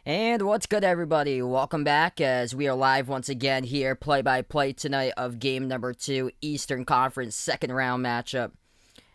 And what's good, everybody? Welcome back as we are live once again here, play-by-play tonight of game number 2, Eastern Conference second round matchup.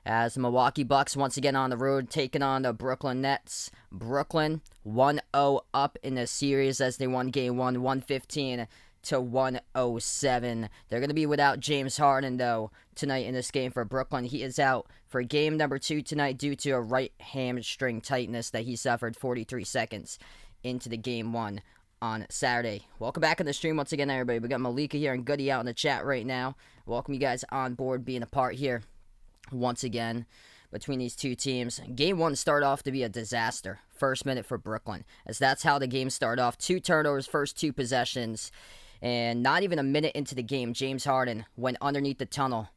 As the Milwaukee Bucks once again on the road taking on the Brooklyn Nets. Brooklyn 1-0 up in the series as they won game 1, 115 to 107. They're going to be without James Harden, though, tonight in this game for Brooklyn. He is out for game number 2 tonight due to a right hamstring tightness that he suffered 43 seconds into the game 1 on Saturday. Welcome back on the stream once again, everybody. We got Malika here and Goody out in the chat right now. Welcome you guys on board, being a part here once again between these two teams. Game 1 started off to be a disaster. First minute for Brooklyn, as that's how the game started off. 2 turnovers, first 2 possessions, and not even a minute into the game, James Harden went underneath the tunnel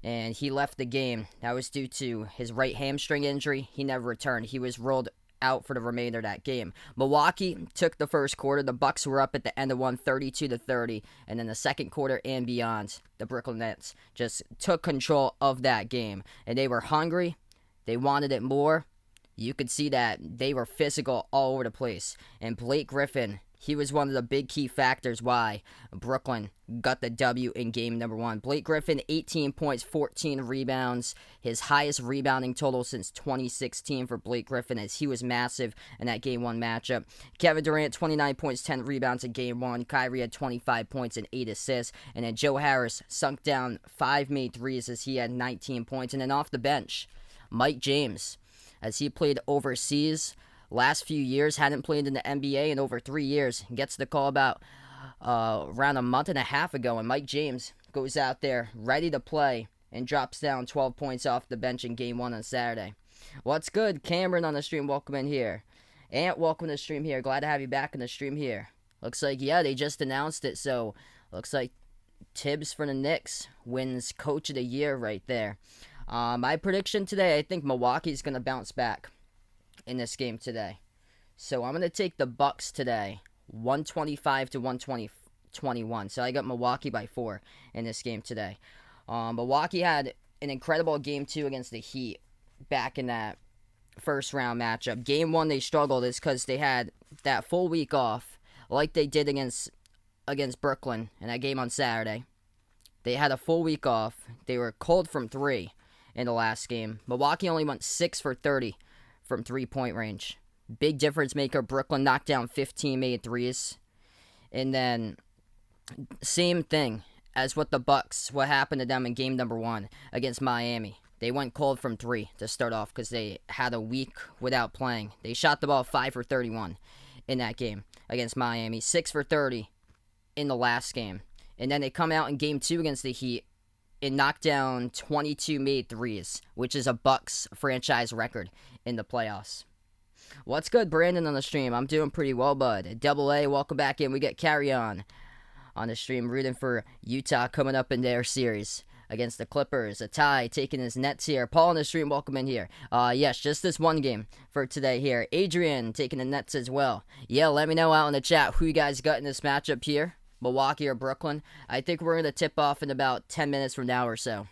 and he left the game. That was due to his right hamstring injury. He never returned. He was rolled out for the remainder of that game. Milwaukee took the first quarter. The Bucks were up at the end of one, 32-30, and then the second quarter and beyond, the Brooklyn Nets just took control of that game, and they were hungry. They wanted it more. You could see that they were physical all over the place, and Blake Griffin, he was one of the big key factors why Brooklyn got the W in game number 1. Blake Griffin, 18 points, 14 rebounds, his highest rebounding total since 2016 for Blake Griffin, as he was massive in that game 1 matchup. Kevin Durant, 29 points, 10 rebounds in game 1. Kyrie had 25 points and 8 assists. And then Joe Harris sunk down 5 made threes as he had 19 points. And then off the bench, Mike James, as he played overseas last few years, hadn't played in the NBA in over 3 years, gets the call about around a month and a half ago, and Mike James goes out there ready to play and drops down 12 points off the bench in game 1 on Saturday. What's good? Cameron on the stream, welcome in here. Ant, welcome to the stream here. Glad to have you back in the stream here. Looks like, yeah, they just announced it, so looks like Tibbs for the Knicks wins Coach of the Year right there. My prediction today, I think Milwaukee's going to bounce back in this game today. So I'm going to take the Bucks today, 125 to 121. So I got Milwaukee by 4 in this game today. Milwaukee had an incredible game 2 against the Heat back in that first round matchup. Game 1 they struggled is because they had that full week off like they did against Brooklyn in that game on Saturday. They had a full week off. They were cold from 3 in the last game. Milwaukee only went 6 for 30 from 3-point range. Big difference maker. Brooklyn knocked down 15 made threes. And then same thing as what the Bucks, what happened to them in game number 1 against Miami. They went cold from 3 to start off because they had a week without playing. They shot the ball 5 for 31 in that game against Miami. 6 for 30 in the last game. And then they come out in game 2 against the Heat and knocked down 22 made threes, which is a Bucks franchise record in the playoffs. What's good, Brandon, on the stream? I'm doing pretty well, bud. Double A, welcome back in. We got Carry On the stream, rooting for Utah coming up in their series against the Clippers. A tie taking his Nets here. Paul on the stream, welcome in here. Yes, just this one game for today here. Adrian taking the Nets as well. Yeah, let me know out in the chat who you guys got in this matchup here. Milwaukee or Brooklyn. I think we're going to tip off in about 10 minutes from now or so.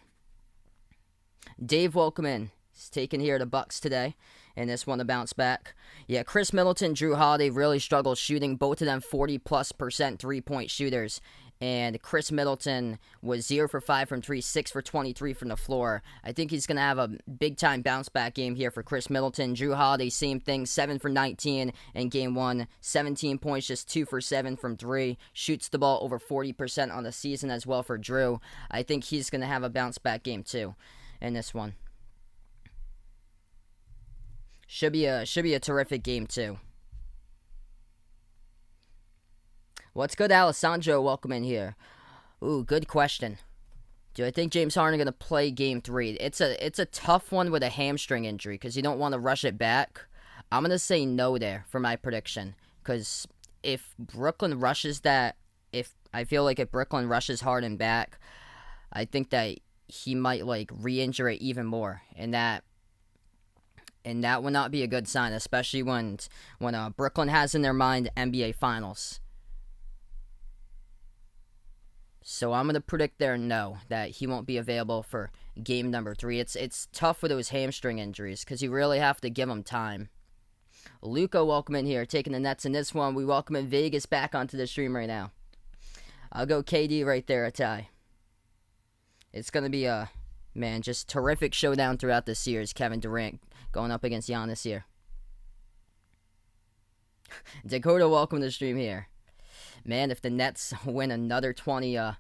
Dave, welcome in. He's taking here the Bucks today, and this one to bounce back. Yeah, Chris Middleton, Drew Holiday really struggled shooting. Both of them 40+% three-point shooters. And Chris Middleton was 0 for 5 from 3, 6 for 23 from the floor. I think he's going to have a big-time bounce-back game here for Chris Middleton. Drew Holiday, same thing, 7 for 19 in game 1. 17 points, just 2 for 7 from 3. Shoots the ball over 40% on the season as well for Drew. I think he's going to have a bounce-back game, too, in this one. Should be a terrific game, too. What's good, Alessandro? Welcome in here. Ooh, good question. Do I think James Harden going to play game 3? It's a tough one with a hamstring injury because you don't want to rush it back. I'm going to say no there for my prediction, because if Brooklyn rushes that, I feel like if Brooklyn rushes Harden back, I think that he might re-injure it even more, and that would not be a good sign, especially when Brooklyn has in their mind NBA Finals. So I'm going to predict there no, that he won't be available for game number 3. It's tough with those hamstring injuries because you really have to give him time. Luca, welcome in here, taking the Nets in this one. We welcome in Vegas back onto the stream right now. I'll go KD right there, a tie. It's going to be a, man, just terrific showdown throughout this series. Kevin Durant going up against Giannis here. Dakota, welcome to the stream here. Man, if the Nets win another 21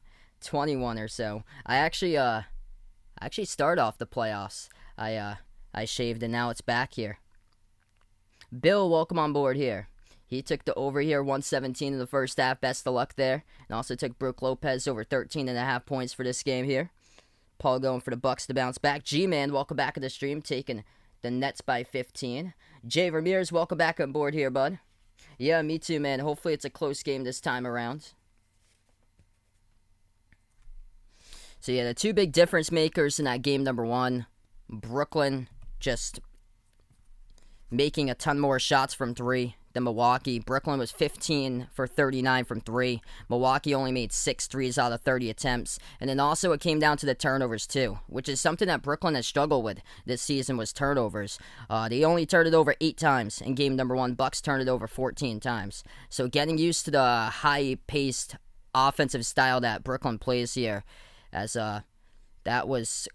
or so. I actually start off the playoffs. I shaved and now it's back here. Bill, welcome on board here. He took the over here, 117 in the first half. Best of luck there. And also took Brook Lopez over 13.5 points for this game here. Paul going for the Bucks to bounce back. G-Man, welcome back to the stream, taking the Nets by 15. Jay Ramirez, welcome back on board here, bud. Yeah, me too, man. Hopefully it's a close game this time around. So yeah, the two big difference makers in that game number one. Brooklyn just making a ton more shots from three than Milwaukee. Brooklyn was 15 for 39 from three. Milwaukee only made 6 threes out of 30 attempts. And then also it came down to the turnovers too, which is something that Brooklyn has struggled with this season was turnovers. They only turned it over 8 times in game number one. Bucks turned it over 14 times. So getting used to the high-paced offensive style that Brooklyn plays here, as that was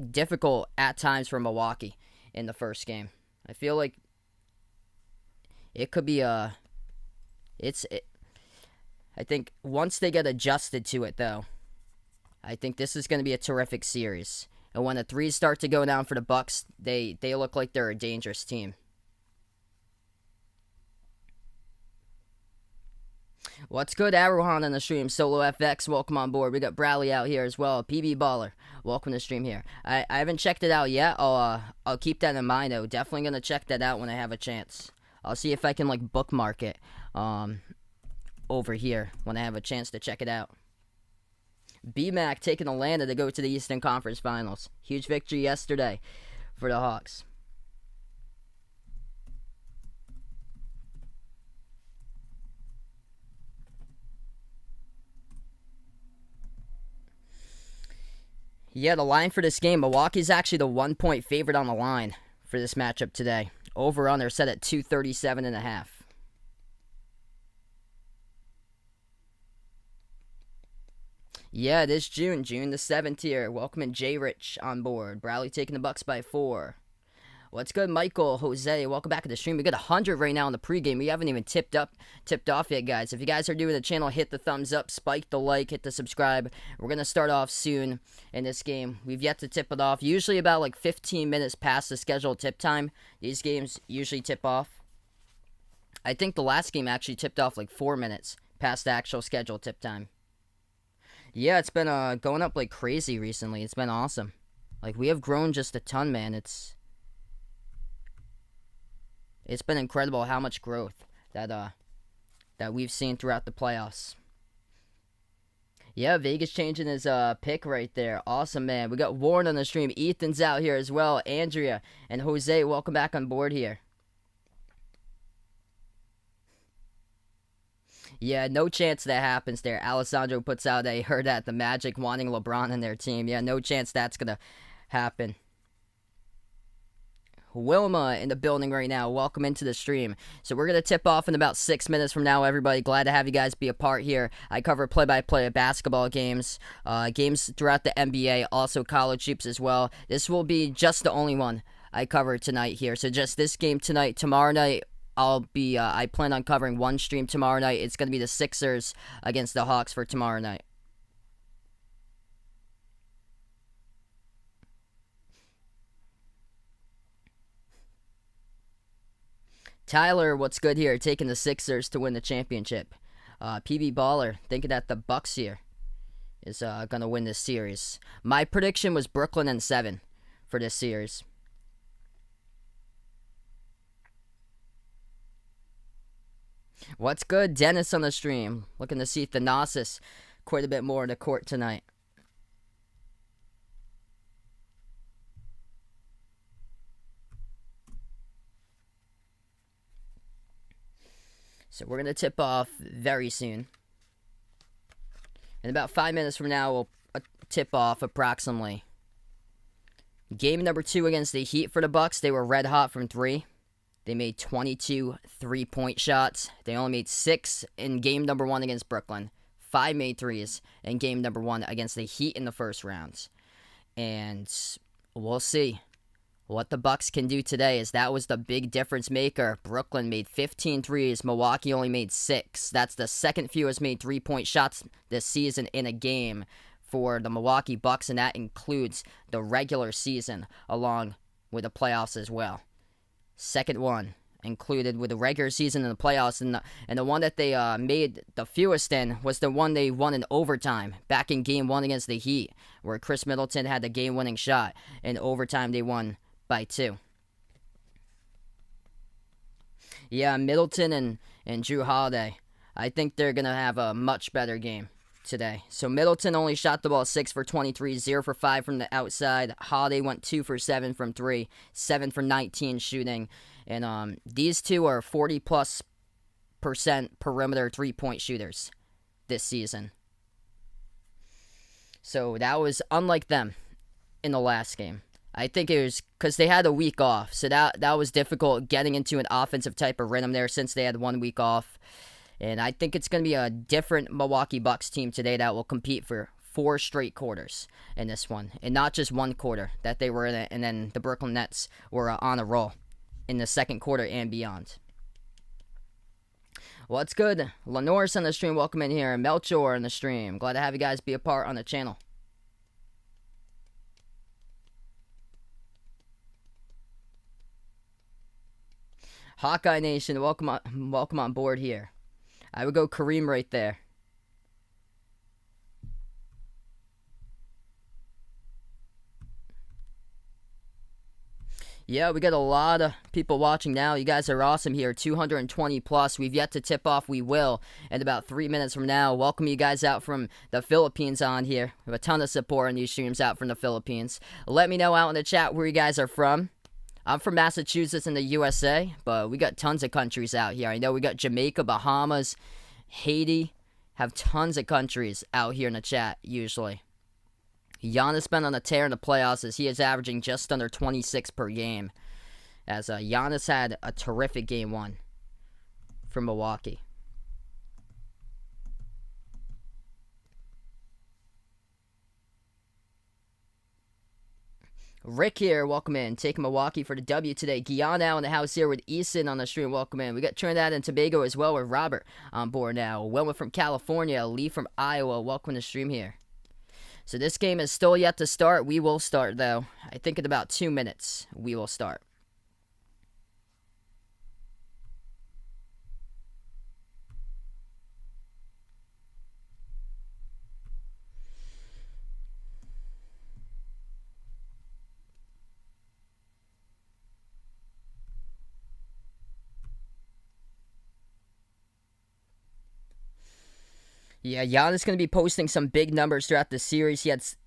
difficult at times for Milwaukee in the first game. I feel like it could be I think once they get adjusted to it, though, I think this is going to be a terrific series. And when the threes start to go down for the Bucks, they look like they're a dangerous team. What's good, Aruhan on the stream? Solo FX, welcome on board. We got Bradley out here as well. PB Baller, welcome to the stream here. I haven't checked it out yet. I'll keep that in mind, though. Definitely going to check that out when I have a chance. I'll see if I can, like, bookmark it over here when I have a chance to check it out. BMAC taking Atlanta to go to the Eastern Conference Finals. Huge victory yesterday for the Hawks. Yeah, the line for this game, Milwaukee's actually the 1-point favorite on the line for this matchup today. Over-under set at 237.5. Yeah, it is June the 7th here. Welcome in J Rich on board. Bradley taking the Bucks by 4. What's good, Michael, Jose? Welcome back to the stream. We got 100 right now in the pregame. We haven't even tipped off yet, guys. If you guys are new to the channel, hit the thumbs up, spike the like, hit the subscribe. We're going to start off soon in this game. We've yet to tip it off. Usually about like 15 minutes past the scheduled tip time, these games usually tip off. I think the last game actually tipped off like 4 minutes past the actual scheduled tip time. Yeah, it's been going up like crazy recently. It's been awesome. Like, we have grown just a ton, man. It's been incredible how much growth that we've seen throughout the playoffs. Yeah, Vegas changing his pick right there. Awesome, man. We got Warren on the stream. Ethan's out here as well. Andrea and Jose, welcome back on board here. Yeah, no chance that happens there. Alessandro puts out a heard at the Magic wanting LeBron in their team. Yeah, no chance that's going to happen. Wilma in the building right now. Welcome into the stream. So we're going to tip off in about 6 minutes from now, everybody. Glad to have you guys be a part here. I cover play-by-play of basketball games, games throughout the NBA, also college hoops as well. This will be just the only one I cover tonight here. So just this game tonight. Tomorrow night, I plan on covering one stream tomorrow night. It's going to be the Sixers against the Hawks for tomorrow night. Tyler, what's good here? Taking the Sixers to win the championship. PB Baller, thinking that the Bucks here is going to win this series. My prediction was Brooklyn and 7 for this series. What's good? Dennis on the stream. Looking to see Thanasis quite a bit more in the court tonight. So we're going to tip off very soon. In about 5 minutes from now, we'll tip off approximately. Game number 2 against the Heat for the Bucks. They were red hot from 3. They made 22 three-point shots. They only made 6 in game number 1 against Brooklyn. 5 made threes in game number 1 against the Heat in the first round. And we'll see what the Bucks can do today, as that was the big difference maker. Brooklyn made 15 threes. Milwaukee only made 6. That's the second fewest made three-point shots this season in a game for the Milwaukee Bucks, and that includes the regular season along with the playoffs as well. Second one included with the regular season and the playoffs, and the one that they made the fewest in was the one they won in overtime back in game 1 against the Heat, where Chris Middleton had the game-winning shot. In overtime, they won by 2. Yeah, Middleton and Jrue Holiday, I think they're going to have a much better game today. So Middleton only shot the ball 6 for 23, 0 for 5 from the outside. Holiday went 2 for 7 from 3, 7 for 19 shooting. And these two are 40+% perimeter three-point shooters this season. So that was unlike them in the last game. I think it was because they had a week off, so that was difficult getting into an offensive type of rhythm there since they had 1 week off. And I think it's going to be a different Milwaukee Bucks team today that will compete for 4 straight quarters in this one, and not just 1 quarter that they were in it, and then the Brooklyn Nets were on a roll in the second quarter and beyond. Well, it's good. Lenore's on the stream. Welcome in here. Melchor on the stream. Glad to have you guys be a part on the channel. Hawkeye Nation, welcome on board here. I would go Kareem right there. Yeah, we got a lot of people watching now. You guys are awesome here. 220 plus. We've yet to tip off. We will in about 3 minutes from now. Welcome you guys out from the Philippines on here. We have a ton of support on these streams out from the Philippines. Let me know out in the chat where you guys are from. I'm from Massachusetts in the USA, but we got tons of countries out here. I know we got Jamaica, Bahamas, Haiti. Have tons of countries out here in the chat usually. Giannis been on a tear in the playoffs as he is averaging just under 26 per game. As Giannis had a terrific game 1 for Milwaukee. Rick here, welcome in. Taking Milwaukee for the W today. Guiana now in the house here with Eason on the stream. Welcome in. We got Trinidad and Tobago as well with Robert on board now. Wilma from California. Lee from Iowa. Welcome to the stream here. So this game is still yet to start. We will start, though. I think in about 2 minutes, we will start. Yeah, Giannis going to be posting some big numbers throughout the series.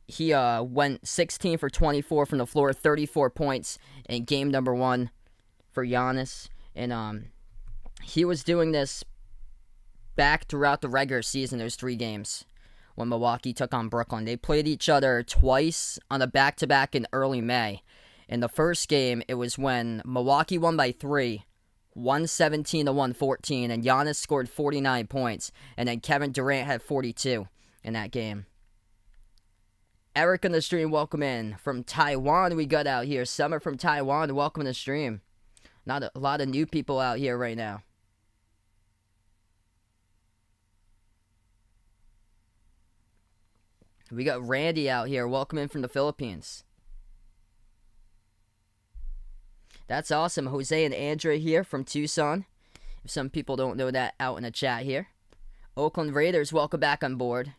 He went 16 for 24 from the floor, 34 points in game number 1 for Giannis. And he was doing this back throughout the regular season, those 3 games, when Milwaukee took on Brooklyn. They played each other twice on a back-to-back in early May. In the first game, it was when Milwaukee won by 3, 117 to 114, and Giannis scored 49 points, and then Kevin Durant had 42 in that game. Eric on the stream, welcome in. From Taiwan, we got out here. Summer from Taiwan, welcome to the stream. Not a lot of new people out here right now. We got Randy out here, welcome in from the Philippines. That's awesome. Jose and Andrea here from Tucson. If some people don't know that out in the chat here. Oakland Raiders, welcome back on board.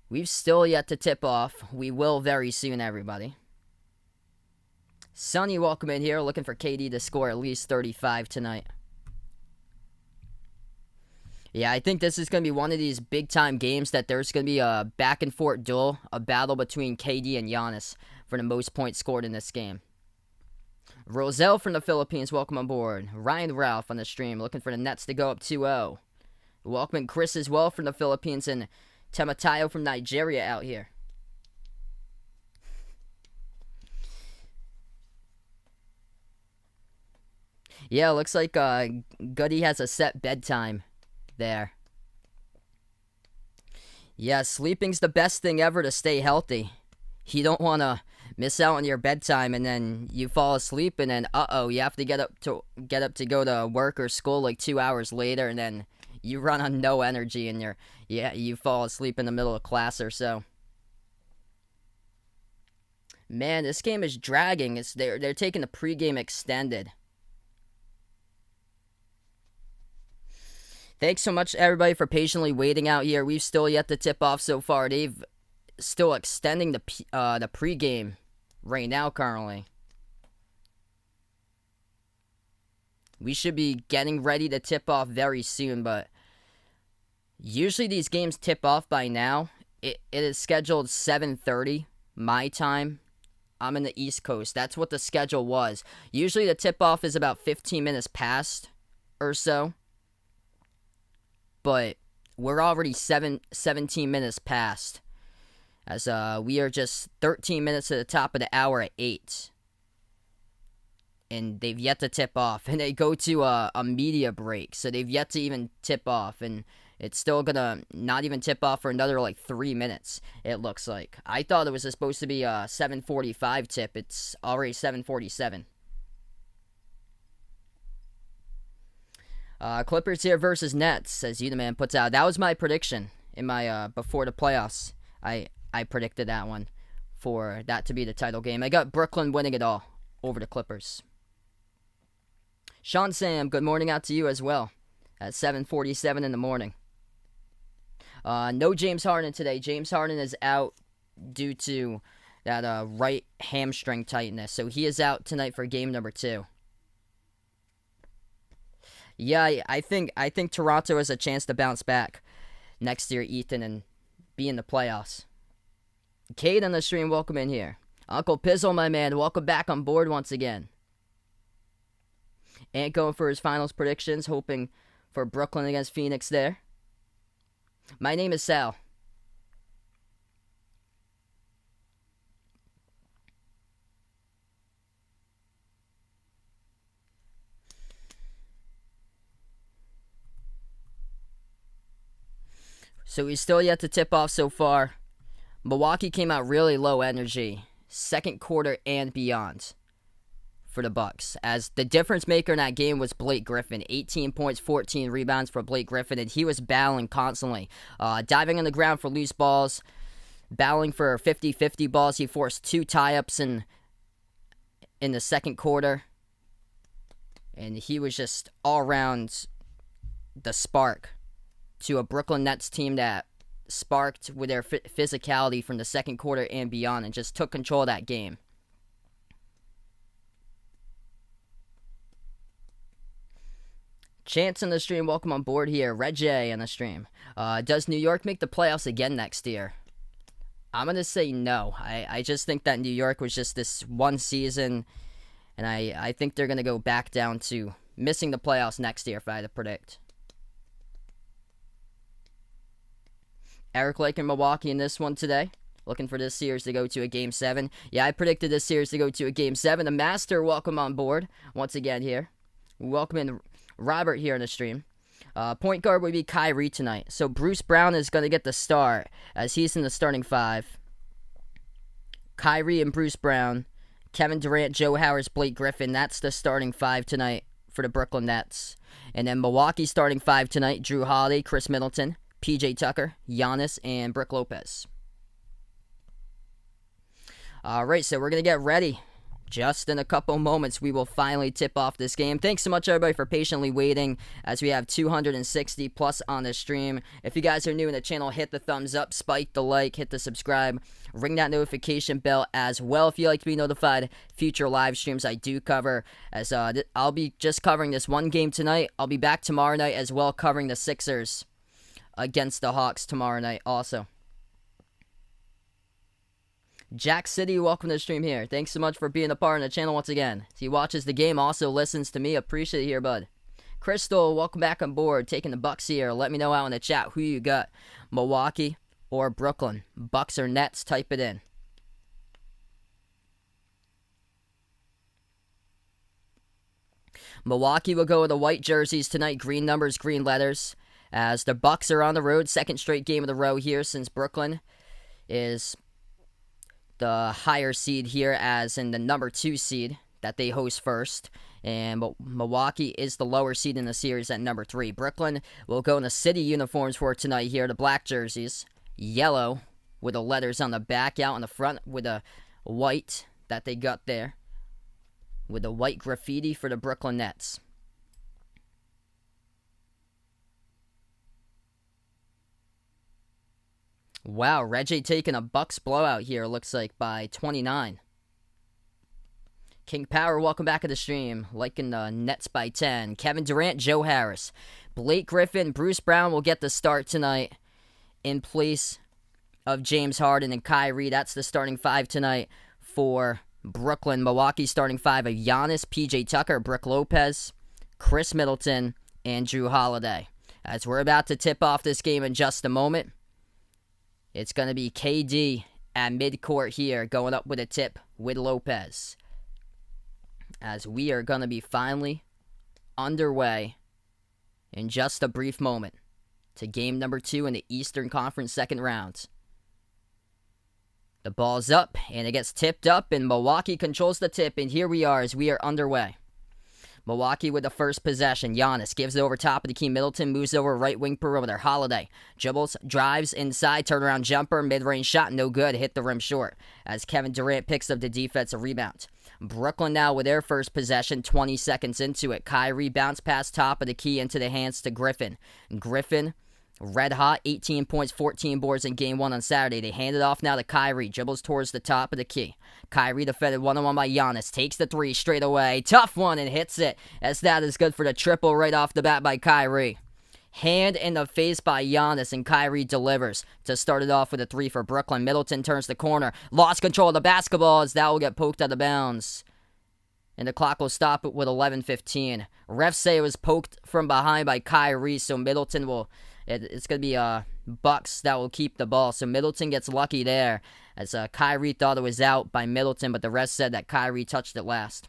We've still yet to tip off. We will very soon, everybody. Sonny, welcome in here. Looking for KD to score at least 35 tonight. Yeah, I think this is going to be one of these big-time games that there's going to be a back-and-forth duel, a battle between KD and Giannis for the most points scored in this game. Roselle from the Philippines, welcome on board. Ryan Ralph on the stream, looking for the Nets to go up 2-0. Welcoming Chris as well from the Philippines, and Tematayo from Nigeria out here. Yeah, looks like Goody has a set bedtime there. Yeah, sleeping's the best thing ever to stay healthy. You don't want to miss out on your bedtime and then you fall asleep and then you have to get up to go to work or school like 2 hours later and then you run on no energy and you fall asleep in the middle of class or so. Man, this game is dragging. They're taking the pregame extended. Thanks so much, everybody, for patiently waiting out here. We've still yet to tip off so far. They've still extending the pregame right now currently. We should be getting ready to tip off very soon, but usually these games tip off by now. It is scheduled 7:30 my time. I'm in the East Coast. That's what the schedule was. Usually the tip-off is about 15 minutes past or so. But we're already 17 minutes past. As we are just 13 minutes at the top of the hour at 8. And they've yet to tip off. And they go to a media break. So they've yet to even tip off. And it's still gonna not even tip off for another like 3 minutes, it looks like. I thought it was supposed to be a 7:45 tip. It's already 7:47. Clippers here versus Nets, as Udaman puts out. That was my prediction in my before the playoffs. I predicted that one for that to be the title game. I got Brooklyn winning it all over the Clippers. Sean Sam, good morning out to you as well at 7:47 in the morning. No James Harden today. James Harden is out due to that right hamstring tightness. So he is out tonight for game number 2. Yeah, I think Toronto has a chance to bounce back next year, Ethan, and be in the playoffs. Kate on the stream, welcome in here. Uncle Pizzle, my man, welcome back on board once again. Ant going for his finals predictions, hoping for Brooklyn against Phoenix there. My name is Sal. So he's still yet to tip off so far. Milwaukee came out really low energy, second quarter and beyond for the Bucks. As the difference maker in that game was Blake Griffin. 18 points, 14 rebounds for Blake Griffin, and he was battling constantly. Diving on the ground for loose balls, battling for 50-50 balls. He forced 2 tie-ups in the second quarter. And he was just all around the spark to a Brooklyn Nets team that sparked with their physicality from the second quarter and beyond and just took control of that game. Chance on the stream, welcome on board here. Red J on the stream. Does New York make the playoffs again next year? I'm going to say no. I just think that New York was just this one season, and I think they're going to go back down to missing the playoffs next year if I had to predict. Eric Lake in Milwaukee in this one today. Looking for this series to go to a Game 7. Yeah, I predicted this series to go to a Game 7. The Master, welcome on board once again here. Welcome in Robert here on the stream. Point guard would be Kyrie tonight. So Bruce Brown is going to get the start as he's in the starting 5. Kyrie and Bruce Brown. Kevin Durant, Joe Harris, Blake Griffin. That's the starting 5 tonight for the Brooklyn Nets. And then Milwaukee starting 5 tonight. Drew Holiday, Chris Middleton, PJ Tucker, Giannis, and Brook Lopez. All right, so we're going to get ready. Just in a couple moments, we will finally tip off this game. Thanks so much, everybody, for patiently waiting as we have 260 plus on the stream. If you guys are new in the channel, hit the thumbs up, spike the like, hit the subscribe, ring that notification bell as well if you like to be notified. Future live streams I do cover, as I'll be just covering this one game tonight. I'll be back tomorrow night as well, covering the Sixers against the Hawks tomorrow night also. Jack City, welcome to the stream here. Thanks so much for being a part of the channel once again. He watches the game, also listens to me. Appreciate it here, bud. Crystal, welcome back on board. Taking the Bucks here. Let me know out in the chat who you got. Milwaukee or Brooklyn. Bucks or Nets, type it in. Milwaukee will go with the white jerseys tonight, green numbers, green letters, as the Bucks are on the road, second straight game of the row here since Brooklyn is the higher seed here, as in the number 2 seed that they host first. And Milwaukee is the lower seed in the series at number 3. Brooklyn will go in the city uniforms for tonight here, the black jerseys. Yellow with the letters on the back, out on the front with a white that they got there. With the white graffiti for the Brooklyn Nets. Wow, Reggie taking a Bucks blowout here, looks like, by 29. King Power, welcome back to the stream. Liking the Nets by 10. Kevin Durant, Joe Harris. Blake Griffin, Bruce Brown will get the start tonight in place of James Harden and Kyrie. That's the starting 5 tonight for Brooklyn. Milwaukee starting 5 of Giannis, PJ Tucker, Brook Lopez, Chris Middleton, and Drew Holiday. As we're about to tip off this game in just a moment, it's going to be KD at midcourt here, going up with a tip with Lopez. As we are going to be finally underway in just a brief moment to game number 2 in the Eastern Conference second round. The ball's up, and it gets tipped up, and Milwaukee controls the tip, and here we are as we are underway. Milwaukee with the first possession. Giannis gives it over top of the key. Middleton moves over right wing perimeter. Holiday dribbles, drives inside, turnaround jumper, mid-range shot, no good, hit the rim short. As Kevin Durant picks up the defensive rebound. Brooklyn now with their first possession, 20 seconds into it. Kyrie bounce pass top of the key into the hands to Griffin. Griffin, red hot, 18 points, 14 boards in game 1 on Saturday. They hand it off now to Kyrie. Dribbles towards the top of the key. Kyrie defended one-on-one by Giannis. Takes the 3 straight away. Tough one and hits it. As that is good for the triple right off the bat by Kyrie. Hand in the face by Giannis, and Kyrie delivers to start it off with a 3 for Brooklyn. Middleton turns the corner. Lost control of the basketball as that will get poked out of bounds. And the clock will stop it with 11:15. Refs say it was poked from behind by Kyrie, so Middleton will... It's going to be Bucks that will keep the ball. So Middleton gets lucky there, as Kyrie thought it was out by Middleton, but the rest said that Kyrie touched it last.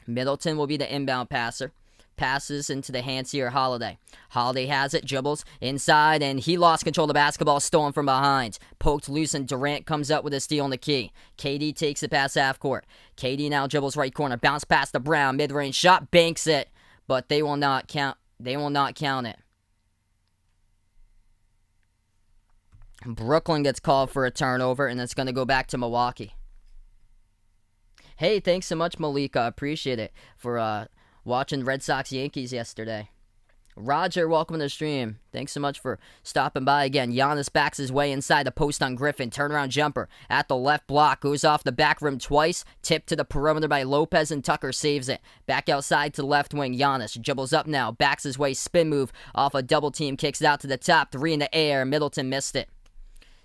Middleton will be the inbound passer. Passes into the hands here, Holiday. Holiday has it, dribbles inside, and he lost control of the basketball, stolen from behind. Poked loose, and Durant comes up with a steal on the key. KD takes it past half court. KD now dribbles right corner, bounce past to Brown, mid-range shot, banks it, but they will not count. They will not count it. Brooklyn gets called for a turnover, and it's going to go back to Milwaukee. Hey, thanks so much, Malika. Appreciate it for watching Red Sox Yankees yesterday. Roger, welcome to the stream. Thanks so much for stopping by again. Giannis backs his way inside the post on Griffin. Turnaround jumper at the left block. Goes off the back rim twice. Tipped to the perimeter by Lopez, and Tucker saves it. Back outside to the left wing. Giannis dribbles up now. Backs his way. Spin move off a double team. Kicks it out to the top. 3 in the air. Middleton missed it.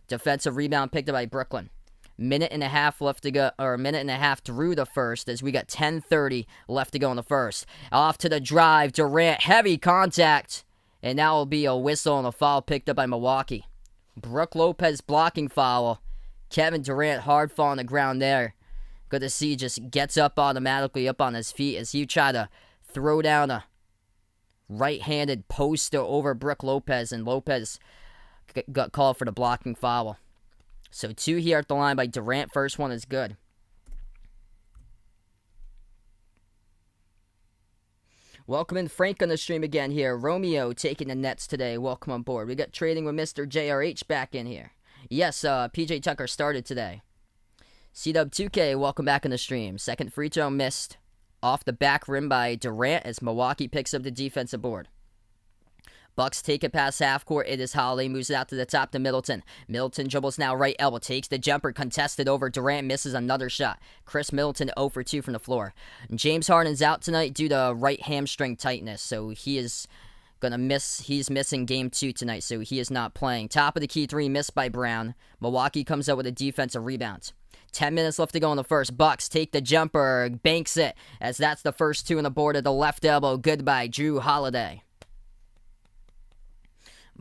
Defensive rebound picked up by Brooklyn. Minute and a half left to go, or a minute and a half through the first, as we got 10:30 left to go in the first. Off to the drive, Durant, heavy contact, and that will be a whistle and a foul picked up by Milwaukee. Brook Lopez blocking foul. Kevin Durant hard fall on the ground there. Good to see, just gets up automatically up on his feet as he tried to throw down a right-handed poster over Brook Lopez, and Lopez got called for the blocking foul. So 2 here at the line by Durant. First one is good. Welcome in Frank on the stream again here. Romeo taking the Nets today. Welcome on board. We got trading with Mr. JRH back in here. Yes, PJ Tucker started today. CW2K, welcome back on the stream. Second free throw missed off the back rim by Durant as Milwaukee picks up the defensive board. Bucks take it past half court. It is Holiday. Moves it out to the top to Middleton. Middleton dribbles now right elbow. Takes the jumper. Contested over. Durant misses another shot. Chris Middleton 0 for 2 from the floor. James Harden's out tonight due to right hamstring tightness. So he is going to miss. He's missing game 2 tonight. So he is not playing. Top of the key 3 missed by Brown. Milwaukee comes out with a defensive rebound. 10 minutes left to go in the first. Bucks take the jumper. Banks it. As that's the first 2 on the board at the left elbow. Goodbye, Drew Holiday.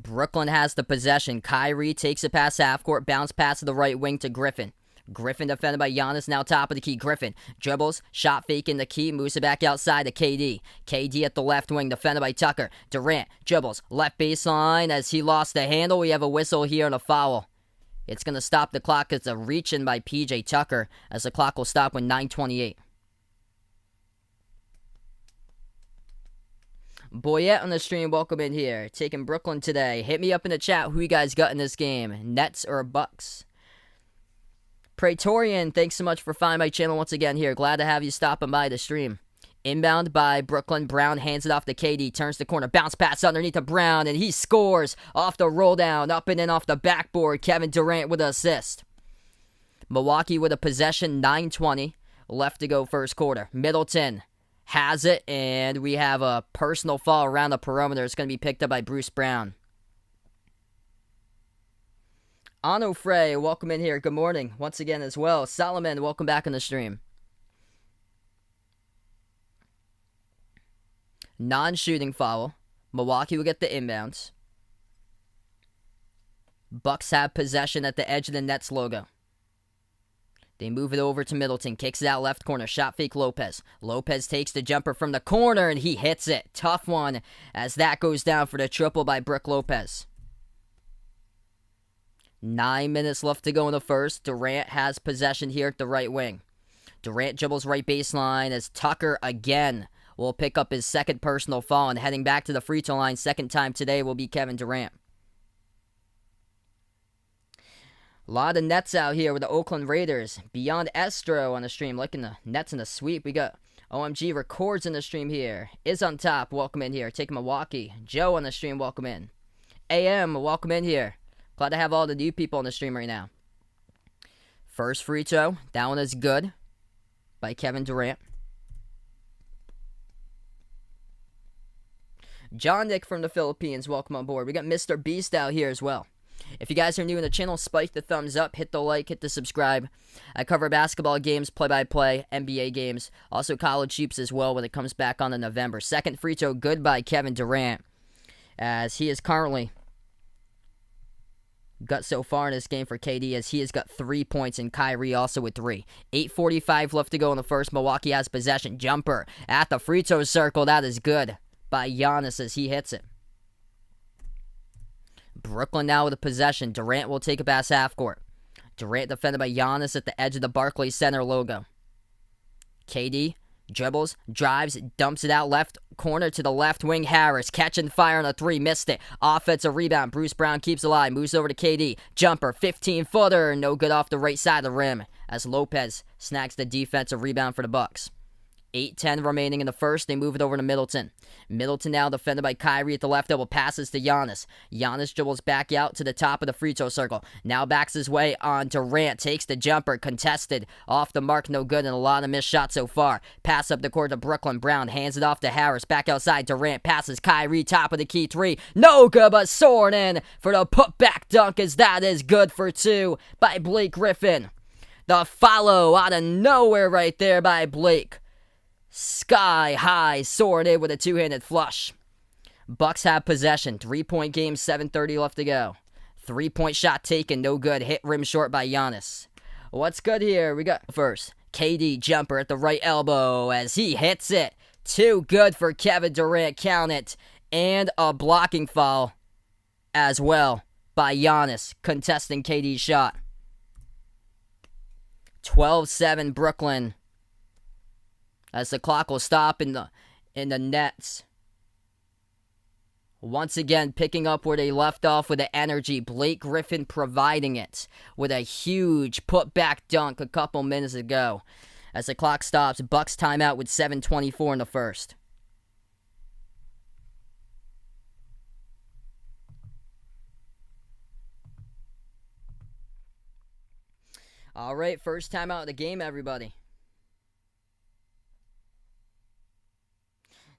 Brooklyn has the possession. Kyrie takes it past half court. Bounce pass to the right wing to Griffin. Griffin defended by Giannis, now top of the key. Griffin dribbles, shot fake in the key, moves it back outside to KD. KD at the left wing, defended by Tucker. Durant dribbles, left baseline as he lost the handle. We have a whistle here and a foul. It's going to stop the clock. It's a reach-in by PJ Tucker as the clock will stop with 9:28. Boyette on the stream, welcome in here. Taking Brooklyn today. Hit me up in the chat who you guys got in this game, Nets or Bucks. Praetorian, thanks so much for finding my channel once again here. Glad to have you stopping by the stream. Inbound by Brooklyn. Brown hands it off to KD. Turns the corner. Bounce pass underneath to Brown. And he scores off the roll down. Up and in off the backboard. Kevin Durant with an assist. Milwaukee with a possession. 9:20 left to go first quarter. Middleton has it. And we have a personal foul around the perimeter. It's going to be picked up by Bruce Brown. Ano Frey, welcome in here. Good morning once again as well. Solomon, welcome back on the stream. Non-shooting foul. Milwaukee will get the inbounds. Bucks have possession at the edge of the Nets logo. They move it over to Middleton. Kicks it out left corner. Shot fake Lopez. Lopez takes the jumper from the corner and he hits it. Tough one as that goes down for the triple by Brook Lopez. 9 minutes left to go in the first. Durant has possession here at the right wing. Durant dribbles right baseline as Tucker again will pick up his second personal foul, and heading back to the free throw line second time today will be Kevin Durant. A lot of Nets out here with the Oakland Raiders. Beyond Estro on the stream, liking the Nets in the sweep. We got OMG Records in the stream here. Is on top, welcome in here. Take Milwaukee. Joe on the stream, welcome in. AM, welcome in here. Glad to have all the new people on the stream right now. First free throw, that one is good by Kevin Durant. John Nick from the Philippines, welcome on board. We got Mr. Beast out here as well. If you guys are new in the channel, spike the thumbs up, hit the like, hit the subscribe. I cover basketball games, play-by-play, NBA games, also college hoops as well when it comes back on in November. Second free throw, good by Kevin Durant, as he is currently got so far in this game for KD as he has got 3 points and Kyrie also with 3. 8:45 left to go in the first. Milwaukee has possession. Jumper at the free throw circle. That is good by Giannis as he hits it. Brooklyn now with a possession. Durant will take it past half court. Durant defended by Giannis at the edge of the Barclays Center logo. KD dribbles, drives, dumps it out left corner to the left wing. Harris catching fire on a three, missed it. Offensive rebound. Bruce Brown keeps alive, moves over to KD. Jumper, 15-footer, no good off the right side of the rim as Lopez snags the defensive rebound for the Bucks. 8:10 remaining in the first. They move it over to Middleton. Middleton now defended by Kyrie at the left elbow. Passes to Giannis. Giannis dribbles back out to the top of the free throw circle. Now backs his way on Durant. Takes the jumper. Contested. Off the mark. No good and a lot of missed shots so far. Pass up the court to Brooklyn. Brown hands it off to Harris. Back outside. Durant passes Kyrie. Top of the key three. No good, but soaring in for the putback dunk as that is good for two by Blake Griffin. The follow out of nowhere right there by Blake. Sky high, soaring in with a two-handed flush. Bucks have possession. 3-point game, 7:30 left to go. 3-point shot taken, no good. Hit rim short by Giannis. What's good here? We got first KD jumper at the right elbow as he hits it. Too good for Kevin Durant, count it. And a blocking foul as well by Giannis, contesting KD's shot. 12-7 Brooklyn. As the clock will stop in the Nets. Once again, picking up where they left off with the energy. Blake Griffin providing it with a huge putback dunk a couple minutes ago. As the clock stops, Bucks timeout with 7:24 in the first. All right, first timeout of the game, everybody.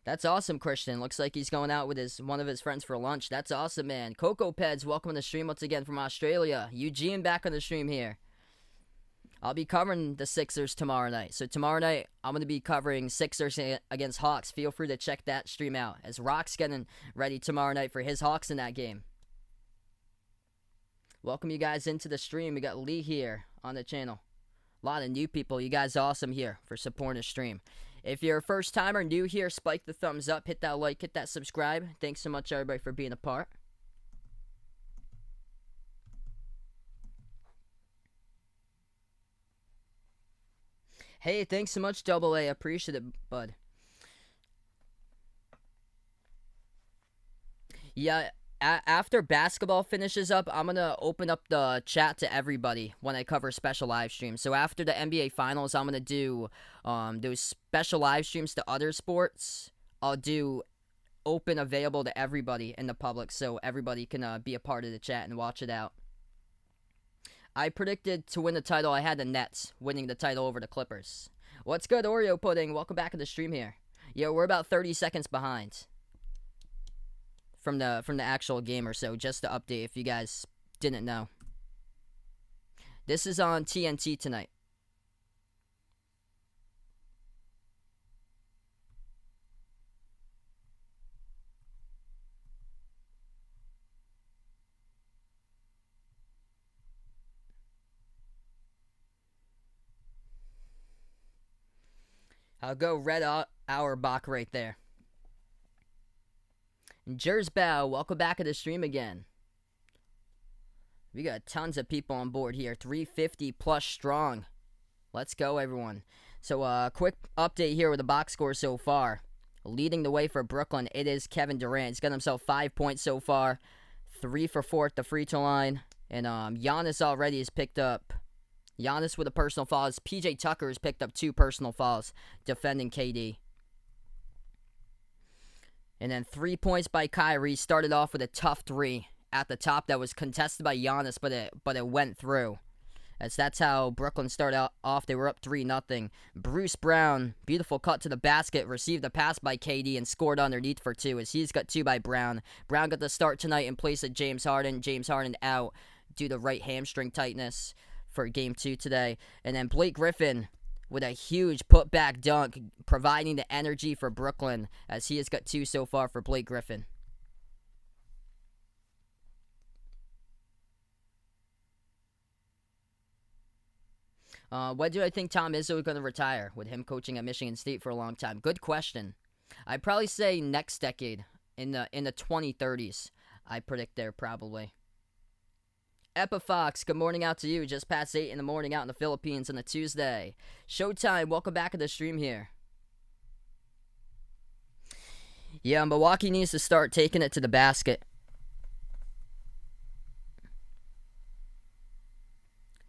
That's awesome, Christian. Looks like he's going out with one of his friends for lunch. That's awesome, man. Coco Peds, welcome to the stream once again from Australia. Eugene back on the stream here. I'll be covering the Sixers tomorrow night. So tomorrow night, I'm going to be covering Sixers against Hawks. Feel free to check that stream out as Rock's getting ready tomorrow night for his Hawks in that game. Welcome you guys into the stream. We got Lee here on the channel. A lot of new people. You guys awesome here for supporting the stream. If you're a first timer, new here, spike the thumbs up, hit that like, hit that subscribe. Thanks so much, everybody, for being a part. Hey, thanks so much, Double A. Appreciate it, bud. Yeah, after basketball finishes up, I'm going to open up the chat to everybody when I cover special live streams. So after the NBA Finals, I'm going to do those special live streams to other sports. I'll do open available to everybody in the public so everybody can be a part of the chat and watch it out. I predicted to win the title. I had the Nets winning the title over the Clippers. What's good, Oreo Pudding? Welcome back to the stream here. Yeah, we're about 30 seconds behind from the actual game or so, just to update if you guys didn't know. This is on TNT tonight. I'll go Red Auerbach right there. Jersbow, welcome back to the stream again. We got tons of people on board here. 350 plus strong. Let's go, everyone. So, quick update here with the box score so far. Leading the way for Brooklyn, it is Kevin Durant. He's got himself 5 points so far. 3 for 4 at the free throw line. And Giannis already has picked up. Giannis with a personal foul. PJ Tucker has picked up 2 personal fouls defending KD. And then 3 points by Kyrie. Started off with a tough 3 at the top that was contested by Giannis, but it went through. As that's how Brooklyn started off. They were up 3-0. Bruce Brown, beautiful cut to the basket, received a pass by KD and scored underneath for 2 as he's got 2 by Brown. Brown got the start tonight in place of James Harden. James Harden out due to right hamstring tightness for Game 2 today. And then Blake Griffin with a huge putback dunk, providing the energy for Brooklyn, as he has got 2 so far for Blake Griffin. When do I think Tom Izzo is going to retire, with him coaching at Michigan State for a long time? Good question. I'd probably say next decade, in the 2030s. I predict there, probably. Epifox, good morning out to you. Just past 8 in the morning out in the Philippines on a Tuesday. Showtime, welcome back to the stream here. Yeah, Milwaukee needs to start taking it to the basket.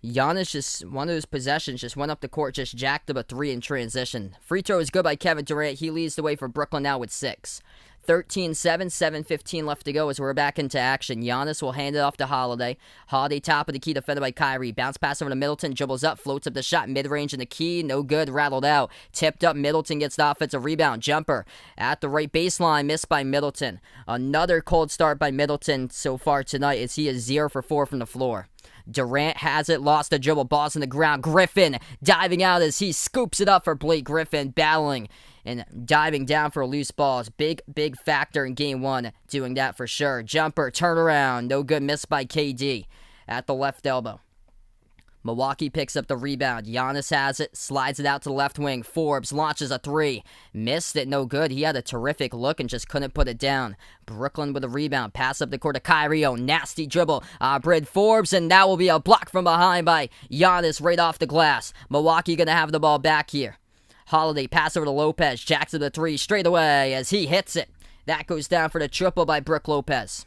Giannis just, one of those possessions, just went up the court, just jacked up a 3 in transition. Free throw is good by Kevin Durant. He leads the way for Brooklyn now with 6. 13-7, 7:15 left to go as we're back into action. Giannis will hand it off to Holiday. Holiday top of the key, defended by Kyrie. Bounce pass over to Middleton, dribbles up, floats up the shot, mid-range in the key, no good, rattled out. Tipped up, Middleton gets the offensive rebound. Jumper at the right baseline, missed by Middleton. Another cold start by Middleton so far tonight as he is 0 for 4 from the floor. Durant has it, lost the dribble, balls on the ground. Griffin diving out as he scoops it up for Blake Griffin, battling and diving down for loose balls. Big factor in Game 1, doing that for sure. Jumper, turnaround, no good, missed by KD at the left elbow. Milwaukee picks up the rebound. Giannis has it, slides it out to the left wing. Forbes launches a 3. Missed it, no good. He had a terrific look and just couldn't put it down. Brooklyn with a rebound. Pass up the court to Kyrie. Oh, nasty dribble. Brad Forbes, and that will be a block from behind by Giannis right off the glass. Milwaukee going to have the ball back here. Holiday pass over to Lopez. Jacks of the 3 straight away as he hits it. That goes down for the triple by Brook Lopez.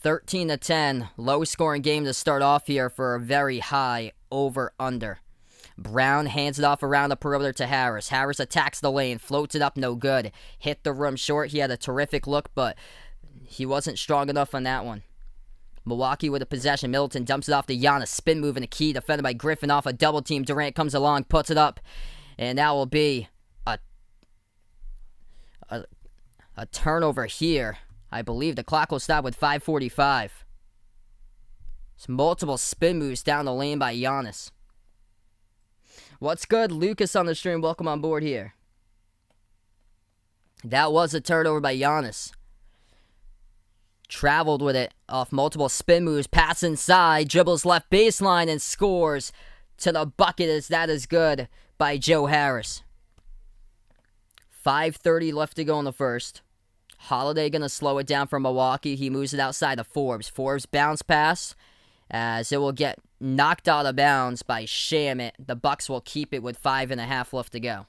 13-10, low-scoring game to start off here for a very high over-under. Brown hands it off around the perimeter to Harris. Harris attacks the lane, floats it up, no good. Hit the rim short. He had a terrific look, but he wasn't strong enough on that one. Milwaukee with a possession. Middleton dumps it off to Giannis. Spin move in the key, defended by Griffin off a double team. Durant comes along, puts it up, and that will be a turnover here. I believe the clock will stop with 5:45. It's multiple spin moves down the lane by Giannis. What's good? Lucas on the stream. Welcome on board here. That was a turnover by Giannis. Traveled with it off multiple spin moves, pass inside, dribbles left baseline, and scores to the bucket as that is good by Joe Harris. 5:30 left to go in the first. Holiday going to slow it down for Milwaukee. He moves it outside to Forbes. Forbes bounce pass as it will get knocked out of bounds by Shamit. The Bucks will keep it with 5.5 left to go.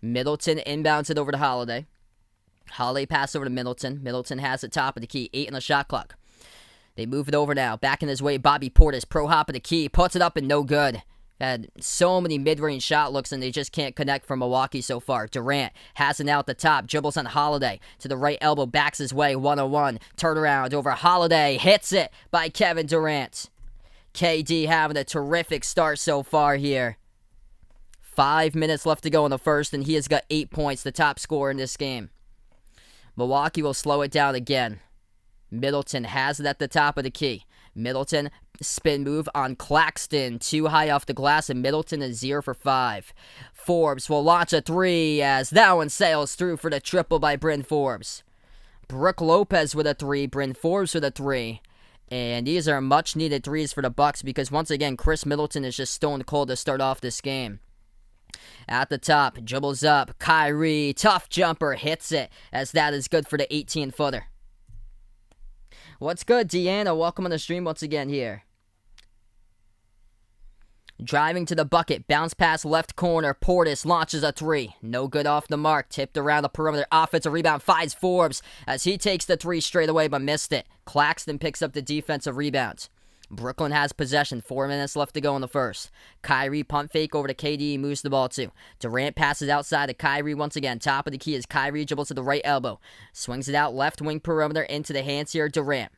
Middleton inbounds it over to Holiday. Holiday pass over to Middleton. Middleton has the top of the key. 8 on the shot clock. They move it over now. Back in his way, Bobby Portis. Pro hop of the key. Puts it up and no good. Had so many mid-range shot looks and they just can't connect for Milwaukee so far. Durant has it now at the top. Dribbles on Holiday. To the right elbow. Backs his way. 1-on-1. Turnaround over Holiday. Hits it by Kevin Durant. KD having a terrific start so far here. 5 minutes left to go in the first, and he has got 8 points, the top scorer in this game. Milwaukee will slow it down again. Middleton has it at the top of the key. Middleton, spin move on Claxton. Too high off the glass, and Middleton is 0 for 5. Forbes will launch a 3 as that one sails through for the triple by Bryn Forbes. Brook Lopez with a 3, Bryn Forbes with a 3. And these are much-needed 3s for the Bucks because, once again, Chris Middleton is just stone cold to start off this game. At the top, dribbles up, Kyrie, tough jumper, hits it, as that is good for the 18-footer. What's good, Deanna? Welcome on the stream once again here. Driving to the bucket, bounce pass left corner, Portis launches a 3. No good off the mark, tipped around the perimeter, offensive rebound, finds Forbes, as he takes the 3 straight away but missed it. Claxton picks up the defensive rebounds. Brooklyn has possession. 4 minutes left to go in the first. Kyrie pump fake over to KD. Moves the ball to. Durant passes outside to Kyrie once again. Top of the key is Kyrie. Dribbles to the right elbow. Swings it out left wing perimeter into the hands here. Durant.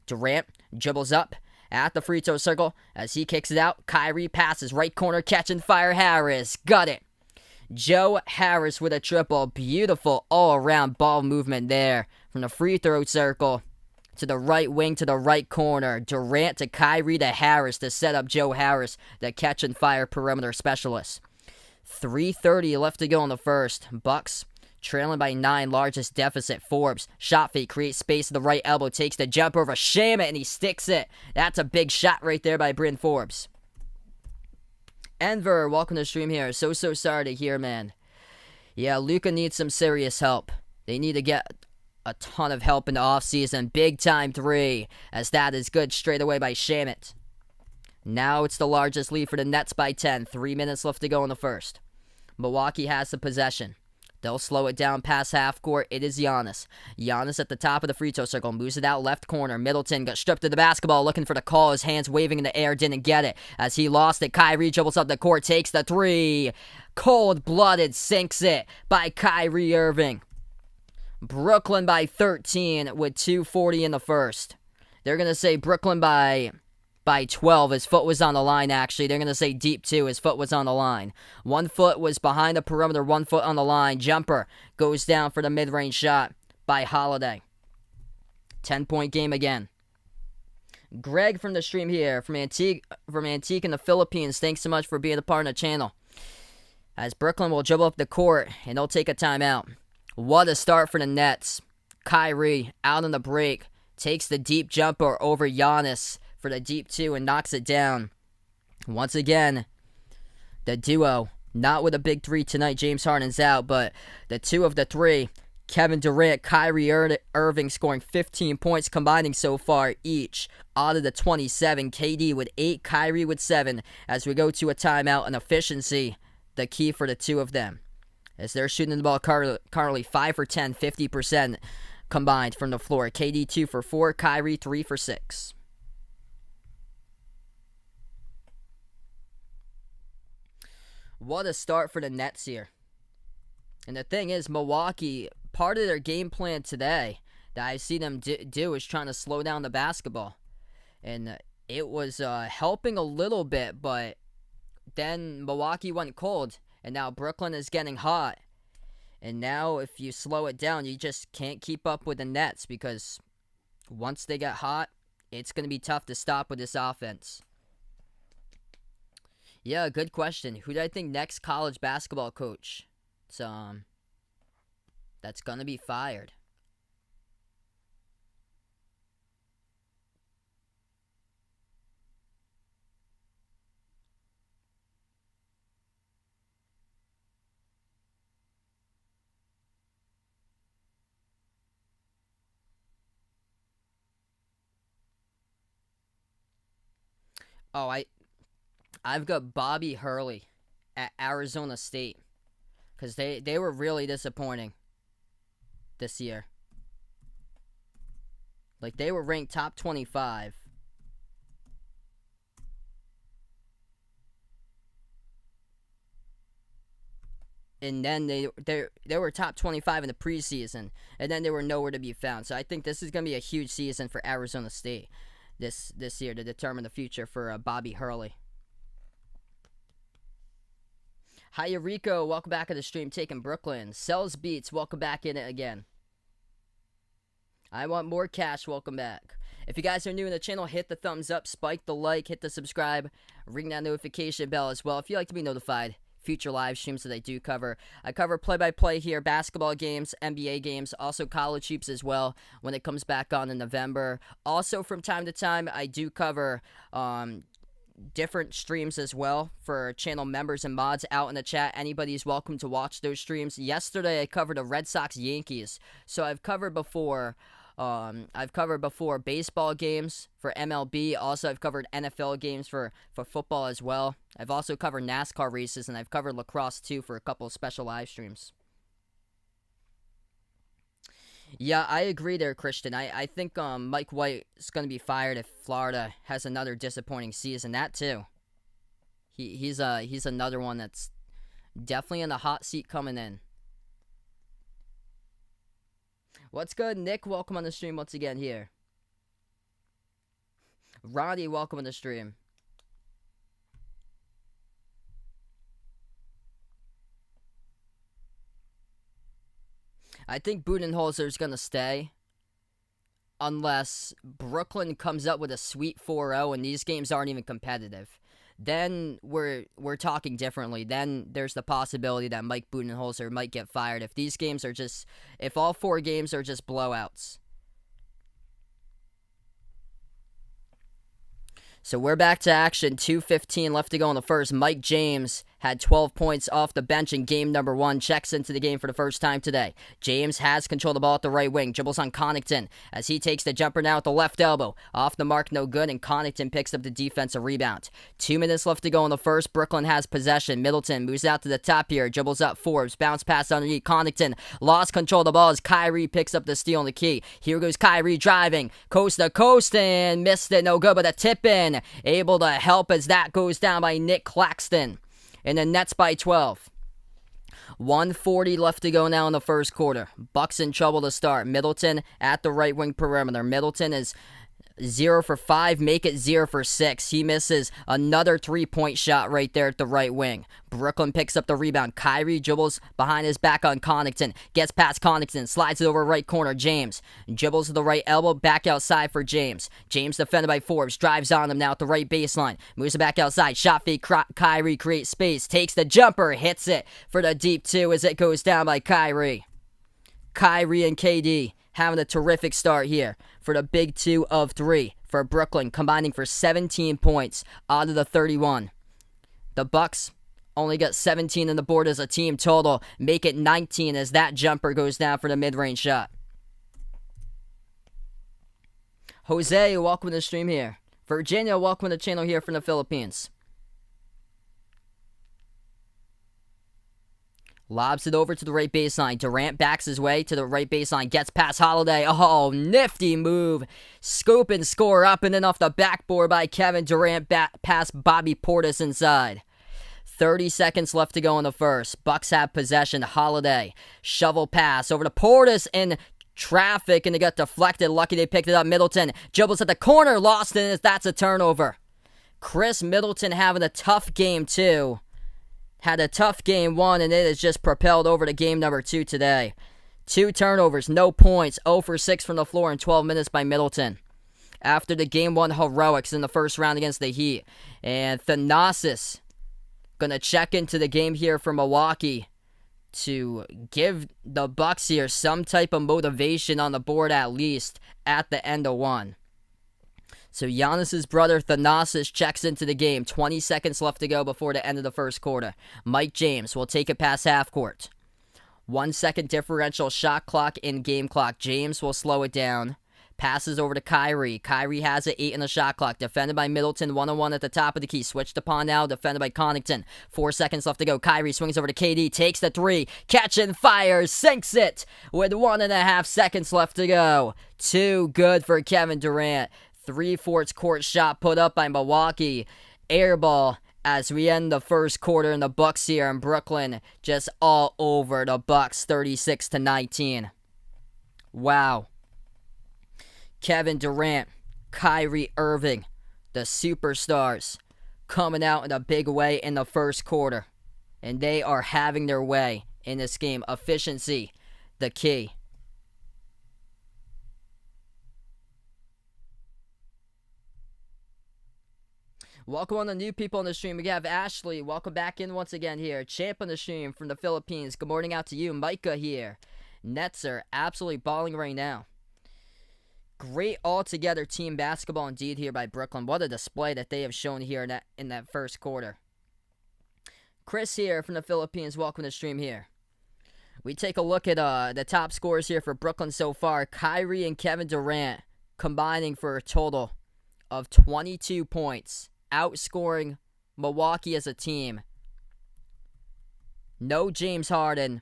Durant dribbles up at the free throw circle as he kicks it out. Kyrie passes. Right corner catch and fire. Harris. Got it. Joe Harris with a triple. Beautiful all-around ball movement there from the free throw circle to the right wing, to the right corner. Durant to Kyrie to Harris to set up Joe Harris, the catch and fire perimeter specialist. 3:30 left to go in the first. Bucks trailing by 9, largest deficit. Forbes, shot fake, creates space to the right elbow, takes the jump over Shamit, and he sticks it. That's a big shot right there by Bryn Forbes. Enver, welcome to the stream here. So sorry to hear, man. Yeah, Luka needs some serious help. They need to get a ton of help in the offseason. Big time 3, as that is good straight away by Shamit. Now it's the largest lead for the Nets by 10. 3 minutes left to go in the first. Milwaukee has the possession. They'll slow it down past half court. It is Giannis. Giannis at the top of the free throw circle. Moves it out left corner. Middleton got stripped of the basketball looking for the call. His hands waving in the air. Didn't get it. As he lost it, Kyrie dribbles up the court. Takes the 3. Cold-blooded sinks it by Kyrie Irving. Brooklyn by 13 with 2:40 in the first. They're going to say Brooklyn by 12. His foot was on the line, actually. They're going to say deep 2. His foot was on the line. 1 foot was behind the perimeter, 1 foot on the line. Jumper goes down for the mid-range shot by Holiday. 10-point game again. Greg from the stream here, from Antique in the Philippines. Thanks so much for being a part of the channel. As Brooklyn will dribble up the court, and they'll take a timeout. What a start for the Nets. Kyrie out on the break. Takes the deep jumper over Giannis for the deep 2 and knocks it down. Once again, the duo, not with a big 3 tonight. James Harden's out, but the 2 of the 3, Kevin Durant, Kyrie Irving scoring 15 points, combining so far each out of the 27. KD with 8, Kyrie with 7. As we go to a timeout, and efficiency, the key for the 2 of them. As they're shooting the ball currently 5 for 10, 50% combined from the floor. KD 2 for 4, Kyrie 3 for 6. What a start for the Nets here. And the thing is, Milwaukee, part of their game plan today that I see them do is trying to slow down the basketball. And it was helping a little bit, but then Milwaukee went cold. And now Brooklyn is getting hot. And now if you slow it down, you just can't keep up with the Nets. Because once they get hot, it's going to be tough to stop with this offense. Yeah, good question. Who do I think next college basketball coach? It's, that's gonna be fired. Oh, I've got Bobby Hurley at Arizona State because they were really disappointing this year. Like they were ranked top 25, and then they were top 25 in the preseason, and then they were nowhere to be found. So I think this is gonna be a huge season for Arizona State this year to determine the future for Bobby Hurley. Hi, Rico. Welcome back to the stream. Taking Brooklyn. Sells Beats. Welcome back in it again. I want more cash. Welcome back. If you guys are new in the channel, hit the thumbs up, spike the like, hit the subscribe, ring that notification bell as well if you like to be notified. Future live streams that I do cover. I cover play-by-play here, basketball games, NBA games, also college hoops as well when it comes back on in November. Also, from time to time, I do cover different streams as well for channel members and mods out in the chat. Anybody's welcome to watch those streams. Yesterday, I covered the Red Sox Yankees. So I've covered before baseball games for MLB. Also, I've covered NFL games for football as well. I've also covered NASCAR races, and I've covered lacrosse too for a couple of special live streams. Yeah, I agree there, Christian. I think Mike White is going to be fired if Florida has another disappointing season. That too. He's another one that's definitely in the hot seat coming in. What's good, Nick? Welcome on the stream once again here. Ronnie, welcome on the stream. I think Budenholzer is going to stay unless Brooklyn comes up with a sweet 4-0 and these games aren't even competitive. Then we're talking differently. Then there's the possibility that Mike Budenholzer might get fired if all 4 games are just blowouts. So we're back to action. 2:15 left to go in the first. Mike James had 12 points off the bench in game number 1. Checks into the game for the first time today. James has control of the ball at the right wing. Dribbles on Connaughton as he takes the jumper now at the left elbow. Off the mark, no good, and Connaughton picks up the defensive rebound. 2 minutes left to go in the first. Brooklyn has possession. Middleton moves out to the top here. Dribbles up Forbes. Bounce pass underneath. Connaughton lost control of the ball as Kyrie picks up the steal on the key. Here goes Kyrie driving. Coast to coast and missed it. No good, but a tip in. Able to help as that goes down by Nick Claxton. And the Nets by 12. 1:40 left to go now in the first quarter. Bucks in trouble to start. Middleton at the right wing perimeter. Middleton is 0 for 5, make it 0 for 6. He misses another 3-point shot right there at the right wing. Brooklyn picks up the rebound. Kyrie dribbles behind his back on Connaughton. Gets past Connaughton, slides it over right corner. James dribbles to the right elbow, back outside for James. James defended by Forbes, drives on him now at the right baseline. Moves it back outside. Shot fake, Kyrie creates space. Takes the jumper, hits it for the deep 2 as it goes down by Kyrie. Kyrie and KD having a terrific start here for the big 2 of 3 for Brooklyn, combining for 17 points out of the 31. The Bucks only got 17 on the board as a team total. Make it 19 as that jumper goes down for the mid-range shot. Jose, welcome to the stream here. Virginia, welcome to the channel here from the Philippines. Lobs it over to the right baseline. Durant backs his way to the right baseline. Gets past Holiday. Oh, nifty move. Scoop and score up and then off the backboard by Kevin Durant past Bobby Portis inside. 30 seconds left to go in the first. Bucks have possession. Holiday. Shovel pass over to Portis in traffic and it got deflected. Lucky they picked it up. Middleton dribbles at the corner. Lost it. That's a turnover. Chris Middleton having a tough game too. Had a tough game 1, and it is just propelled over to game number 2 today. 2 turnovers, no points, 0 for 6 from the floor in 12 minutes by Middleton. After the game 1 heroics in the first round against the Heat. And Thanasis Gonna check into the game here for Milwaukee to give the Bucks here some type of motivation on the board, at least at the end of one. So Giannis's brother Thanasis checks into the game. 20 seconds left to go before the end of the first quarter. Mike James will take it past half court. 1 second differential shot clock in game clock. James will slow it down. Passes over to Kyrie. Kyrie has it 8 in the shot clock. Defended by Middleton, 1-on-1 at the top of the key. Switched upon now. Defended by Connaughton. 4 seconds left to go. Kyrie swings over to KD. Takes the 3. Catch and fires. Sinks it with 1.5 seconds left to go. Too good for Kevin Durant. 3/4 court shot put up by Milwaukee. Air ball as we end the first quarter, in the Bucks here in Brooklyn just all over the Bucks, 36-19. Wow. Kevin Durant, Kyrie Irving, the superstars, coming out in a big way in the first quarter. And they are having their way in this game. Efficiency, the key. Welcome on the new people on the stream. We have Ashley. Welcome back in once again here. Champ on the stream from the Philippines. Good morning out to you. Micah here. Nets are absolutely balling right now. Great all-together team basketball indeed here by Brooklyn. What a display that they have shown here in that first quarter. Chris here from the Philippines. Welcome to the stream here. We take a look at the top scores here for Brooklyn so far. Kyrie and Kevin Durant combining for a total of 22 points. Outscoring Milwaukee as a team. No James Harden.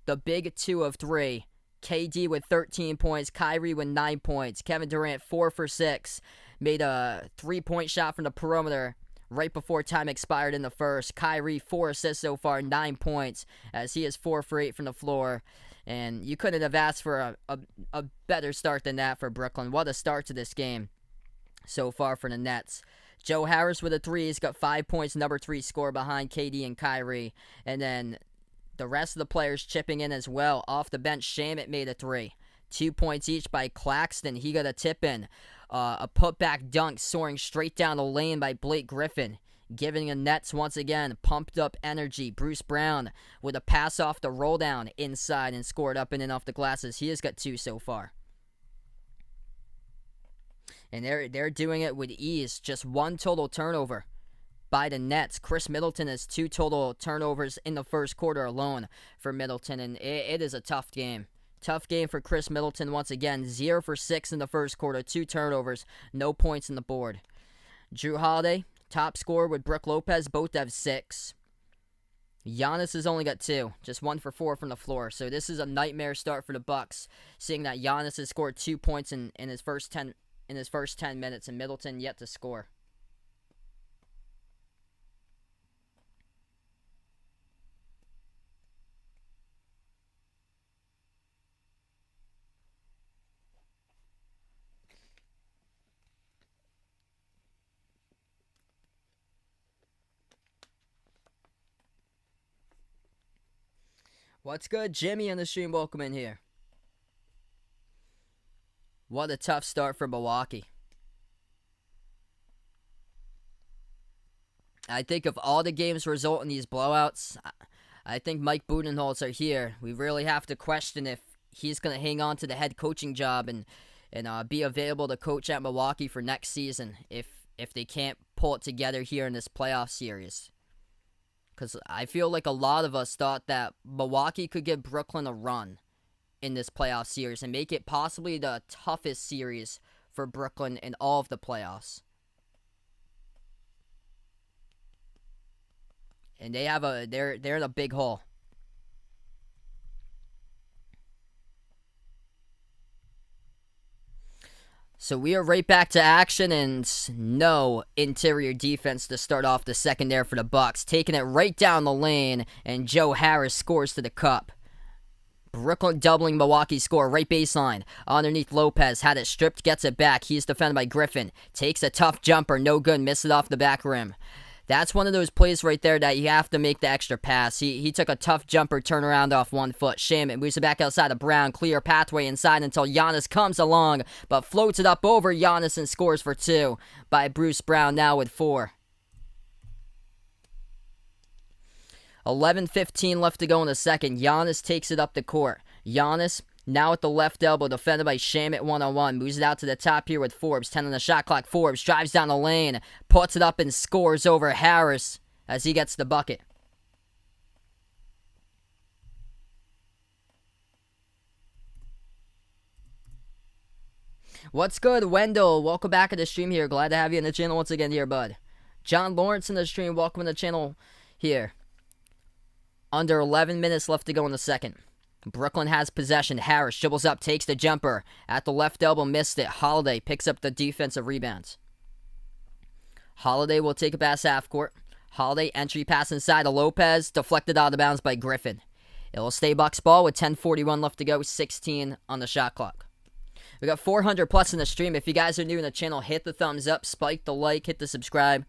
The big 2 of 3. KD with 13 points. Kyrie with 9 points. Kevin Durant 4 for 6. Made a 3-point shot from the perimeter right before time expired in the first. Kyrie 4 assists so far. 9 points as he is 4 for 8 from the floor. And you couldn't have asked for a better start than that for Brooklyn. What a start to this game so far for the Nets. Joe Harris with a 3. He's got 5 points, number 3 score behind KD and Kyrie. And then the rest of the players chipping in as well. Off the bench, Shamet made a 3. 2 points each by Claxton. He got a tip in. A putback dunk soaring straight down the lane by Blake Griffin. Giving the Nets once again pumped up energy. Bruce Brown with a pass off the roll down inside and scored up in and off the glasses. He has got 2 so far. And they're doing it with ease. Just 1 total turnover by the Nets. Chris Middleton has 2 total turnovers in the first quarter alone for Middleton. And it is a tough game. Tough game for Chris Middleton once again. 0 for 6 in the first quarter. 2 turnovers. No points on the board. Drew Holiday, top scorer with Brook Lopez. Both have 6. Giannis has only got 2. Just 1 for 4 from the floor. So this is a nightmare start for the Bucks. Seeing that Giannis has scored 2 points in his first 10 minutes, and Middleton yet to score. What's good? Jimmy on the stream. Welcome in here. What a tough start for Milwaukee. I think if all the games result in these blowouts, I think Mike Budenholzer here, we really have to question if he's going to hang on to the head coaching job and be available to coach at Milwaukee for next season if they can't pull it together here in this playoff series. Because I feel like a lot of us thought that Milwaukee could give Brooklyn a run in this playoff series and make it possibly the toughest series for Brooklyn in all of the playoffs. And they're in a big hole. So we are right back to action, and no interior defense to start off the second there for the Bucks. Taking it right down the lane, and Joe Harris scores to the cup. Brooklyn doubling Milwaukee's score, right baseline. Underneath Lopez, had it stripped, gets it back. He's defended by Griffin. Takes a tough jumper, no good, missed it off the back rim. That's one of those plays right there that you have to make the extra pass. He took a tough jumper, turn around off 1 foot. Shaman moves it back outside of Brown. Clear pathway inside until Giannis comes along, but floats it up over Giannis and scores for 2 by Bruce Brown, now with 4. 11:15 left to go in the second. Giannis takes it up the court. Giannis now at the left elbow, defended by Shamet one-on-one. Moves it out to the top here with Forbes. 10 on the shot clock. Forbes drives down the lane. Puts it up and scores over Harris as he gets the bucket. What's good, Wendell? Welcome back to the stream here. Glad to have you in the channel once again here, bud. John Lawrence in the stream. Welcome to the channel here. Under 11 minutes left to go in the second. Brooklyn has possession. Harris dribbles up, takes the jumper. At the left elbow, missed it. Holiday picks up the defensive rebounds. Holiday will take it past half court. Holiday entry pass inside to Lopez. Deflected out of bounds by Griffin. It will stay Bucks ball with 10:41 left to go. 16 on the shot clock. We got 400 plus in the stream. If you guys are new in the channel, hit the thumbs up, spike the like, hit the subscribe.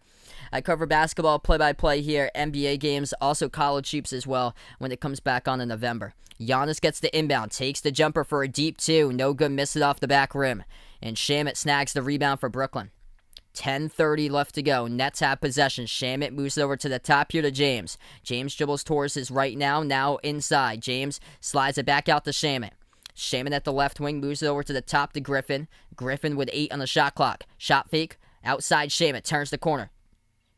I cover basketball play-by-play here, NBA games, also college hoops as well when it comes back on in November. Giannis gets the inbound, takes the jumper for a deep two. No good, missed it off the back rim. And Shamet snags the rebound for Brooklyn. 10:30 left to go. Nets have possession. Shamet moves it over to the top here to James. James dribbles towards his right now inside. James slides it back out to Shamet. Shaman at the left wing moves it over to the top to Griffin. Griffin with 8 on the shot clock. Shot fake. Outside Shaman. Turns the corner.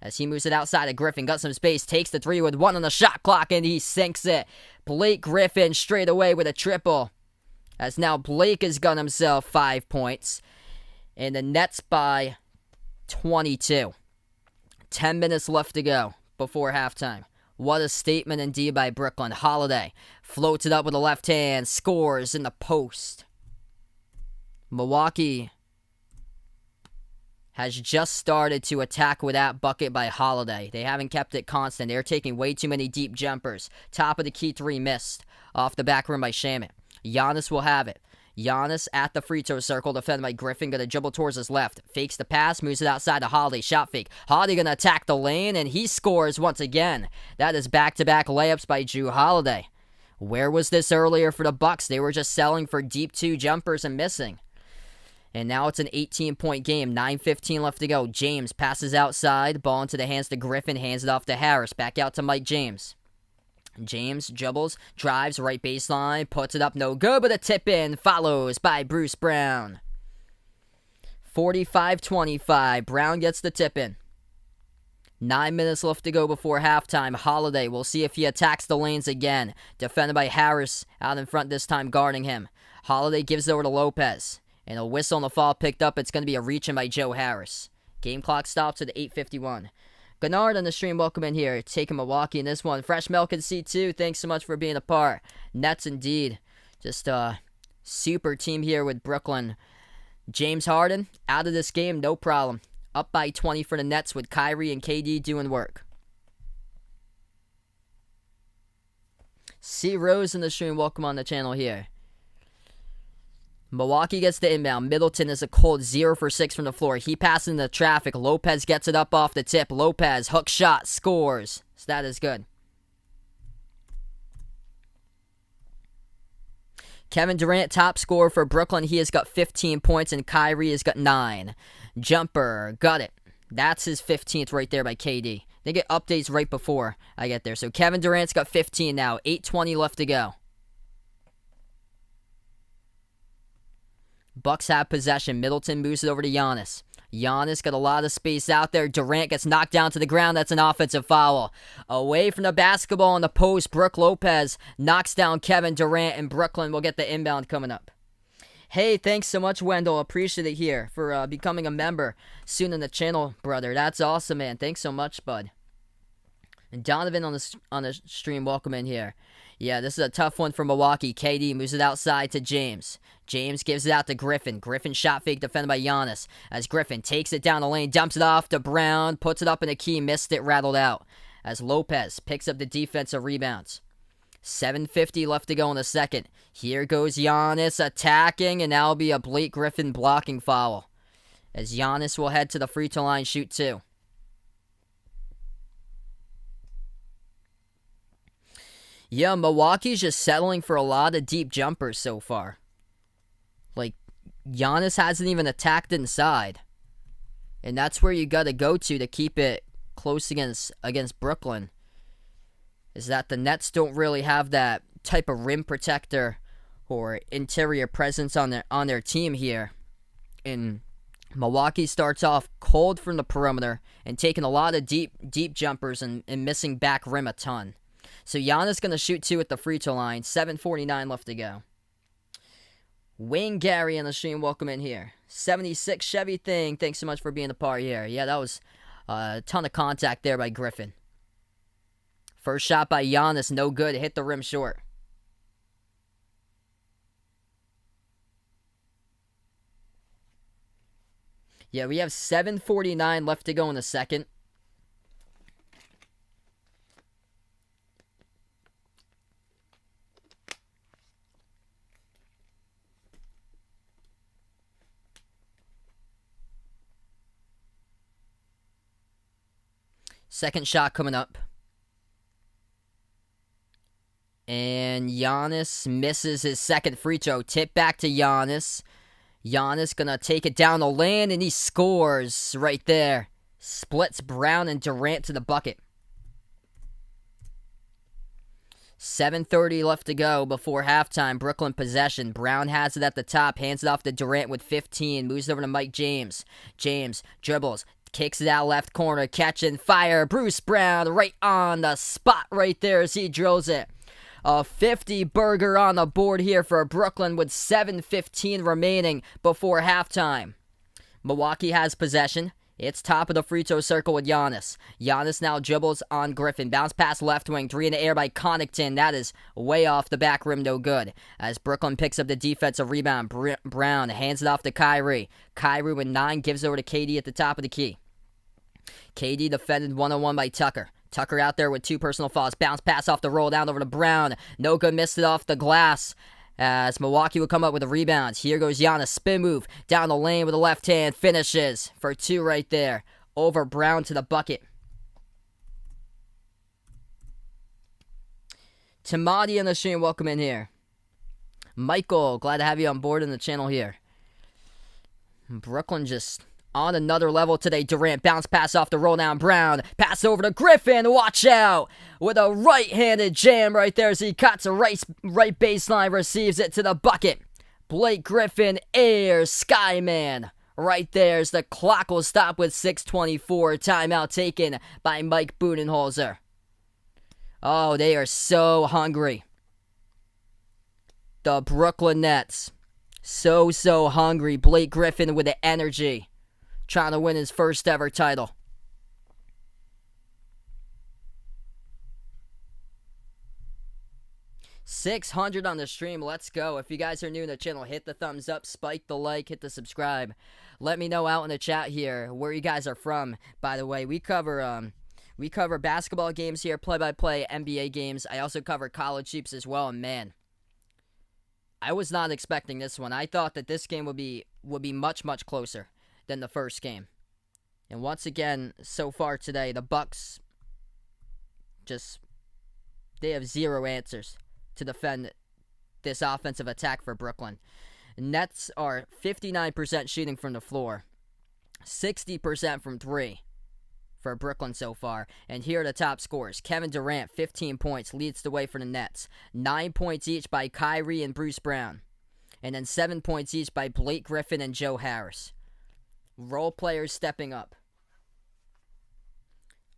As he moves it outside of Griffin. Got some space. Takes the 3 with 1 on the shot clock. And he sinks it. Blake Griffin straight away with a triple. As now Blake has got himself 5 points. And the Nets by 22. 10 minutes left to go before halftime. What a statement indeed by Brooklyn. Holiday floats it up with the left hand, scores in the post. Milwaukee has just started to attack with that bucket by Holiday. They haven't kept it constant. They're taking way too many deep jumpers. Top of the key 3 missed off the back rim by Shaman. Giannis will have it. Giannis at the free throw circle, defended by Griffin, gonna dribble towards his left. Fakes the pass, moves it outside to Holiday. Shot fake. Holiday gonna attack the lane, and he scores once again. That is back-to-back layups by Jrue Holiday. Where was this earlier for the Bucks? They were just selling for deep 2 jumpers and missing. And now it's an 18-point game. 9:15 left to go. James passes outside. Ball into the hands to Griffin. Hands it off to Harris. Back out to Mike James. James dribbles, drives, right baseline, puts it up, no good, but a tip in, follows by Bruce Brown. 45-25, Brown gets the tip in. 9 minutes left to go before halftime. Holiday, we'll see if he attacks the lanes again. Defended by Harris, out in front this time, guarding him. Holiday gives it over to Lopez. And a whistle on the fall picked up. It's going to be a reach-in by Joe Harris. Game clock stops at 8:51. Gennard on the stream, welcome in here. Taking Milwaukee in this one. Fresh Milk and C2, thanks so much for being a part. Nets indeed. Just a super team here with Brooklyn. James Harden, out of this game, no problem. Up by 20 for the Nets with Kyrie and KD doing work. C. Rose in the stream, welcome on the channel here. Milwaukee gets the inbound. Middleton is a cold 0 for 6 from the floor. He passes into traffic. Lopez gets it up off the tip. Lopez, hook shot, scores. So that is good. Kevin Durant, top scorer for Brooklyn. He has got 15 points, and Kyrie has got 9. Jumper, got it. That's his 15th right there by KD. They get updates right before I get there. So Kevin Durant's got 15 now. 8:20 left to go. Bucks have possession. Middleton moves it over to Giannis. Giannis got a lot of space out there. Durant gets knocked down to the ground. That's an offensive foul. Away from the basketball in the post, Brook Lopez knocks down Kevin Durant, and Brooklyn will get the inbound coming up. Hey, thanks so much, Wendell. Appreciate it here for becoming a member soon in the channel, brother. That's awesome, man. Thanks so much, bud. And Donovan on the stream, welcome in here. Yeah, this is a tough one for Milwaukee. KD moves it outside to James. James gives it out to Griffin. Griffin shot fake defended by Giannis. As Griffin takes it down the lane, dumps it off to Brown, puts it up in the key, missed it, rattled out. As Lopez picks up the defensive rebounds. 7:50 left to go in the second. Here goes Giannis attacking, and that'll be a Blake Griffin blocking foul. As Giannis will head to the free throw line, shoot 2. Yeah, Milwaukee's just settling for a lot of deep jumpers so far. Like, Giannis hasn't even attacked inside. And that's where you got to go to keep it close against Brooklyn. is that the Nets don't really have that type of rim protector or interior presence on their team here. And Milwaukee starts off cold from the perimeter and taking a lot of deep jumpers and missing back rim a ton. So Giannis going to shoot 2 at the free throw line. 7:49 left to go. Wayne Gary on the stream, welcome in here. 76 Chevy Thing, thanks so much for being a part here. Yeah, that was a ton of contact there by Griffin. First shot by Giannis, no good. Hit the rim short. Yeah, we have 7:49 left to go in the second. Second shot coming up. And Giannis misses his second free throw. Tip back to Giannis. Giannis gonna take it down the lane, and he scores right there. Splits Brown and Durant to the bucket. 7:30 left to go before halftime. Brooklyn possession. Brown has it at the top. Hands it off to Durant with 15. Moves it over to Mike James. James dribbles. Kicks it out left corner. Catch and fire. Bruce Brown right on the spot right there as he drills it. A 50-burger on the board here for Brooklyn with 7:15 remaining before halftime. Milwaukee has possession. It's top of the free throw circle with Giannis. Giannis now dribbles on Griffin. Bounce pass left wing. 3 in the air by Connaughton. That is way off the back rim, no good. As Brooklyn picks up the defensive rebound, Brown hands it off to Kyrie. Kyrie with 9 gives over to KD at the top of the key. KD defended 1-on-1 by Tucker. Tucker out there with 2 personal fouls. Bounce pass off the roll down over to Brown. No good, missed it off the glass. As Milwaukee will come up with a rebound. Here goes Giannis. Spin move down the lane with the left hand. Finishes for 2 right there. Over Brown to the bucket. Tamati on the stream, welcome in here. Michael, glad to have you on board in the channel here. Brooklyn just on another level today. Durant bounce pass off the roll down. Brown pass over to Griffin. Watch out with a right-handed jam right there as he cuts a right baseline, receives it to the bucket. Blake Griffin airs Skyman right there as the clock will stop with 6:24. Timeout taken by Mike Budenholzer. Oh, they are so hungry. The Brooklyn Nets. So hungry. Blake Griffin with the energy. Trying to win his first ever title. $600 on the stream. Let's go. If you guys are new to the channel, hit the thumbs up, spike the like, hit the subscribe. Let me know out in the chat here where you guys are from. By the way, we cover basketball games here, play-by-play, NBA games. I also cover college hoops as well. And man, I was not expecting this one. I thought that this game would be much closer than the first game. And once again, so far today, the Bucks they have 0 answers to defend this offensive attack for Brooklyn. Nets are 59% shooting from the floor, 60% from 3 for Brooklyn so far. And here are the top scores. Kevin Durant, 15 points, leads the way for the Nets. 9 points each by Kyrie and Bruce Brown. And then 7 points each by Blake Griffin and Joe Harris. Role players stepping up.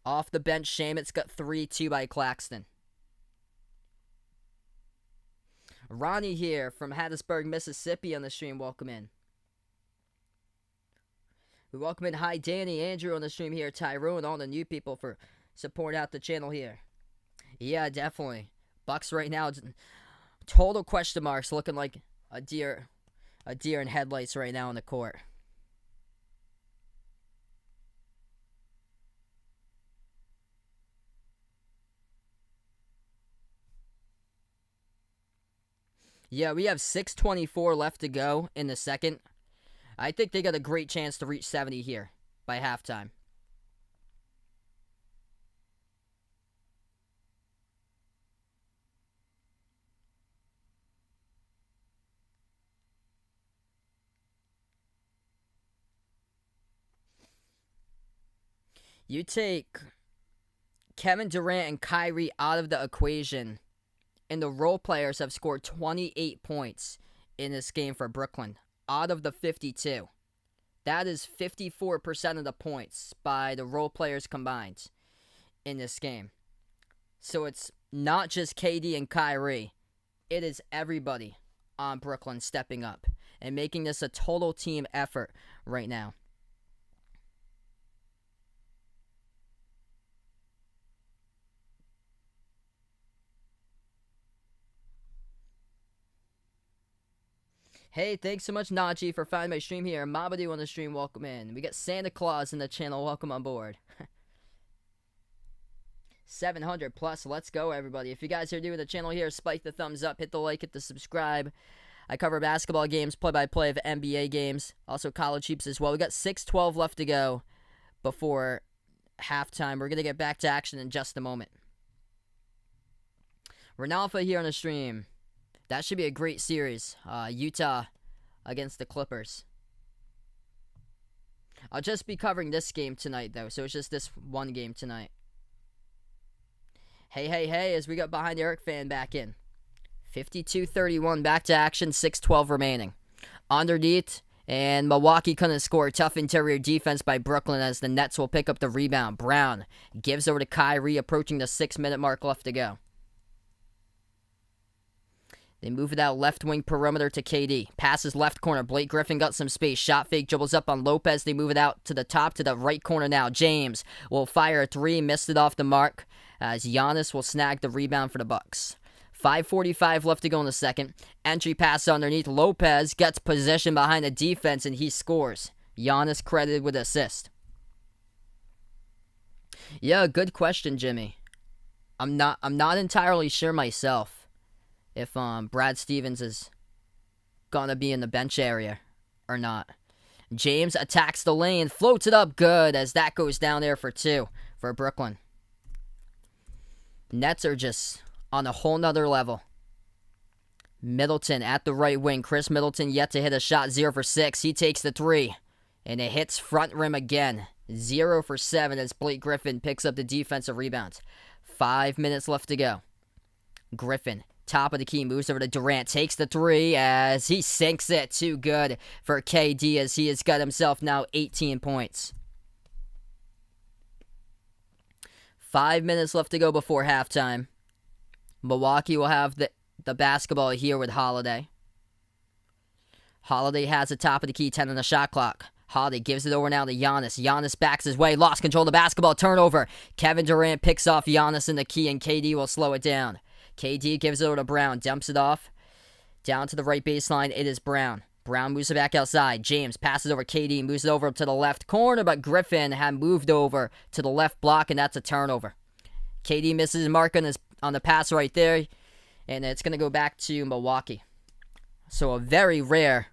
Off the bench, Shamit's got 3, 2 by Claxton. Ronnie here from Hattiesburg, Mississippi on the stream. Welcome in. We welcome in. Hi, Danny, Andrew on the stream here. Tyrone, all the new people for supporting out the channel here. Yeah, definitely. Bucks right now, total question marks, looking like a deer in headlights right now on the court. Yeah, we have 6:24 left to go in the second. I think they got a great chance to reach 70 here by halftime. You take Kevin Durant and Kyrie out of the equation, and the role players have scored 28 points in this game for Brooklyn out of the 52. That is 54% of the points by the role players combined in this game. So it's not just KD and Kyrie. It is everybody on Brooklyn stepping up and making this a total team effort right now. Hey, thanks so much, Najee, for finding my stream here. Mabadu on the stream, welcome in. We got Santa Claus in the channel, welcome on board. 700 plus, let's go, everybody. If you guys are new to the channel here, spike the thumbs up, hit the like, hit the subscribe. I cover basketball games, play-by-play of NBA games, also college hoops as well. We got 6:12 left to go before halftime. We're going to get back to action in just a moment. Renalfa here on the stream. That should be a great series. Utah against the Clippers. I'll just be covering this game tonight, though, so it's just this one game tonight. Hey, as we got behind Eric fan back in. 52-31, back to action, 6:12 remaining. Underneath, and Milwaukee couldn't score. Tough interior defense by Brooklyn as the Nets will pick up the rebound. Brown gives over to Kyrie, approaching the 6-minute mark left to go. They move it out left wing perimeter to KD. Passes left corner. Blake Griffin got some space. Shot fake, dribbles up on Lopez. They move it out to the top to the right corner now. James will fire a three. Missed it off the mark as Giannis will snag the rebound for the Bucks. 5:45 left to go in the second. Entry pass underneath. Lopez gets possession behind the defense and he scores. Giannis credited with assist. Yeah, good question, Jimmy. I'm not entirely sure myself if Brad Stevens is gonna be in the bench area or not. James attacks the lane, floats it up good as that goes down there for two for Brooklyn. Nets are just on a whole nother level. Middleton at the right wing. Chris Middleton yet to hit a shot, 0 for 6. He takes the three, and it hits front rim again. 0 for 7 as Blake Griffin picks up the defensive rebound. 5 minutes left to go. Griffin, top of the key, moves over to Durant, takes the three as he sinks it. Too good for KD as he has got himself now 18 points. 5 minutes left to go before halftime. Milwaukee will have the basketball here with Holiday. Holiday has the top of the key, 10 on the shot clock. Holiday gives it over now to Giannis. Giannis backs his way, lost control of the basketball, turnover. Kevin Durant picks off Giannis in the key, and KD will slow it down. KD gives it over to Brown, dumps it off. Down to the right baseline, it is Brown. Brown moves it back outside. James passes over KD, moves it over to the left corner, but Griffin had moved over to the left block, and that's a turnover. KD misses his mark on the pass right there, and it's going to go back to Milwaukee. So a very rare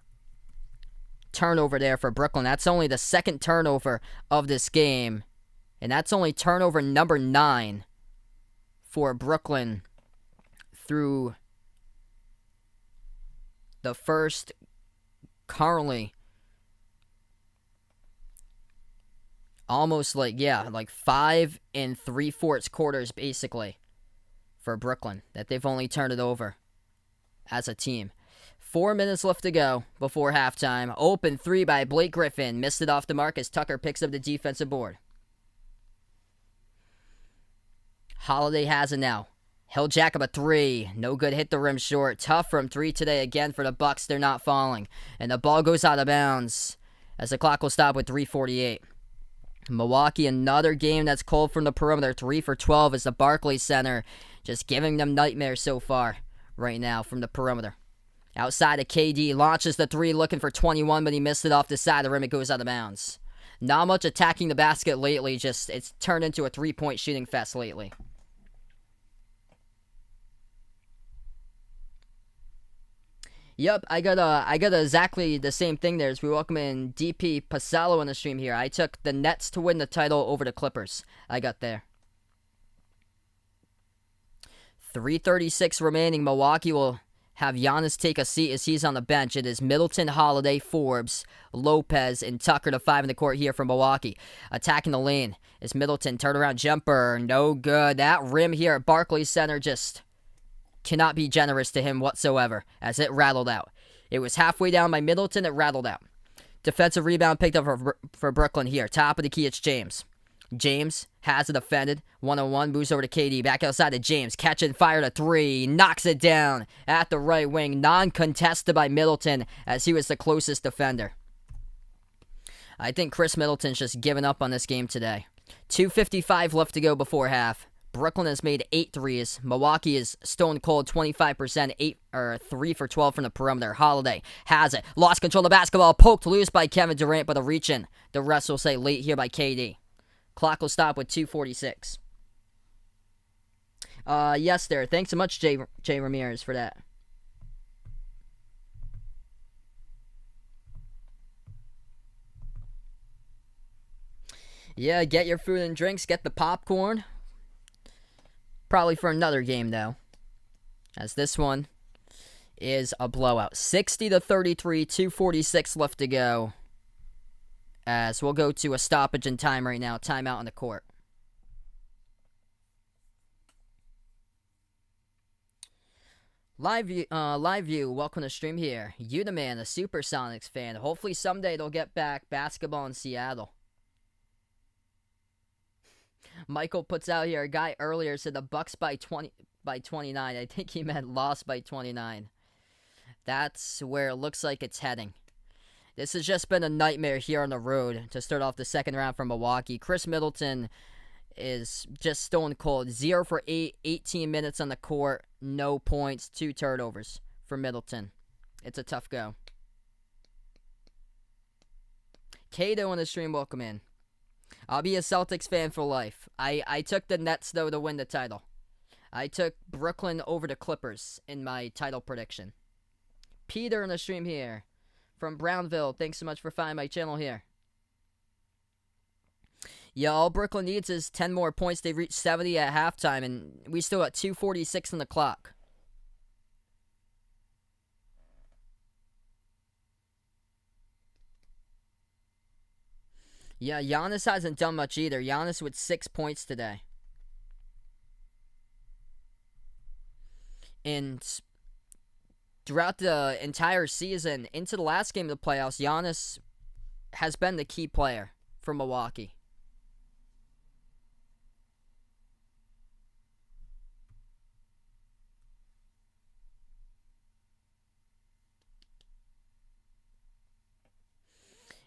turnover there for Brooklyn. That's only the second turnover of this game, and that's only turnover number 9 for Brooklyn through the first currently almost like 5 3/4 quarters basically for Brooklyn that they've only turned it over as a team. 4 minutes left to go before halftime. Open three by Blake Griffin. Missed it off the mark as Tucker picks up the defensive board. Holiday has it now. He'll jack up a three. No good, hit the rim short. Tough from three today again for the Bucks. They're not falling. And the ball goes out of bounds as the clock will stop with 3:48. Milwaukee, another game that's cold from the perimeter. 3 for 12 is the Barclays Center. Just giving them nightmares so far right now from the perimeter. Outside of KD, launches the three, looking for 21, but he missed it off the side of the rim. It goes out of bounds. Not much attacking the basket lately. Just it's turned into a three-point shooting fest lately. Yep, I got exactly the same thing there as we welcome in DP Pasalo on the stream here. I took the Nets to win the title over the Clippers. I got there. 3:36 remaining. Milwaukee will have Giannis take a seat as he's on the bench. It is Middleton, Holiday, Forbes, Lopez, and Tucker, the 5 in the court here from Milwaukee. Attacking the lane is Middleton. Turnaround jumper. No good. That rim here at Barclays Center just cannot be generous to him whatsoever as it rattled out. It was halfway down by Middleton. It rattled out. Defensive rebound picked up for Brooklyn here. Top of the key, it's James. James has it defended. 1-on-1, moves over to KD. Back outside to James. Catch and fired a 3. Knocks it down at the right wing. Non-contested by Middleton as he was the closest defender. I think Chris Middleton's just given up on this game today. 2:55 left to go before half. Brooklyn has made 8 threes. Milwaukee is stone cold 25%, 3 for 12 from the perimeter. Holiday has it. Lost control of the basketball. Poked loose by Kevin Durant, but a reach-in. The rest will say late here by KD. Clock will stop with 2:46. Yes, there. Thanks so much, Jay Ramirez, for that. Yeah, get your food and drinks. Get the popcorn. Probably for another game, though, as this one is a blowout. 60-33, 2:46 left to go. As we'll go to a stoppage in time right now. Timeout on the court. Live view. Welcome to stream here. You the man, a Supersonics fan. Hopefully someday they'll get back basketball in Seattle. Michael puts out here, a guy earlier said the Bucks by 29. I think he meant lost by 29. That's where it looks like it's heading. This has just been a nightmare here on the road to start off the second round for Milwaukee. Chris Middleton is just stone cold. 0 for 8, 18 minutes on the court, no points, 2 turnovers for Middleton. It's a tough go. Kato on the stream, welcome in. I'll be a Celtics fan for life. I took the Nets, though, to win the title. I took Brooklyn over the Clippers in my title prediction. Peter on the stream here from Brownville. Thanks so much for finding my channel here. Yeah, all Brooklyn needs is 10 more points. They reached 70 at halftime, and we still got 2:46 on the clock. Yeah, Giannis hasn't done much either. Giannis with 6 points today. And throughout the entire season, into the last game of the playoffs, Giannis has been the key player for Milwaukee.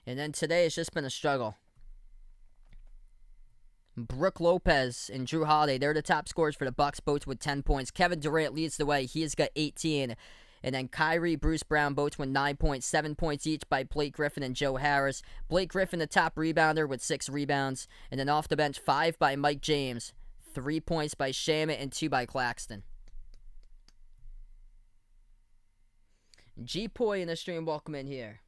And then today it's just been a struggle. Brook Lopez and Drew Holiday, they're the top scorers for the Bucks, both with 10 points. Kevin Durant leads the way. He has got 18. And then Kyrie, Bruce Brown, both with 9 points, 7 points each by Blake Griffin and Joe Harris. Blake Griffin, the top rebounder, with 6 rebounds. And then off the bench, 5 by Mike James, 3 points by Shamet, and 2 by Claxton. G-Poy in the stream, welcome in here.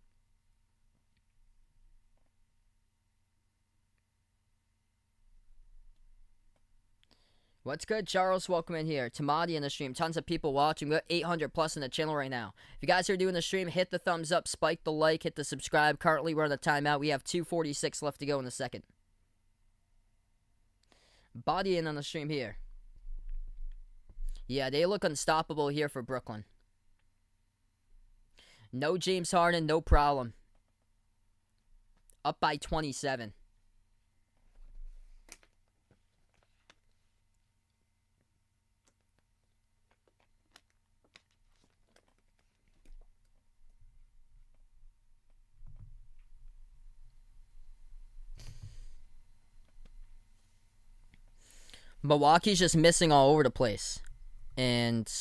What's good, Charles? Welcome in here. Tamadi in the stream. Tons of people watching. We got 800 plus in the channel right now. If you guys are doing the stream, hit the thumbs up, spike the like, hit the subscribe. Currently, we're on the timeout. We have 2:46 left to go in the second. Body in on the stream here. Yeah, they look unstoppable here for Brooklyn. No James Harden, no problem. Up by 27. Milwaukee's just missing all over the place. And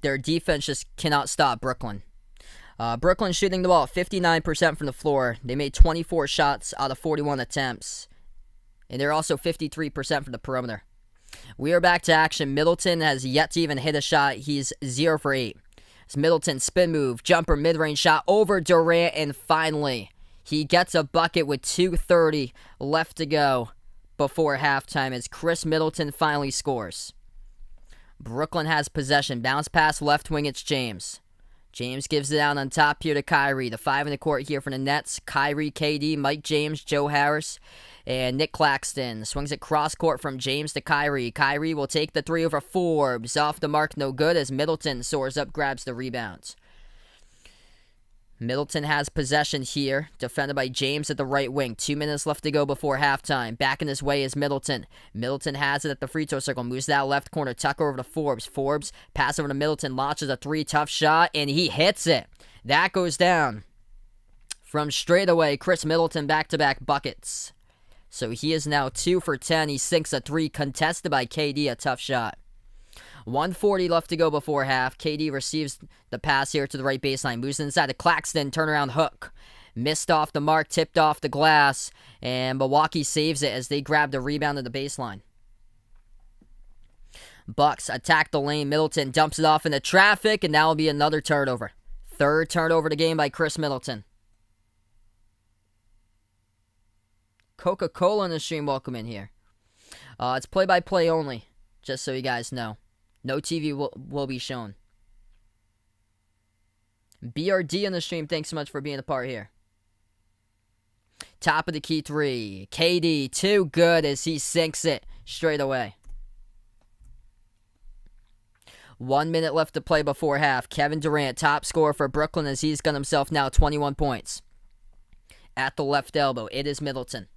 their defense just cannot stop Brooklyn. Brooklyn shooting the ball 59% from the floor. They made 24 shots out of 41 attempts. And they're also 53% from the perimeter. We are back to action. Middleton has yet to even hit a shot. He's 0 for 8. It's Middleton spin move, jumper, mid-range shot over Durant. And finally, he gets a bucket with 2:30 left to go before halftime as Chris Middleton finally scores. Brooklyn has possession. Bounce pass left wing, it's James. James gives it out on top here to Kyrie. The 5 in the court here for the Nets. Kyrie, KD, Mike James, Joe Harris, and Nick Claxton. Swings it cross court from James to Kyrie. Kyrie will take the 3 over Forbes. Off the mark, no good as Middleton soars up, grabs the rebounds. Middleton has possession here, defended by James at the right wing. 2 minutes left to go before halftime. Back in his way is Middleton. Middleton has it at the free throw circle, moves that left corner, Tucker over to Forbes. Forbes, pass over to Middleton, launches a 3, tough shot, and he hits it. That goes down. From straight away, Chris Middleton back-to-back buckets. So he is now 2 for 10. He sinks a 3, contested by KD, a tough shot. 1:40 left to go before half. KD receives the pass here to the right baseline. Moves inside to Claxton. Turnaround hook. Missed off the mark. Tipped off the glass. And Milwaukee saves it as they grab the rebound at the baseline. Bucks attack the lane. Middleton dumps it off into traffic. And that will be another turnover. 3rd turnover of the game by Chris Middleton. Coca-Cola in the stream. Welcome in here. It's play-by-play only. Just so you guys know. No TV will be shown. BRD on the stream, thanks so much for being a part here. Top of the key 3. KD, too good as he sinks it straight away. 1 minute left to play before half. Kevin Durant, top scorer for Brooklyn as he's got himself now 21 points. At the left elbow, it is Middleton.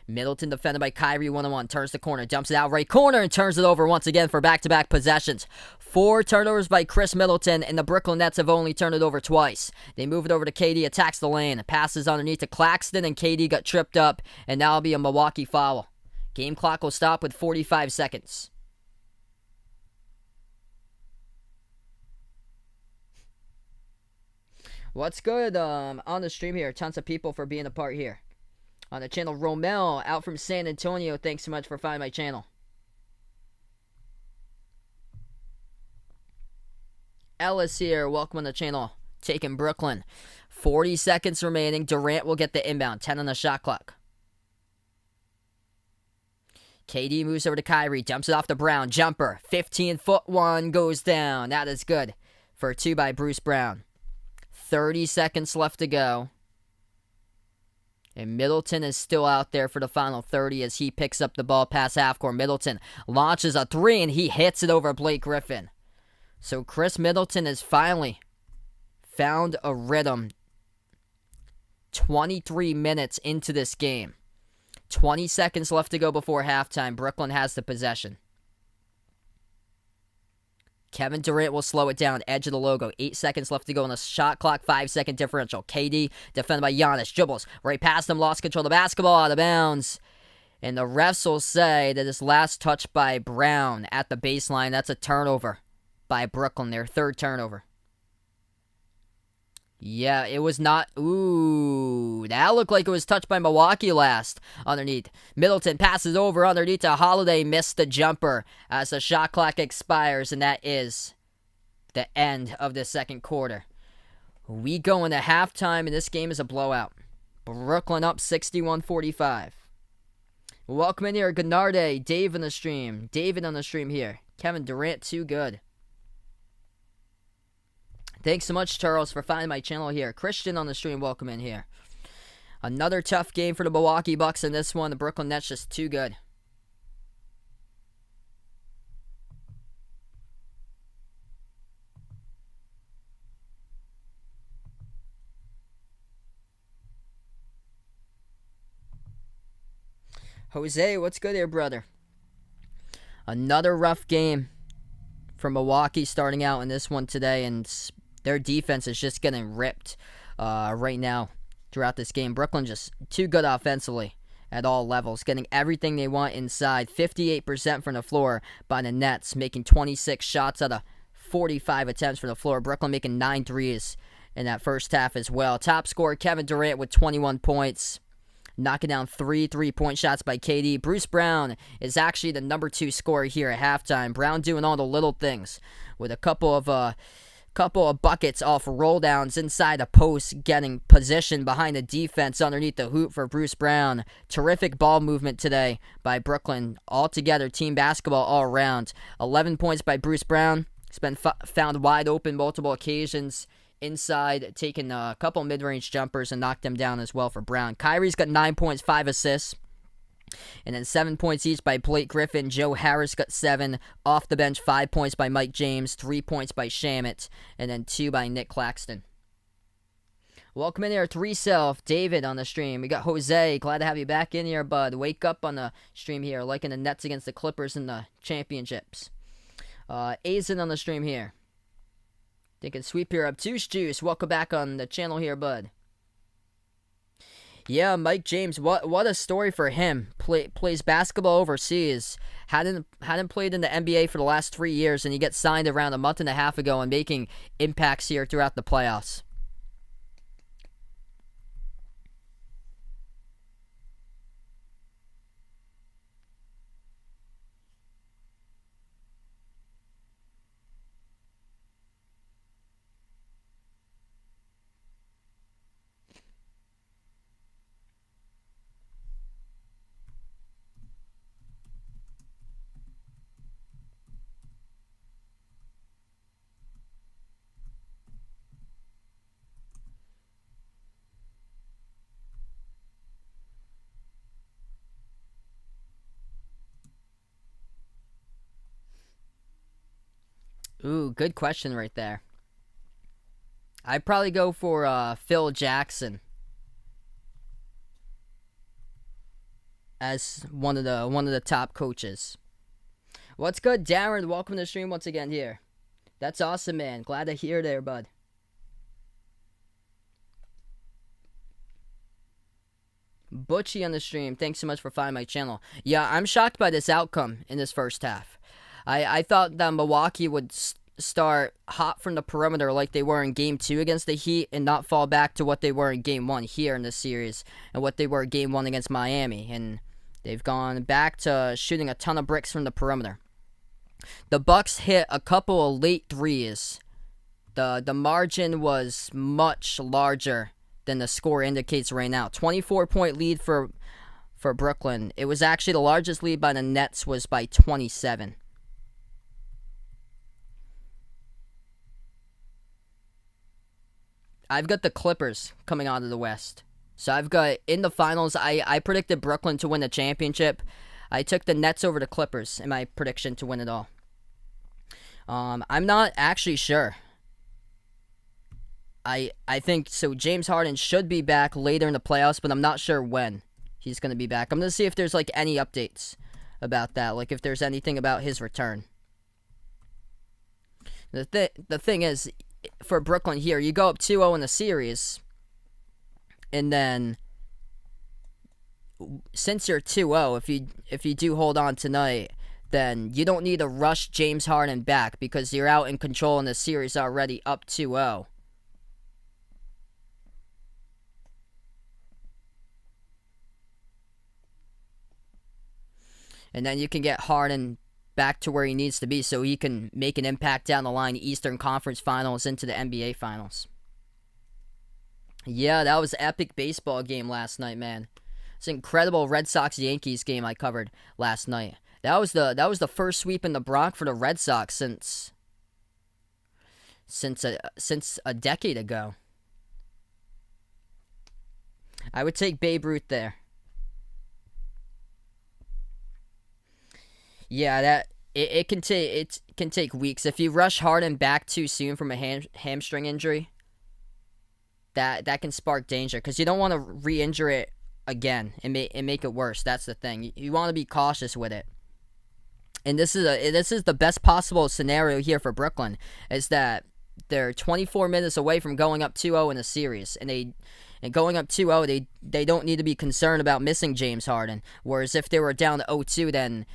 Middleton defended by Kyrie 1-on-1. Turns the corner. Dumps it out right corner and turns it over once again for back-to-back possessions. 4 turnovers by Chris Middleton, and the Brooklyn Nets have only turned it over twice. They move it over to KD. Attacks the lane. Passes underneath to Claxton, and KD got tripped up, and now it'll be a Milwaukee foul. Game clock will stop with 45 seconds. What's good on the stream here? Tons of people for being a part here. On the channel, Romel, out from San Antonio. Thanks so much for finding my channel. Ellis here. Welcome on the channel. Taking Brooklyn. 40 seconds remaining. Durant will get the inbound. 10 on the shot clock. KD moves over to Kyrie. Dumps it off to Brown. Jumper. 15-foot one goes down. That is good for 2 by Bruce Brown. 30 seconds left to go. And Middleton is still out there for the final 30 as he picks up the ball past half court. Middleton launches a 3 and he hits it over Blake Griffin. So Chris Middleton has finally found a rhythm. 23 minutes into this game. 20 seconds left to go before halftime. Brooklyn has the possession. Kevin Durant will slow it down. Edge of the logo. 8 seconds left to go on the shot clock. 5-second differential. KD defended by Giannis. Dribbles right past him. Lost control of the basketball. Out of bounds. And the refs will say that this last touch by Brown at the baseline, that's a turnover by Brooklyn. Their 3rd turnover. Yeah, it was not. Ooh, that looked like it was touched by Milwaukee last. Underneath. Middleton passes over underneath to Holiday. Missed the jumper as the shot clock expires. And that is the end of the 2nd quarter. We go into halftime, and this game is a blowout. Brooklyn up 61-45. Welcome in here, Gennarde. Dave on the stream. David on the stream here. Kevin Durant, too good. Thanks so much, Charles, for finding my channel here. Christian on the stream, welcome in here. Another tough game for the Milwaukee Bucks in this one. The Brooklyn Nets just too good. Jose, what's good here, brother? Another rough game for Milwaukee starting out in this one today, and their defense is just getting ripped right now throughout this game. Brooklyn just too good offensively at all levels, getting everything they want inside. 58% from the floor by the Nets, making 26 shots out of 45 attempts from the floor. Brooklyn making 9 threes in that first half as well. Top scorer Kevin Durant with 21 points. Knocking down 3 3-point shots by KD. Bruce Brown is actually the number 2 scorer here at halftime. Brown doing all the little things with a couple of couple of buckets off roll downs inside the post, getting position behind the defense underneath the hoop for Bruce Brown. Terrific ball movement today by Brooklyn. Altogether, team basketball all around. 11 points by Bruce Brown. He's been found wide open multiple occasions inside, taking a couple mid-range jumpers and knocked them down as well for Brown. Kyrie's got 9 points, 5 assists. And then 7 points each by Blake Griffin. Joe Harris got 7. Off the bench, 5 points by Mike James. 3 points by Shamet. And then 2 by Nick Claxton. Welcome in here, 3-self. David on the stream. We got Jose. Glad to have you back in here, bud. Wake up on the stream here. Liking the Nets against the Clippers in the championships. Azen on the stream here. Thinking sweep here up. Juice. Welcome back on the channel here, bud. Yeah, Mike James, what a story for him. Plays basketball overseas. Hadn't played in the NBA for the last 3 years, and he gets signed around a month and a half ago and making impacts here throughout the playoffs. Ooh, good question right there. I'd probably go for Phil Jackson as one of the top coaches. What's good, Darren? Welcome to the stream once again here. That's awesome, man. Glad to hear there, bud. Butchie on the stream. Thanks so much for finding my channel. Yeah, I'm shocked by this outcome in this first half. I thought that Milwaukee would start hot from the perimeter like they were in Game 2 against the Heat and not fall back to what they were in Game 1 here in this series and what they were in Game 1 against Miami. And they've gone back to shooting a ton of bricks from the perimeter. The Bucks hit a couple of late threes. The margin was much larger than the score indicates right now. 24-point lead for Brooklyn. It was actually the largest lead by the Nets was by 27. I've got the Clippers coming out of the West. So I've got, in the finals, I predicted Brooklyn to win the championship. I took the Nets over the Clippers in my prediction to win it all. I'm not actually sure. I think, so James Harden should be back later in the playoffs, but I'm not sure when he's going to be back. I'm going to see if there's, like, any updates about that. Like, if there's anything about his return. The thing is, for Brooklyn here, you go up 2-0 in the series, and then since you're 2-0, if you do hold on tonight, then you don't need to rush James Harden back because you're out in control in the series already up 2-0. And then you can get Harden back to where he needs to be so he can make an impact down the line, Eastern Conference Finals into the NBA Finals. Yeah, that was an epic baseball game last night, man. It's an incredible Red Sox-Yankees game I covered last night. That was the first sweep in the Bronx for the Red Sox since a decade ago. I would take Babe Ruth there. Yeah, it can take weeks. If you rush Harden back too soon from a hamstring injury, that can spark danger because you don't want to re-injure it again and make it worse. That's the thing. You want to be cautious with it. And this is the best possible scenario here for Brooklyn, is that they're 24 minutes away from going up 2-0 in a series, and going up 2-0, they don't need to be concerned about missing James Harden. Whereas if they were down to 0-2, then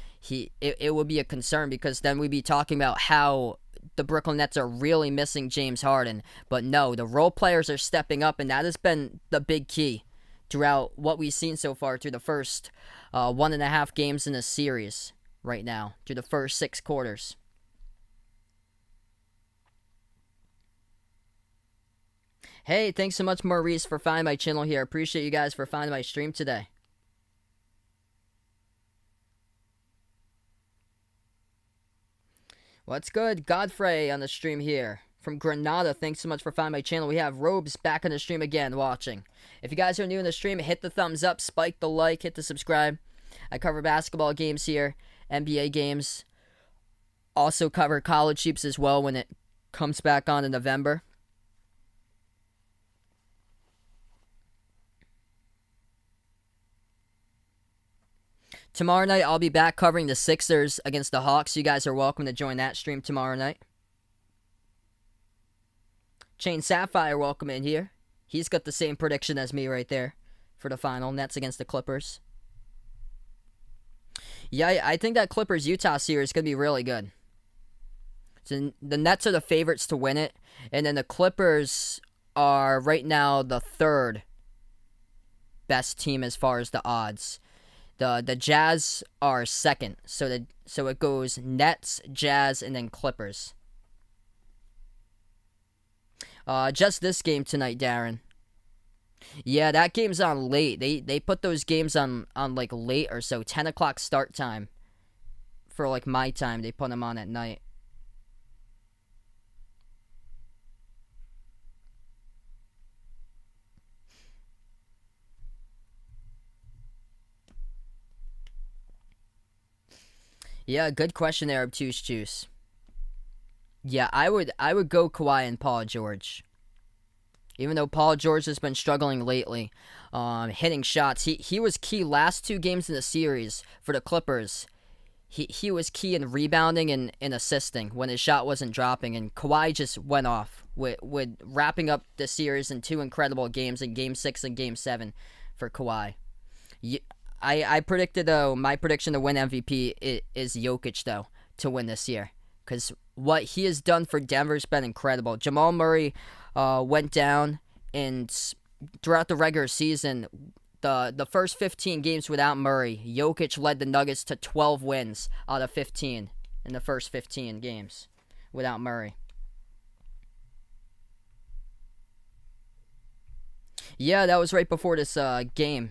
it would be a concern because then we'd be talking about how the Brooklyn Nets are really missing James Harden. But no, the role players are stepping up, and that has been the big key throughout what we've seen so far through the first 1.5 games in the series right now, through the first 6 quarters. Hey, thanks so much, Maurice, for finding my channel here. Appreciate you guys for finding my stream today. What's good? Godfrey on the stream here. From Granada, thanks so much for finding my channel. We have Robes back on the stream again watching. If you guys are new in the stream, hit the thumbs up, spike the like, hit the subscribe. I cover basketball games here, NBA games. Also cover college hoops as well when it comes back on in November. Tomorrow night, I'll be back covering the Sixers against the Hawks. You guys are welcome to join that stream tomorrow night. Chain Sapphire, welcome in here. He's got the same prediction as me right there for the final. Nets against the Clippers. Yeah, I think that Clippers-Utah series is going to be really good. So the Nets are the favorites to win it. And then the Clippers are right now the third best team as far as the odds. The Jazz are second. So it goes Nets, Jazz, and then Clippers. Just this game tonight, Darren. Yeah, that game's on late. They put those games on like late or so. 10 o'clock start time. For like my time, they put them on at night. Yeah, good question there, Obtuse Juice. Yeah, I would go Kawhi and Paul George. Even though Paul George has been struggling lately, hitting shots. He was key last two games in the series for the Clippers. He was key in rebounding and assisting when his shot wasn't dropping, and Kawhi just went off with wrapping up the series in two incredible games in Game 6 and Game 7 for Kawhi. I predicted, though, my prediction to win MVP is Jokic, though, to win this year. Because what he has done for Denver has been incredible. Jamal Murray went down, and throughout the regular season, the first 15 games without Murray, Jokic led the Nuggets to 12 wins out of 15 in the first 15 games without Murray. Yeah, that was right before this game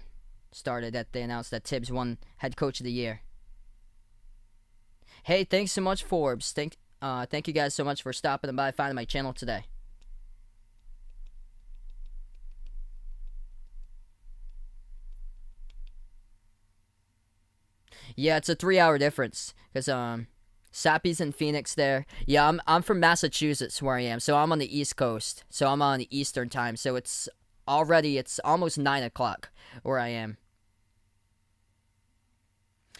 started that they announced that Tibbs won head coach of the year. Hey, thanks so much, Forbes. Thank you guys so much for stopping by, finding my channel today. Yeah, it's a 3-hour difference because Sappy's in Phoenix there. Yeah, I'm from Massachusetts where I am, so I'm on the East Coast. So I'm on the Eastern time. So it's almost 9 o'clock where I am.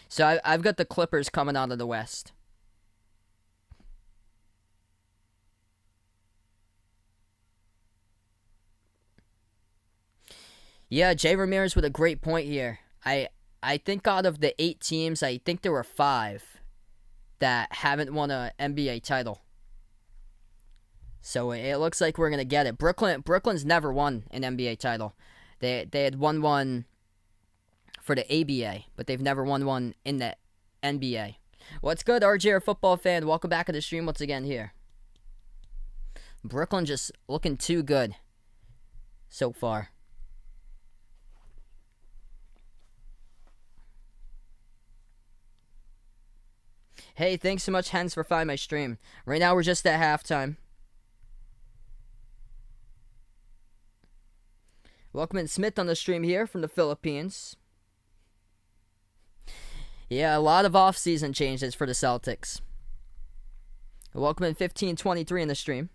So I've got the Clippers coming out of the West. Yeah, Jay Ramirez with a great point here. I think out of the 8 teams, I think there were 5 that haven't won an NBA title. So it looks like we're going to get it. Brooklyn's never won an NBA title. They had won one for the ABA, but they've never won one in the NBA. What's good, RJ, our football fan? Welcome back to the stream once again here. Brooklyn just looking too good so far. Hey, thanks so much, Hens, for finding my stream. Right now, we're just at halftime. Welcome in Smith on the stream here from the Philippines. Yeah, a lot of off-season changes for the Celtics. Welcome in 1523 in the stream.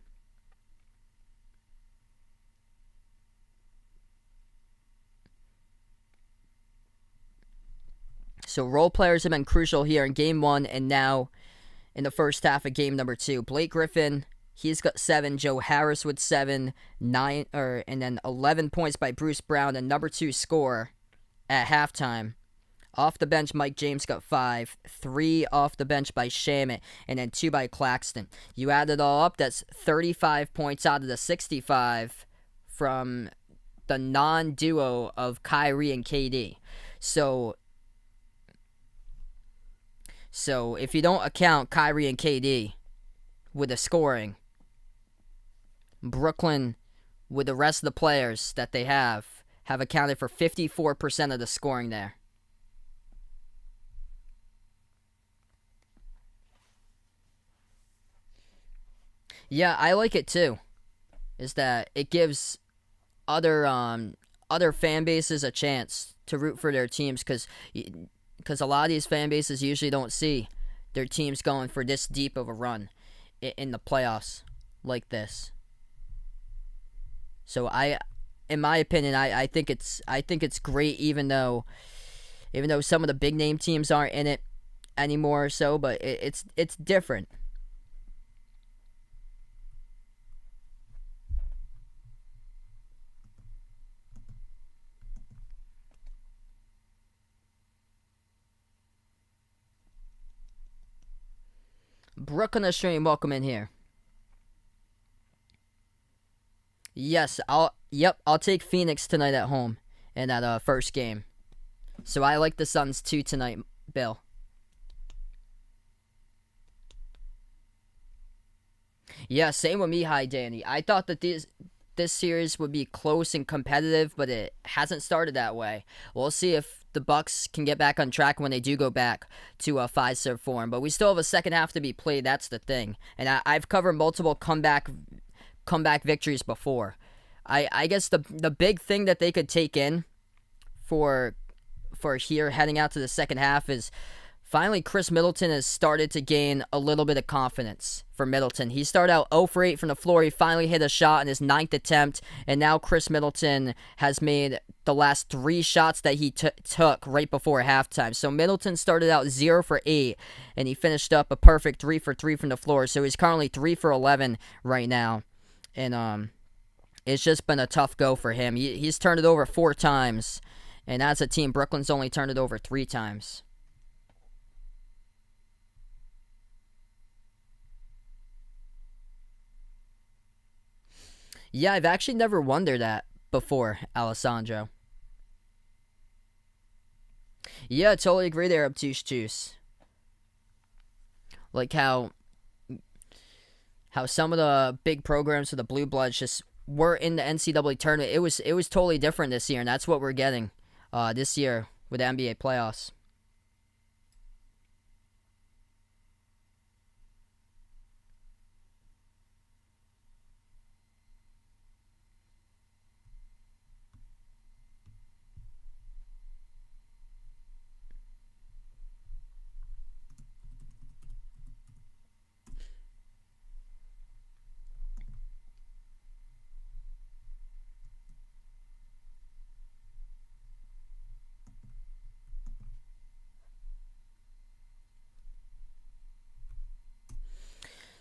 So role players have been crucial here in Game 1 and now in the first half of Game number 2. Blake Griffin, he's got 7. Joe Harris with 7, 9, and then 11 points by Bruce Brown, and number 2 scorer at halftime. Off the bench, Mike James got 5, 3 off the bench by Shamet, and then 2 by Claxton. You add it all up, that's 35 points out of the 65 from the non-duo of Kyrie and KD. So if you don't account Kyrie and KD with the scoring, Brooklyn with the rest of the players that they have accounted for 54% of the scoring there. Yeah, I like it too. Is that it gives other fan bases a chance to root for their teams, because a lot of these fan bases usually don't see their teams going for this deep of a run in the playoffs like this. So in my opinion, I think it's great, even though some of the big name teams aren't in it anymore. So, but it's different. Brooke on the stream, welcome in here. Yes, I'll take Phoenix tonight at home in that first game. So I like the Suns too tonight, Bill. Yeah, same with me, hi Danny. I thought that this series would be close and competitive, but it hasn't started that way. We'll see if the Bucks can get back on track when they do go back to a 5-serve form. But we still have a second half to be played. That's the thing. And I've covered multiple comeback victories before. I guess the big thing that they could take in for here heading out to the second half is finally Chris Middleton has started to gain a little bit of confidence for Middleton. He started out 0 for 8 from the floor. He finally hit a shot in his 9th attempt, and now Chris Middleton has made the last 3 shots that he took right before halftime. So Middleton started out 0 for 8, and he finished up a perfect 3 for 3 from the floor. So he's currently 3 for 11 right now, and it's just been a tough go for him. He's turned it over 4 times, and as a team, Brooklyn's only turned it over 3 times. Yeah, I've actually never wondered that before, Alessandro. Yeah, totally agree there, Obtuse Juice. Like how some of the big programs for the Blue Bloods just were in the NCAA tournament. It was totally different this year, and that's what we're getting this year with the NBA playoffs.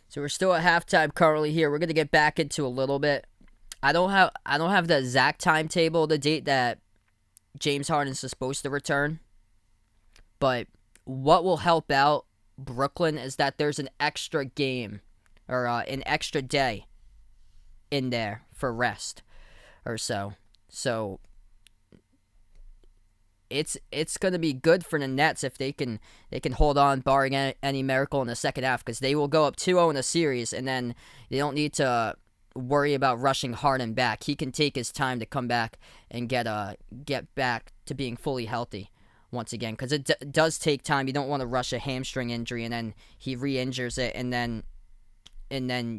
So we're still at halftime currently here. We're gonna get back into a little bit. I don't have the exact timetable, the date that James Harden's supposed to return. But what will help out Brooklyn is that there's an extra game or an extra day in there for rest or so. So it's going to be good for the Nets if they can hold on barring any miracle in the second half, because they will go up 2-0 in a series, and then they don't need to worry about rushing Harden back. He can take his time to come back and get back to being fully healthy once again, because it does take time. You don't want to rush a hamstring injury and then he re-injures it, and then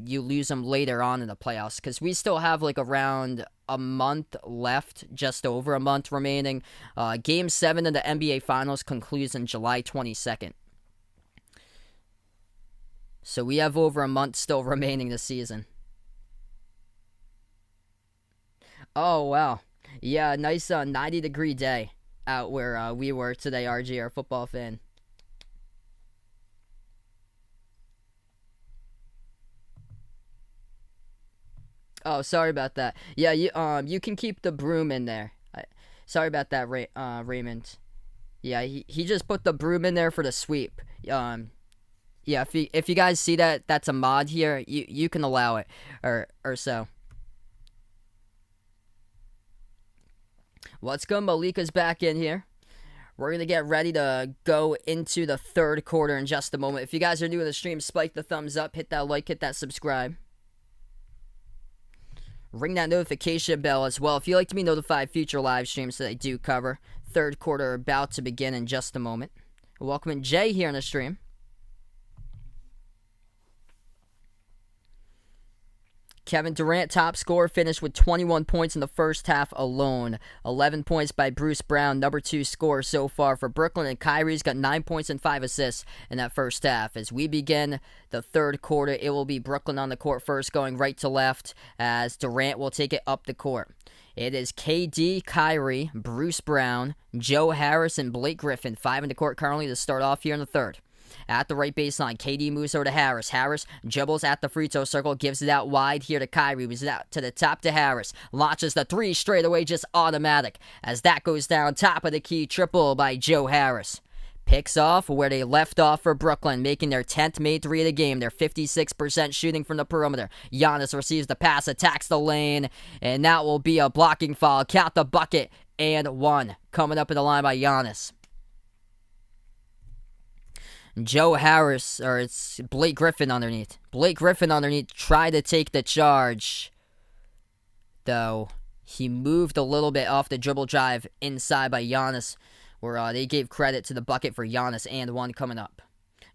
you lose him later on in the playoffs, because we still have like around a month left, just over a month remaining. Game 7 of the NBA Finals concludes on July 22nd. So we have over a month still remaining this season. Oh, wow. Yeah, nice 90-degree day out where we were today, RG, our football fan. Oh, sorry about that. Yeah, you can keep the broom in there. Sorry about that, Raymond. Yeah, he just put the broom in there for the sweep. Yeah, if you guys see that that's a mod here, you can allow it or so. Let's go. Malika's back in here. We're going to get ready to go into the third quarter in just a moment. If you guys are new to the stream, spike the thumbs up, hit that like, hit that subscribe. Ring that notification bell as well if you'd like to be notified future live streams that I do cover. Third quarter about to begin in just a moment. Welcome Jay here on the stream. Kevin Durant, top scorer, finished with 21 points in the first half alone. 11 points by Bruce Brown, number 2 scorer so far for Brooklyn. And Kyrie's got 9 points and 5 assists in that first half. As we begin the third quarter, it will be Brooklyn on the court first, going right to left, as Durant will take it up the court. It is KD, Kyrie, Bruce Brown, Joe Harris, and Blake Griffin. 5 in the court currently to start off here in the third. At the right baseline, KD moves over to Harris. Harris dribbles at the free throw circle, gives it out wide here to Kyrie. Moves it out to the top to Harris. Launches the 3 straight away, just automatic. As that goes down, top of the key, triple by Joe Harris. Picks off where they left off for Brooklyn, making their 10th made 3 of the game. They're 56% shooting from the perimeter. Giannis receives the pass, attacks the lane, and that will be a blocking foul. Count the bucket, and 1. Coming up in the line by Giannis. Joe Harris, or it's Blake Griffin underneath. Blake Griffin underneath tried to take the charge, though he moved a little bit off the dribble drive inside by Giannis, where they gave credit to the bucket for Giannis, and 1 coming up.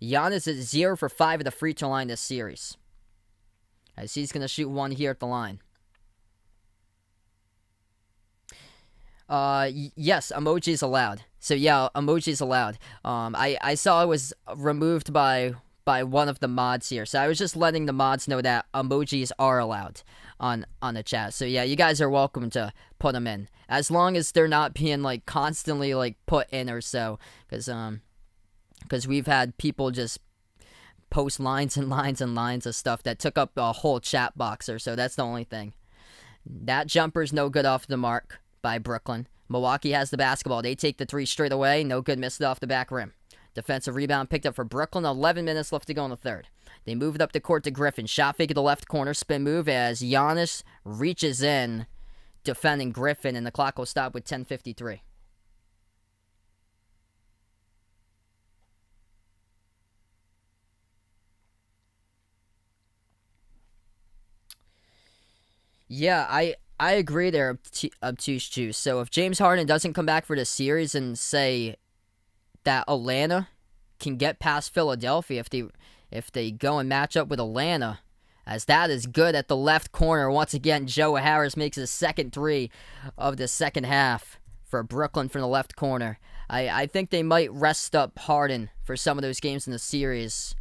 Giannis is 0 for 5 at the free throw line this series, as he's going to shoot 1 here at the line. Yes, emojis allowed. So yeah, emojis allowed. I saw it was removed by one of the mods here. So I was just letting the mods know that emojis are allowed on the chat. So yeah, you guys are welcome to put them in, as long as they're not being like constantly like put in or so, because we've had people just post lines and lines and lines of stuff that took up a whole chat box or so. That's the only thing. That jumper's no good off the mark by Brooklyn. Milwaukee has the basketball. They take the 3 straight away. No good. Missed it off the back rim. Defensive rebound picked up for Brooklyn. 11 minutes left to go in the third. They moved up the court to Griffin. Shot fake at the left corner. Spin move as Giannis reaches in, defending Griffin, and the clock will stop with 10:53. Yeah, I agree there, Obtuse Juice. So if James Harden doesn't come back for the series, and say that Atlanta can get past Philadelphia if they go and match up with Atlanta, as that is good at the left corner. Once again, Joe Harris makes his second 3 of the second half for Brooklyn from the left corner. I think they might rest up Harden for some of those games in the series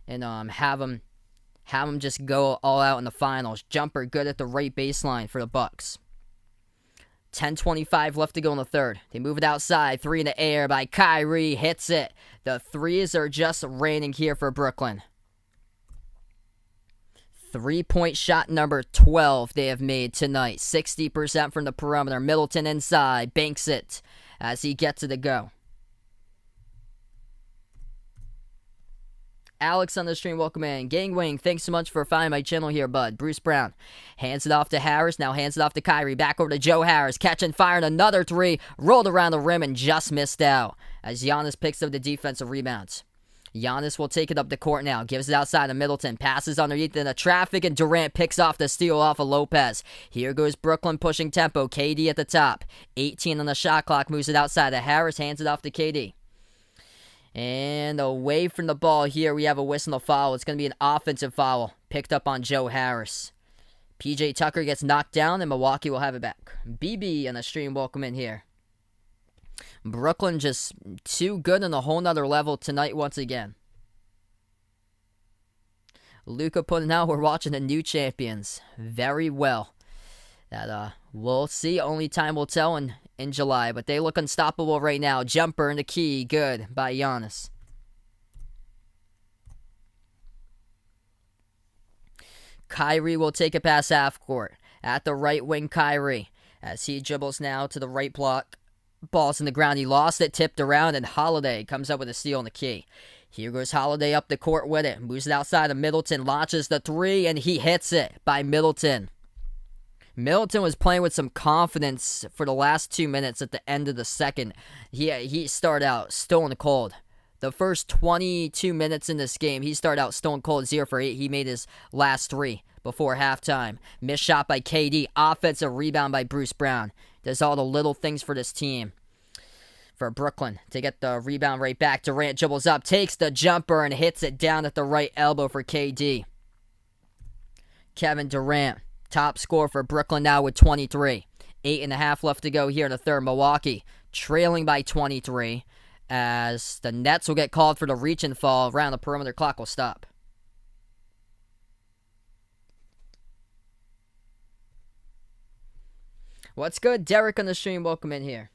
and have him just go all out in the finals. Jumper good at the right baseline for the Bucks. 10:25 left to go in the third. They move it outside. 3 in the air by Kyrie. Hits it. The 3s are just raining here for Brooklyn. 3-point shot number 12 they have made tonight. 60% from the perimeter. Middleton inside. Banks it as he gets it to go. Alex on the stream, welcome in. Gangwing, thanks so much for finding my channel here, bud. Bruce Brown hands it off to Harris, now hands it off to Kyrie. Back over to Joe Harris, catching fire, and another 3. Rolled around the rim and just missed out as Giannis picks up the defensive rebounds. Giannis will take it up the court now, gives it outside to Middleton, passes underneath in the traffic, and Durant picks off the steal off of Lopez. Here goes Brooklyn pushing tempo. KD at the top. 18 on the shot clock, moves it outside to Harris, hands it off to KD. And away from the ball here, we have a whistle foul. It's going to be an offensive foul picked up on Joe Harris. PJ Tucker gets knocked down, and Milwaukee will have it back. BB on the stream, welcome in here. Brooklyn just too good on a whole nother level tonight once again. Luca putting out, we're watching the new champions very well. That we'll see. Only time will tell in July, but they look unstoppable right now. Jumper in the key, good by Giannis. Kyrie will take it past half court. At the right wing, Kyrie, as he dribbles now to the right block. Ball's in the ground. He lost it, tipped around, and Holiday comes up with a steal in the key. Here goes Holiday up the court with it. Moves it outside of Middleton, launches the 3, and he hits it by Middleton. Middleton was playing with some confidence for the last 2 minutes at the end of the second. He started out stone cold The first 22 minutes in this game, he started out stone cold 0 for 8. He made his last 3 before halftime. Missed shot by KD. Offensive rebound by Bruce Brown. Does all the little things for this team. For Brooklyn to get the rebound right back. Durant dribbles up, takes the jumper, and hits it down at the right elbow for KD. Kevin Durant, top scorer for Brooklyn now with 23. 8.5 left to go here in the third. Milwaukee trailing by 23 as the Nets will get called for the reach and fall. Around the perimeter, clock will stop. What's good? Derek on the stream. Welcome in here.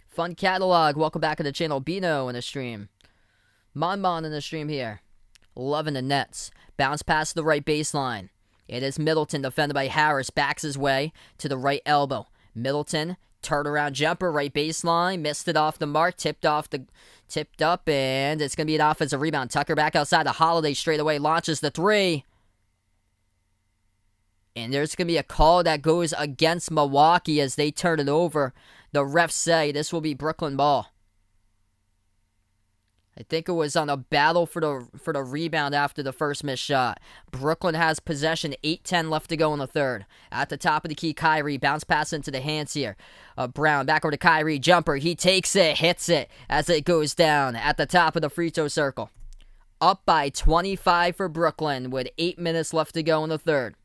Fun catalog. Welcome back to the channel. Bino in the stream. Mon in the stream here. Loving the Nets. Bounce past the right baseline. It is Middleton defended by Harris. Backs his way to the right elbow. Middleton, turnaround jumper, right baseline. Missed it off the mark. Tipped up, and it's going to be an offensive rebound. Tucker back outside. The Holiday straight away launches the 3. And there's going to be a call that goes against Milwaukee as they turn it over. The refs say this will be Brooklyn ball. I think it was on a battle for the rebound after the first missed shot. Brooklyn has possession, 8:10 left to go in the third. At the top of the key, Kyrie, bounce pass into the hands here. Brown, back over to Kyrie, jumper, he takes it, hits it as it goes down at the top of the free throw circle. Up by 25 for Brooklyn with 8 minutes left to go in the third.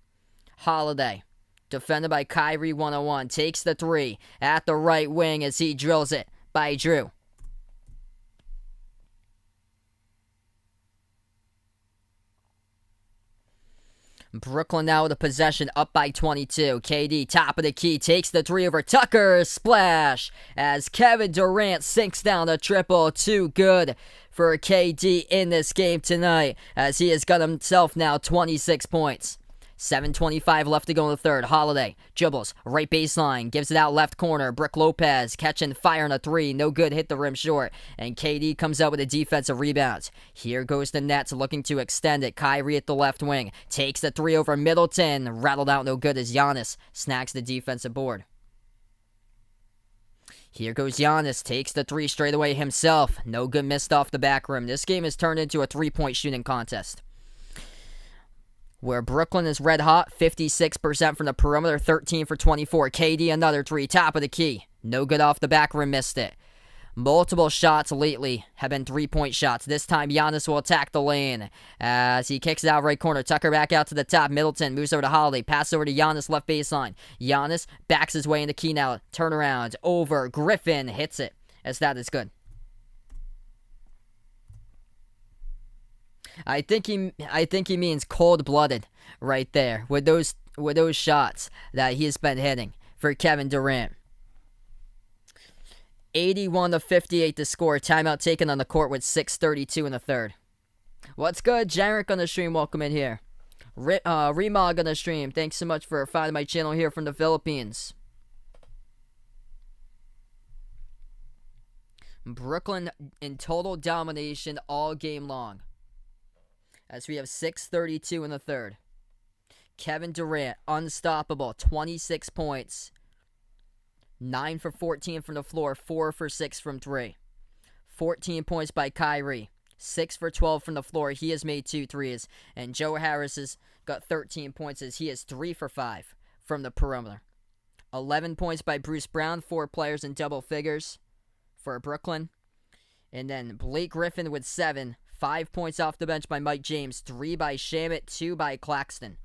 Holiday, defended by Kyrie 101, takes the 3 at the right wing as he drills it by Drew. Brooklyn now with a possession, up by 22. KD, top of the key, takes the 3 over Tucker. Splash as Kevin Durant sinks down a triple. Too good for KD in this game tonight as he has got himself now 26 points. 7:25 left to go in the third. Holiday dribbles, right baseline, gives it out left corner. Brook Lopez catching fire on a 3. No good, hit the rim short. And KD comes out with a defensive rebound. Here goes the Nets looking to extend it. Kyrie at the left wing. Takes the 3 over Middleton. Rattled out no good as Giannis snags the defensive board. Here goes Giannis. Takes the 3 straight away himself. No good, missed off the back rim. This game has turned into a 3-point shooting contest, where Brooklyn is red hot, 56% from the perimeter, 13 for 24. KD another 3, top of the key. No good off the back rim, missed it. Multiple shots lately have been 3-point shots. This time Giannis will attack the lane as he kicks it out right corner. Tucker back out to the top. Middleton moves over to Holiday. Pass over to Giannis, left baseline. Giannis backs his way into key now. Turnaround over. Griffin hits it as that is good. I think he means cold-blooded right there with those shots that he has been hitting for Kevin Durant. 81-58 to score. Timeout taken on the court with 6:32 in the third. What's good? Jarek on the stream. Welcome in here. Remog on the stream. Thanks so much for finding my channel here from the Philippines. Brooklyn in total domination all game long, as we have 6:32 in the third. Kevin Durant, unstoppable, 26 points. 9 for 14 from the floor, 4 for 6 from 3. 14 points by Kyrie. 6 for 12 from the floor. He has made 2 threes. And Joe Harris has got 13 points as he is 3 for 5 from the perimeter. 11 points by Bruce Brown. 4 players in double figures for Brooklyn. And then Blake Griffin with 7. 5 points off the bench by Mike James. 3 by Shamet. 2 by Claxton.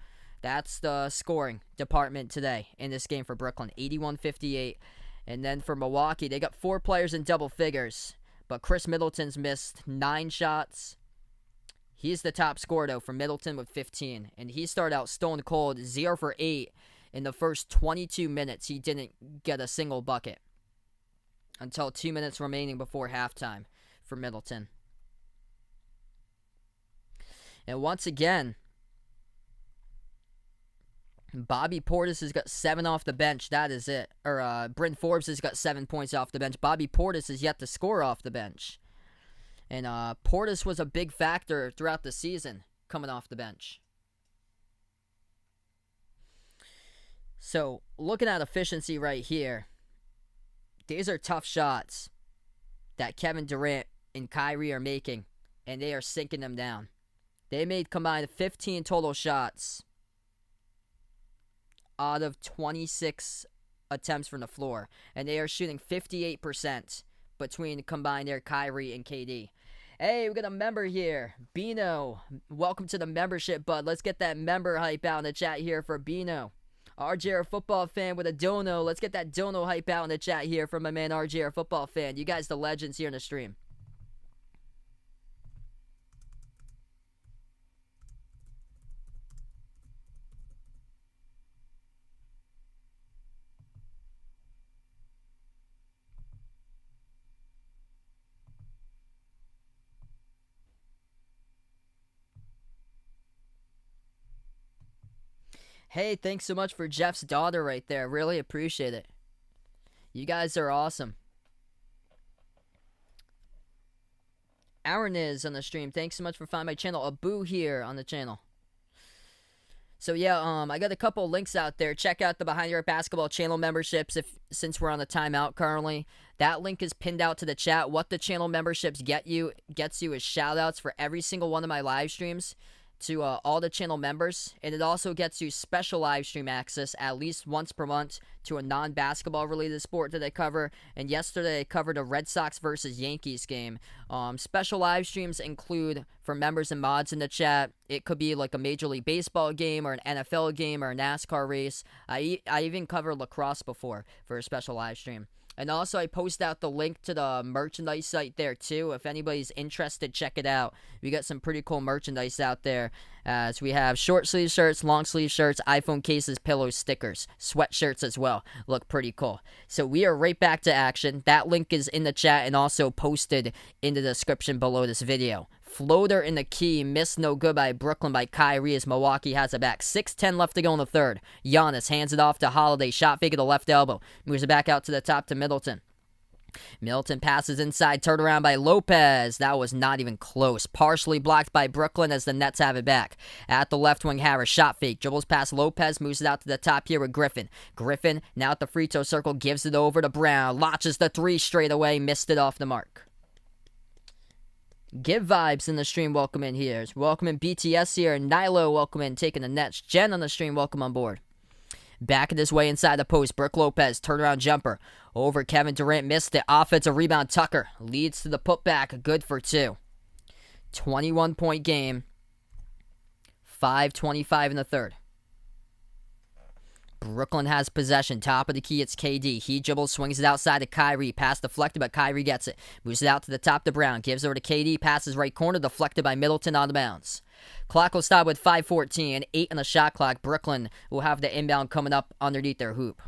That's the scoring department today in this game for Brooklyn. 81-58. And then for Milwaukee, they got 4 players in double figures. But Chris Middleton's missed 9 shots. He's the top scorer, though, for Middleton with 15. And he started out stone cold, 0 for 8. In the first 22 minutes, he didn't get a single bucket until 2 minutes remaining before halftime for Middleton. And once again, Bobby Portis has got 7 off the bench. That is it. Or Bryn Forbes has got 7 points off the bench. Bobby Portis is yet to score off the bench. And Portis was a big factor throughout the season coming off the bench. So, looking at efficiency right here, these are tough shots that Kevin Durant and Kyrie are making, and they are sinking them down. They made combined 15 total shots out of 26 attempts from the floor, and they are shooting 58% between combined there, Kyrie and KD. Hey, we got a member here, Bino. Welcome to the membership, bud. Let's get that member hype out in the chat here for Bino. RJ, a football fan with a dono. Let's get that dono hype out in the chat here from my man RJ, a football fan. You guys the legends here in the stream. Hey, thanks so much for Jeff's daughter right there. Really appreciate it. You guys are awesome. Aaron is on the stream. Thanks so much for finding my channel. Abu here on the channel. So yeah, I got a couple links out there. Check out the Behind Your Arc Basketball channel memberships since we're on the timeout currently. That link is pinned out to the chat. What the channel memberships gets you is shout outs for every single one of my live streams to all the channel members, and it also gets you special live stream access at least once per month to a non-basketball related sport that I cover. And yesterday I covered a Red Sox versus Yankees game. Special live streams include, for members and mods in the chat, it could be like a Major League Baseball game or an NFL game or a NASCAR race. I even covered lacrosse before for a special live stream. And also, I post out the link to the merchandise site there, too. If anybody's interested, check it out. We got some pretty cool merchandise out there. So we have short sleeve shirts, long sleeve shirts, iPhone cases, pillows, stickers, sweatshirts as well. Look pretty cool. So we are right back to action. That link is in the chat and also posted in the description below this video. Floater in the key, missed no good by Brooklyn by Kyrie as Milwaukee has it back. 6:10 left to go in the third. Giannis hands it off to Holiday. Shot fake at the left elbow. Moves it back out to the top to Middleton. Middleton passes inside, turned around by Lopez. That was not even close. Partially blocked by Brooklyn as the Nets have it back. At the left wing, Harris, shot fake. Dribbles past Lopez, moves it out to the top here with Griffin. Griffin, now at the free throw circle, gives it over to Brown. Launches the three straight away, missed it off the mark. Give vibes in the stream, welcome in here. Welcome in BTS here. Nilo, welcome in, taking the Nets. Jen on the stream, welcome on board. Back this way inside the post. Brook Lopez, turnaround jumper. Over Kevin Durant, missed it. Offensive rebound, Tucker. Leads to the putback, good for two. 21-point game. 5:25 in the third. Brooklyn has possession. Top of the key, it's KD. He dribbles, swings it outside to Kyrie. Pass deflected, but Kyrie gets it. Moves it out to the top to Brown. Gives over to KD. Passes right corner, deflected by Middleton on the bounce. Clock will stop with 5:14. 8 on the shot clock. Brooklyn will have the inbound coming up underneath their hoop.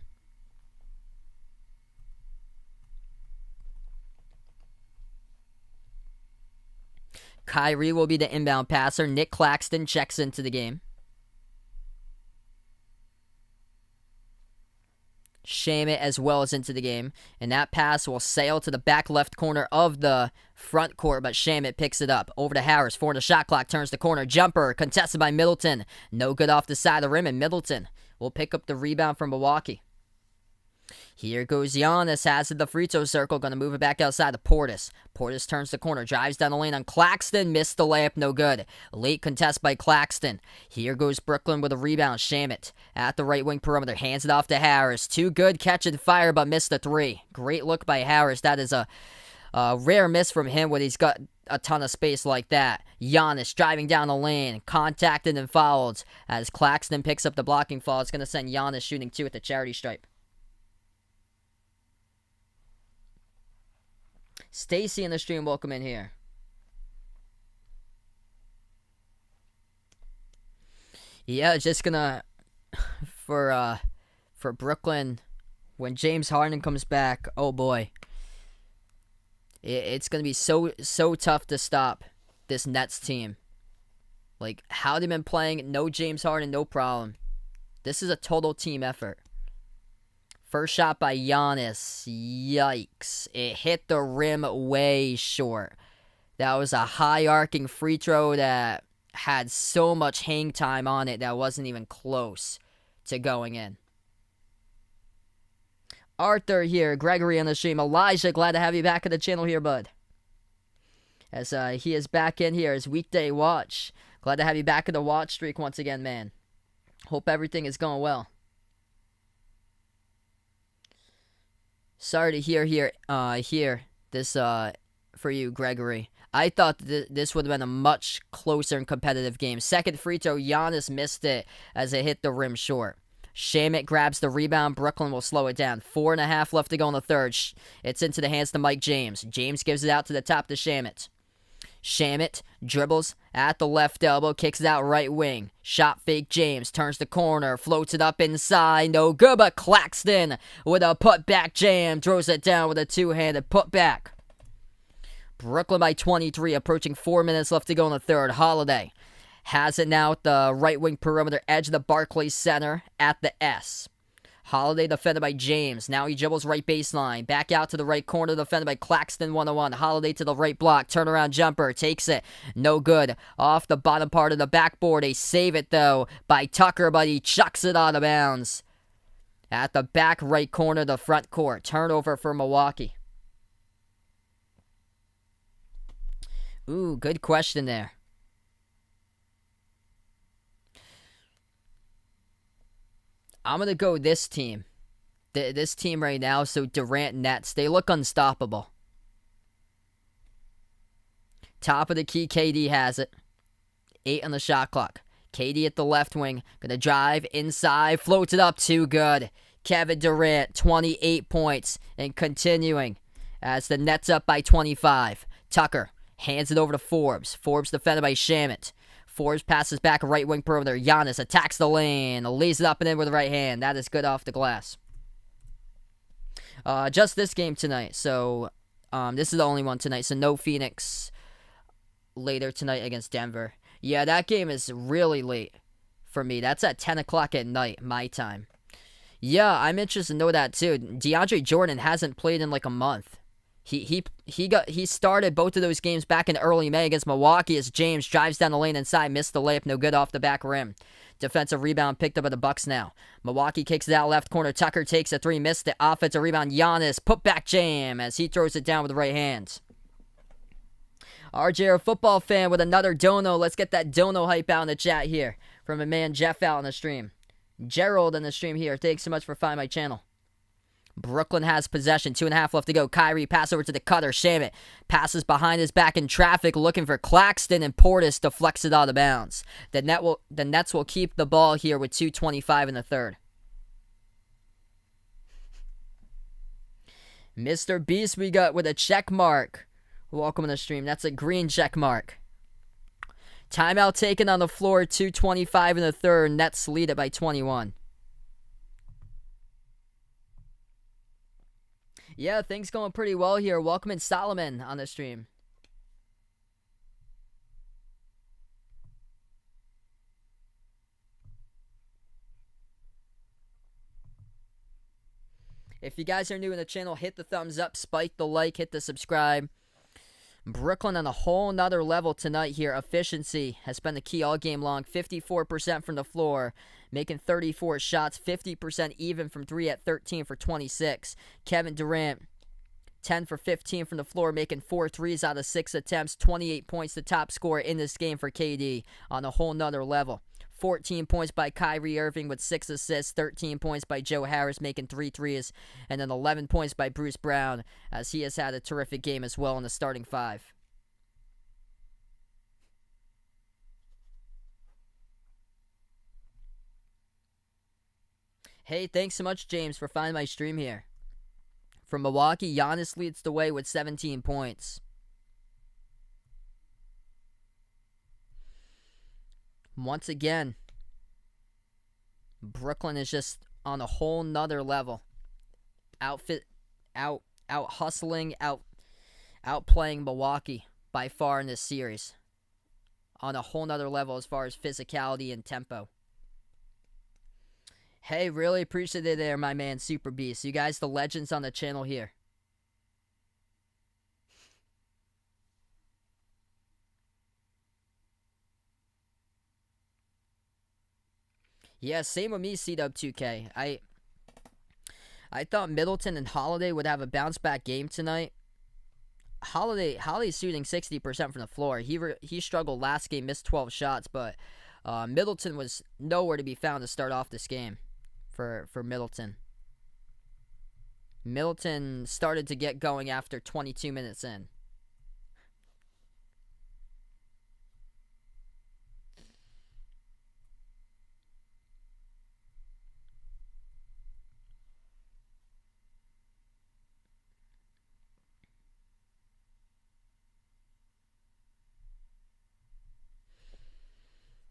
Kyrie will be the inbound passer. Nick Claxton checks into the game. Shamet as well as into the game. And that pass will sail to the back left corner of the front court, but Shamet picks it up. Over to Harris. 4 on the shot clock. Turns the corner. Jumper contested by Middleton. No good off the side of the rim, and Middleton will pick up the rebound from Milwaukee. Here goes Giannis, has it the free throw circle, going to move it back outside to Portis. Portis turns the corner, drives down the lane on Claxton, missed the layup, no good. Late contest by Claxton. Here goes Brooklyn with a rebound, Shamet at the right wing perimeter, hands it off to Harris. Too good, catch and fire, but missed the three. Great look by Harris. That is a rare miss from him when he's got a ton of space like that. Giannis driving down the lane, contacted and fouled as Claxton picks up the blocking foul. It's going to send Giannis shooting 2 at the charity stripe. Stacy in the stream, welcome in here. Yeah, just gonna for Brooklyn when James Harden comes back. Oh boy, it's gonna be so tough to stop this Nets team. Like how they've been playing, no James Harden, no problem. This is a total team effort. First shot by Giannis. Yikes. It hit the rim way short. That was a high-arcing free throw that had so much hang time on it that wasn't even close to going in. Arthur here, Gregory on the stream, Elijah, glad to have you back on the channel here, bud. As he is back in here, his weekday watch. Glad to have you back in the watch streak once again, man. Hope everything is going well. Sorry to hear this for you, Gregory. I thought this would have been a much closer and competitive game. Second free throw, Giannis missed it as it hit the rim short. Shamit grabs the rebound. Brooklyn will slow it down. 4.5 left to go in the third. It's into the hands to Mike James. James gives it out to the top to Shamit. Shamit dribbles at the left elbow, kicks it out right wing. Shot fake James, turns the corner, floats it up inside. No good, but Claxton with a putback jam. Throws it down with a two-handed putback. Brooklyn by 23, approaching 4 minutes left to go in the third. Holiday has it now at the right wing perimeter edge of the Barclays Center at the S. Holiday defended by James. Now he dribbles right baseline. Back out to the right corner, defended by Claxton 1-on-1. Holiday to the right block. Turnaround jumper. Takes it. No good. Off the bottom part of the backboard. They save it, though, by Tucker, but he chucks it out of bounds. At the back right corner of the front court. Turnover for Milwaukee. Ooh, good question there. I'm going to go this team. This team right now, so Durant Nets, they look unstoppable. Top of the key, KD has it. 8 on the shot clock. KD at the left wing. Going to drive inside, floats it up, too good. Kevin Durant, 28 points, and continuing as the Nets up by 25. Tucker hands it over to Forbes. Forbes defended by Shamit. Forbes passes back right wing perimeter. Giannis attacks the lane. Lays it up and in with the right hand. That is good off the glass. Just this game tonight. So this is the only one tonight. So no Phoenix later tonight against Denver. Yeah, that game is really late for me. That's at 10 o'clock at night, my time. Yeah, I'm interested to know that too. DeAndre Jordan hasn't played in like a month. He started both of those games back in early May against Milwaukee as James drives down the lane inside, missed the layup, no good off the back rim. Defensive rebound picked up by the Bucks now. Milwaukee kicks it out left corner. Tucker takes a three, missed the offensive rebound. Giannis put back jam as he throws it down with the right hand. RJ, a football fan with another dono. Let's get that dono hype out in the chat here from a man Jeff out on the stream. Gerald on the stream here. Thanks so much for finding my channel. Brooklyn has possession. 2.5 left to go. Kyrie pass over to the cutter. Shamit passes behind his back in traffic looking for Claxton, and Portis deflects it out of bounds. The Nets will keep the ball here with 2:25 in the third. Mr. Beast we got with a check mark. Welcome to the stream. That's a green check mark. Timeout taken on the floor. 2:25 in the third. Nets lead it by 21. Yeah, things going pretty well here. Welcome in Solomon on the stream. If you guys are new in the channel, hit the thumbs up, spike the like, hit the subscribe. Brooklyn on a whole nother level tonight here. Efficiency has been the key all game long. 54% from the floor, making 34 shots. 50% even from 3 at 13 for 26. Kevin Durant, 10 for 15 from the floor, making 4 threes out of 6 attempts. 28 points, the top scorer in this game for KD on a whole nother level. 14 points by Kyrie Irving with 6 assists, 13 points by Joe Harris making 3 threes, and then 11 points by Bruce Brown as he has had a terrific game as well in the starting 5. Hey, thanks so much, James, for finding my stream here. From Milwaukee, Giannis leads the way with 17 points. Once again, Brooklyn is just on a whole nother level. Out hustling, outplaying Milwaukee by far in this series. On a whole nother level as far as physicality and tempo. Hey, really appreciate it there, my man Super Beast. You guys, the legends on the channel here. Yeah, same with me, CW2K. I thought Middleton and Holiday would have a bounce back game tonight. Holiday's shooting 60% from the floor. He struggled last game, missed 12 shots, but Middleton was nowhere to be found to start off this game for Middleton. Middleton started to get going after 22 minutes in.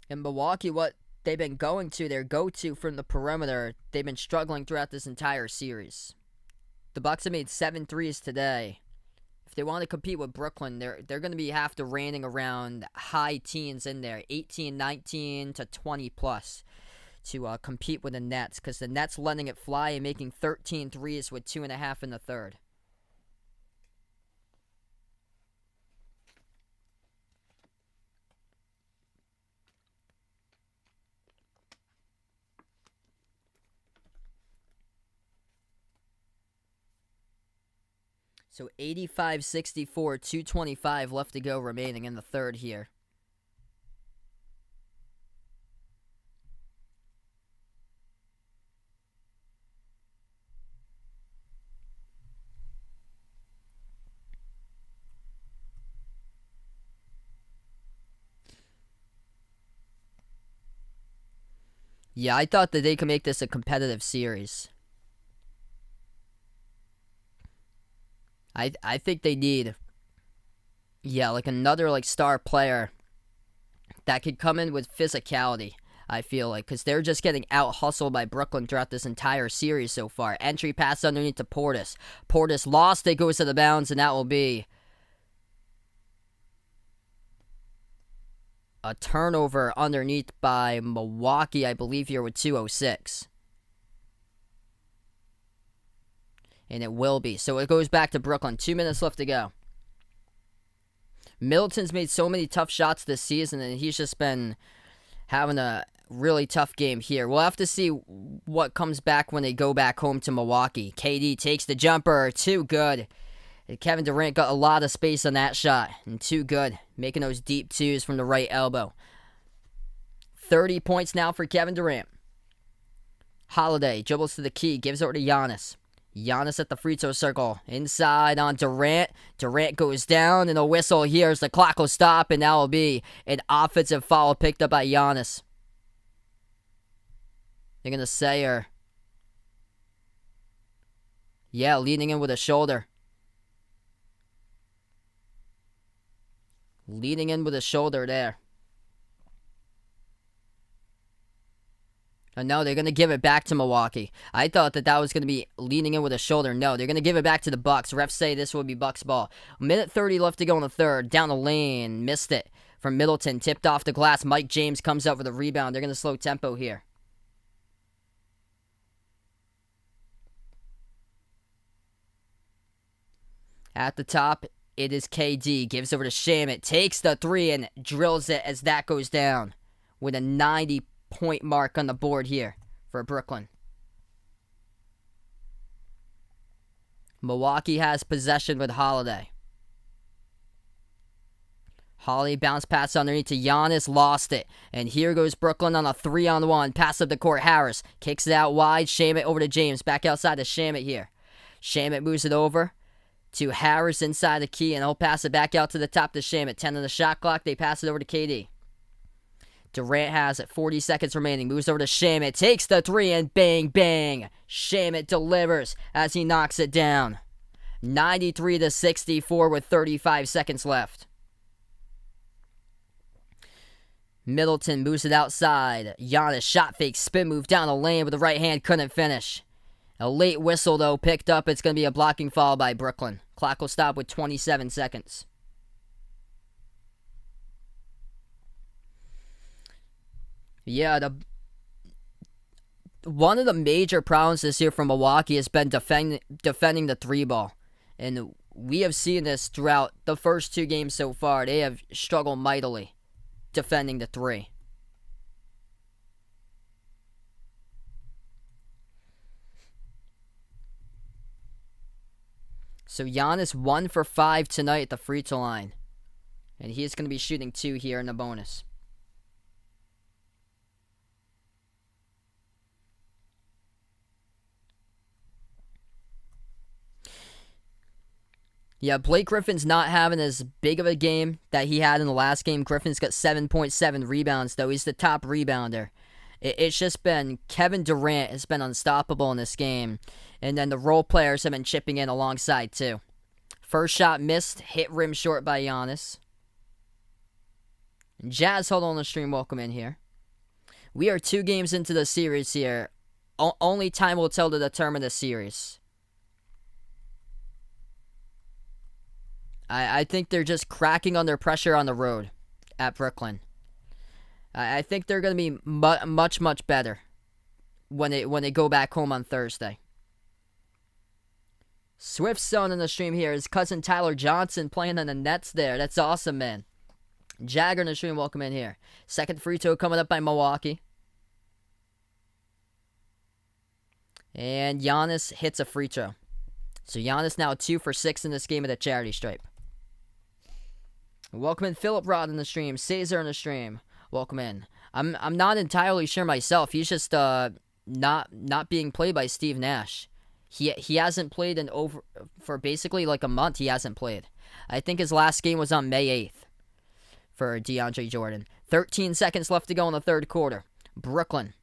In Milwaukee, what they've been going to, their go-to from the perimeter, they've been struggling throughout this entire series. The Bucks have made 7 threes today. If they want to compete with Brooklyn, they're going to be have to raining around high teens in there, 18, 19 to 20 plus, to compete with the Nets, because the Nets letting it fly and making 13 threes with 2.5 in the third. So 85-64, 2:25 left to go remaining in the third here. Yeah, I thought that they could make this a competitive series. I think they need, like another like star player that could come in with physicality, I feel like, because they're just getting out-hustled by Brooklyn throughout this entire series so far. Entry pass underneath to Portis. Portis lost, it goes to the bounds, and that will be a turnover underneath by Milwaukee, I believe, here with 2:06. And it will be. So it goes back to Brooklyn. 2 minutes left to go. Middleton's made so many tough shots this season, and he's just been having a really tough game here. We'll have to see what comes back when they go back home to Milwaukee. KD takes the jumper. Too good. Kevin Durant got a lot of space on that shot. And too good. Making those deep twos from the right elbow. 30 points now for Kevin Durant. Holiday dribbles to the key. Gives over to Giannis. Giannis at the free throw circle. Inside on Durant. Durant goes down, and a whistle here as the clock will stop, and that will be an offensive foul picked up by Giannis. They're going to say her. Yeah, leaning in with a shoulder. Leaning in with a shoulder there. And no, they're going to give it back to Milwaukee. I thought that was going to be leaning in with a shoulder. No, they're going to give it back to the Bucks. Refs say this will be Bucks ball. Minute 30 left to go in the third. Down the lane. Missed it from Middleton. Tipped off the glass. Mike James comes up with a rebound. They're going to slow tempo here. At the top, it is KD. Gives over to Shamet. Takes the three and drills it as that goes down. With a 90-point mark on the board here for Brooklyn. Milwaukee has possession with Holiday. Holiday bounce pass underneath to Giannis, lost it. And here goes Brooklyn on a 3-on-1. Pass up the court, Harris. Kicks it out wide, Shamet over to James. Back outside to Shamet here. Shamet moves it over to Harris inside the key, and he'll pass it back out to the top to Shamet. 10 on the shot clock, they pass it over to KD. Durant has it, 40 seconds remaining. Moves over to Shamet, takes the three, and bang, bang. Shamet delivers as he knocks it down. 93-64 with 35 seconds left. Middleton moves it outside. Giannis shot fake, spin move down the lane with the right hand, couldn't finish. A late whistle, though, picked up. It's going to be a blocking foul by Brooklyn. Clock will stop with 27 seconds. Yeah, one of the major problems this year for Milwaukee has been defending the three ball. And we have seen this throughout the first two games so far. They have struggled mightily defending the three. So Giannis 1 for 5 tonight at the free throw line. And he's going to be shooting 2 here in the bonus. Yeah, Blake Griffin's not having as big of a game that he had in the last game. Griffin's got 7.7 rebounds, though. He's the top rebounder. It's just been Kevin Durant has been unstoppable in this game. And then the role players have been chipping in alongside, too. First shot missed, hit rim short by Giannis. Jazz, hold on the stream, welcome in here. We are 2 games into the series here. Only time will tell to determine the series. I think they're just cracking under pressure on the road at Brooklyn. I think they're going to be much, much better when they go back home on Thursday. Swift's son in the stream here. His cousin Tyler Johnson playing on the Nets there. That's awesome, man. Jagger in the stream, welcome in here. Second free throw coming up by Milwaukee. And Giannis hits a free throw. So Giannis now 2 for 6 in this game at the charity stripe. Welcome in Philip Rod in the stream. Caesar in the stream. Welcome in. I'm not entirely sure myself. He's just not being played by Steve Nash. He hasn't played for basically like a month. He hasn't played. I think his last game was on May 8th for DeAndre Jordan. 13 seconds left to go in the third quarter. Brooklyn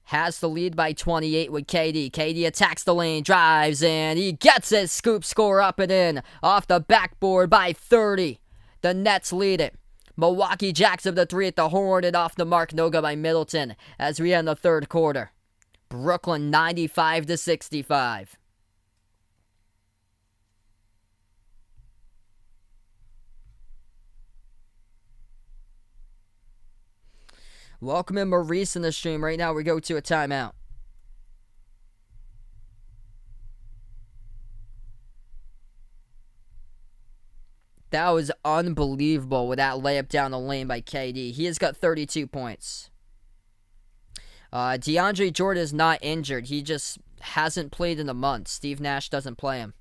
has the lead by 28 with KD. KD attacks the lane, drives, and he gets it. Scoop score up and in. Off the backboard by 30. The Nets lead it. Milwaukee jacks up the 3 at the horn and off the mark. No good by Middleton as we end the third quarter. Brooklyn 95-65. Welcome in Maurice in the stream. Right now we go to a timeout. That was unbelievable with that layup down the lane by KD. He has got 32 points. DeAndre Jordan is not injured. He just hasn't played in a month. Steve Nash doesn't play him.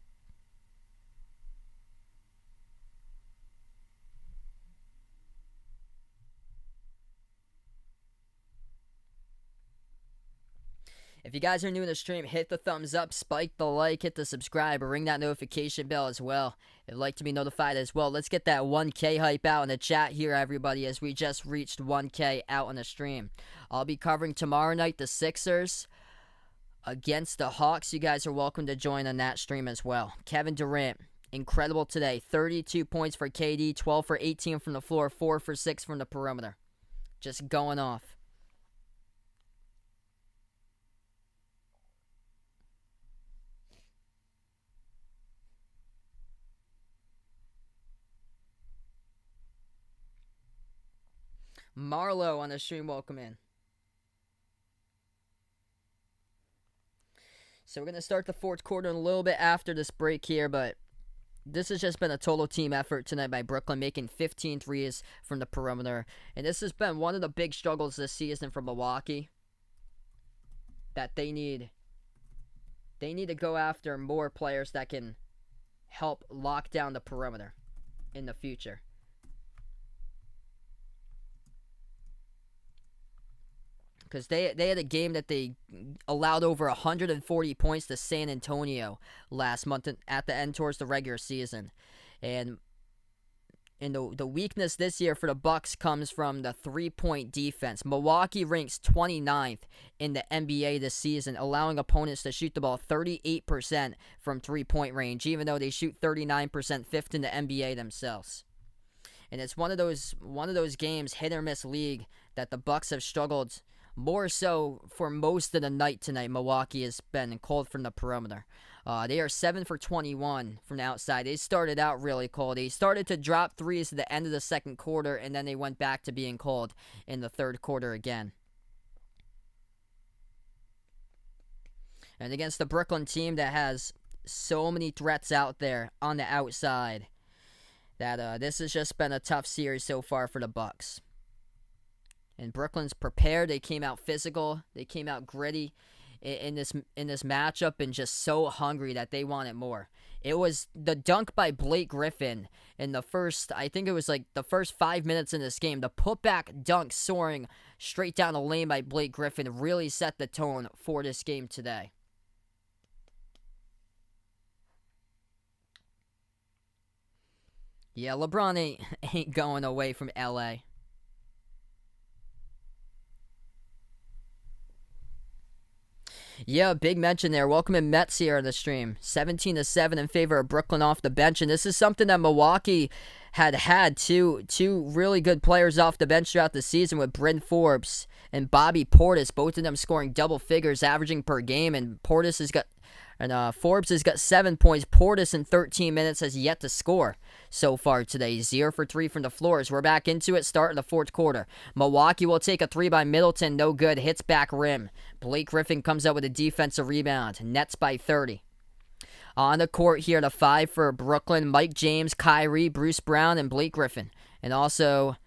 If you guys are new to the stream, hit the thumbs up, spike the like, hit the subscribe, or ring that notification bell as well. If you'd like to be notified as well. Let's get that 1K hype out in the chat here, everybody, as we just reached 1K out on the stream. I'll be covering tomorrow night the Sixers against the Hawks. You guys are welcome to join on that stream as well. Kevin Durant, incredible today. 32 points for KD, 12 for 18 from the floor, 4 for 6 from the perimeter. Just going off. Marlo on the stream, welcome in. So we're going to start the fourth quarter a little bit after this break here, but this has just been a total team effort tonight by Brooklyn, making 15 threes from the perimeter. And this has been one of the big struggles this season for Milwaukee, that they need to go after more players that can help lock down the perimeter in the future. Because they had a game that they allowed over 140 points to San Antonio last month at the end towards the regular season. And the weakness this year for the Bucks comes from the three-point defense. Milwaukee ranks 29th in the NBA this season, allowing opponents to shoot the ball 38% from three-point range, even though they shoot 39%, fifth in the NBA themselves. And it's one of those games, hit or miss league, that the Bucks have struggled more so for most of the night tonight. Milwaukee has been cold from the perimeter. They are 7 for 21 from the outside. They started out really cold. They started to drop threes at the end of the second quarter, and then they went back to being cold in the third quarter again. And against the Brooklyn team that has so many threats out there on the outside, that this has just been a tough series so far for the Bucks. And Brooklyn's prepared. They came out physical. They came out gritty. in this matchup and just so hungry that they wanted more. It was the dunk by Blake Griffin in the first, I think it was like the first 5 minutes in this game. The putback dunk soaring straight down the lane by Blake Griffin really set the tone for this game today. Yeah, LeBron ain't going away from LA. Yeah, big mention there. Welcome in Mets here on the stream. 17-7 in favor of Brooklyn off the bench, and this is something that Milwaukee had two really good players off the bench throughout the season with Bryn Forbes and Bobby Portis, both of them scoring double figures, averaging per game, and Forbes has got 7 points. Portis in 13 minutes has yet to score so far today. 0 for 3 from the floor as we're back into it, starting the fourth quarter. Milwaukee will take a 3 by Middleton, no good, hits back rim. Blake Griffin comes out with a defensive rebound. Nets by 30. On the court here, the 5 for Brooklyn, Mike James, Kyrie, Bruce Brown, and Blake Griffin. And also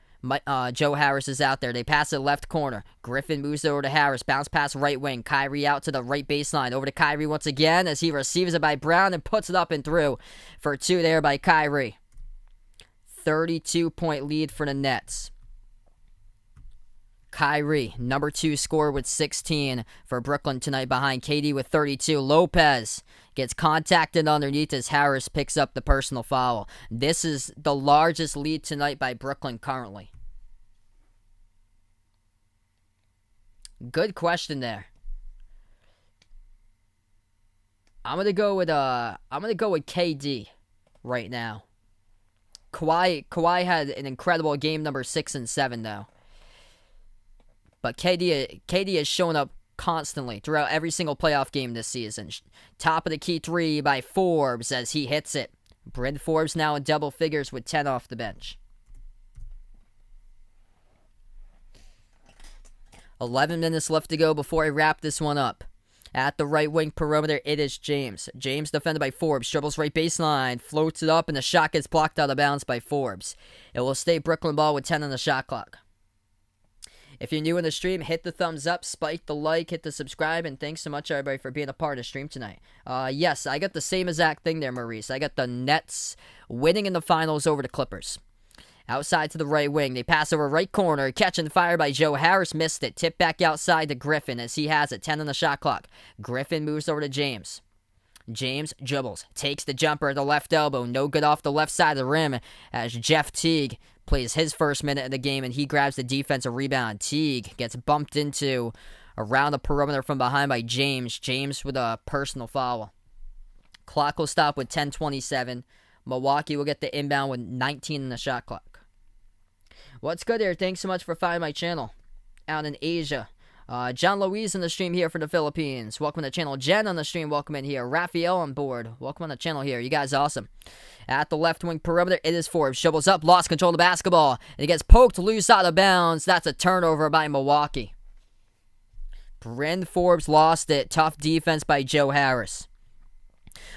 Joe Harris is out there. They pass it left corner. Griffin moves over to Harris. Bounce pass right wing. Kyrie out to the right baseline. Over to Kyrie once again as he receives it by Brown and puts it up and through for 2 there by Kyrie. 32-point lead for the Nets. Kyrie, number 2 scorer with 16 for Brooklyn tonight behind KD with 32. Lopez gets contacted underneath as Harris picks up the personal foul. This is the largest lead tonight by Brooklyn currently. Good question there. I'm gonna go with KD right now. Kawhi had an incredible game number 6 and 7 though. But KD has shown up constantly throughout every single playoff game this season. Top of the key 3 by Forbes as he hits it. Bryn Forbes now in double figures with 10 off the bench. 11 minutes left to go before I wrap this one up. At the right wing perimeter, it is James. James defended by Forbes. Dribbles right baseline. Floats it up, and the shot gets blocked out of bounds by Forbes. It will stay Brooklyn ball with 10 on the shot clock. If you're new in the stream, hit the thumbs up, spike the like, hit the subscribe, and thanks so much, everybody, for being a part of the stream tonight. Yes, I got the same exact thing there, Maurice. I got the Nets winning in the finals over the Clippers. Outside to the right wing, they pass over right corner, catch and fire by Joe Harris, missed it. Tip back outside to Griffin as he has it, 10 on the shot clock. Griffin moves over to James. James dribbles, takes the jumper at the left elbow, no good off the left side of the rim as Jeff Teague plays his first minute of the game and he grabs the defensive rebound. Teague gets bumped into around the perimeter from behind by James. James with a personal foul. Clock will stop with 10:27. Milwaukee will get the inbound with 19 in the shot clock. What's good there? Thanks so much for finding my channel out in Asia. John Louise on the stream here for the Philippines. Welcome to the channel. Jen on the stream. Welcome in here. Raphael on board. Welcome on the channel here. You guys awesome. At the left wing perimeter, it is Forbes. Shovels up, lost control of the basketball. And he gets poked loose out of bounds. That's a turnover by Milwaukee. Bryn Forbes lost it. Tough defense by Joe Harris.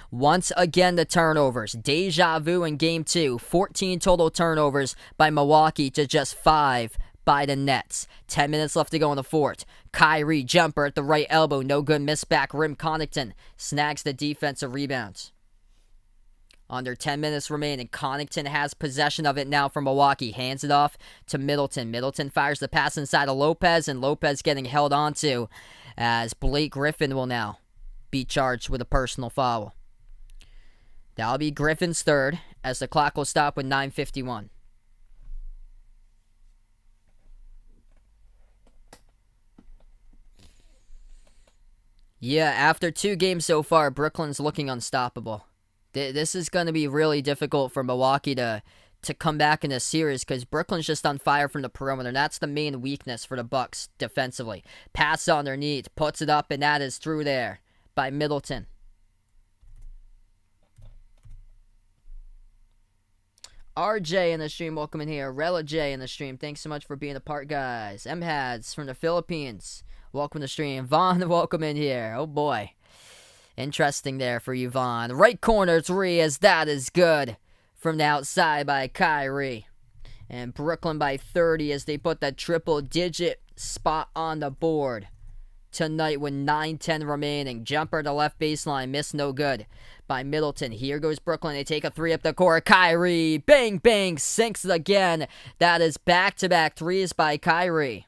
Once again, the turnovers. Deja vu in Game 2. 14 total turnovers by Milwaukee to just 5 by the Nets. 10 minutes left to go in the fourth. Kyrie jumper at the right elbow. No good. Miss back rim. Connaughton snags the defensive rebounds. Under 10 minutes remaining. Connaughton has possession of it now for Milwaukee. Hands it off to Middleton. Middleton fires the pass inside of Lopez, and Lopez getting held onto as Blake Griffin will now be charged with a personal foul. That'll be Griffin's third as the clock will stop with 9:51. Yeah, after 2 games so far, Brooklyn's looking unstoppable. This is going to be really difficult for Milwaukee to come back in this series because Brooklyn's just on fire from the perimeter. That's the main weakness for the Bucks defensively. Pass underneath, puts it up, and that is through there by Middleton. RJ in the stream, welcome in here. Rella J in the stream, thanks so much for being a part, guys. MHads from the Philippines, welcome to the stream. Vaughn, welcome in here. Oh boy. Interesting there for you, Vaughn. Right corner 3 as that is good from the outside by Kyrie. And Brooklyn by 30 as they put that triple-digit spot on the board tonight with 9:10 remaining. Jumper to left baseline, missed, no good by Middleton. Here goes Brooklyn. They take a three up the court. Kyrie, bang, bang, sinks it again. That is back-to-back threes by Kyrie.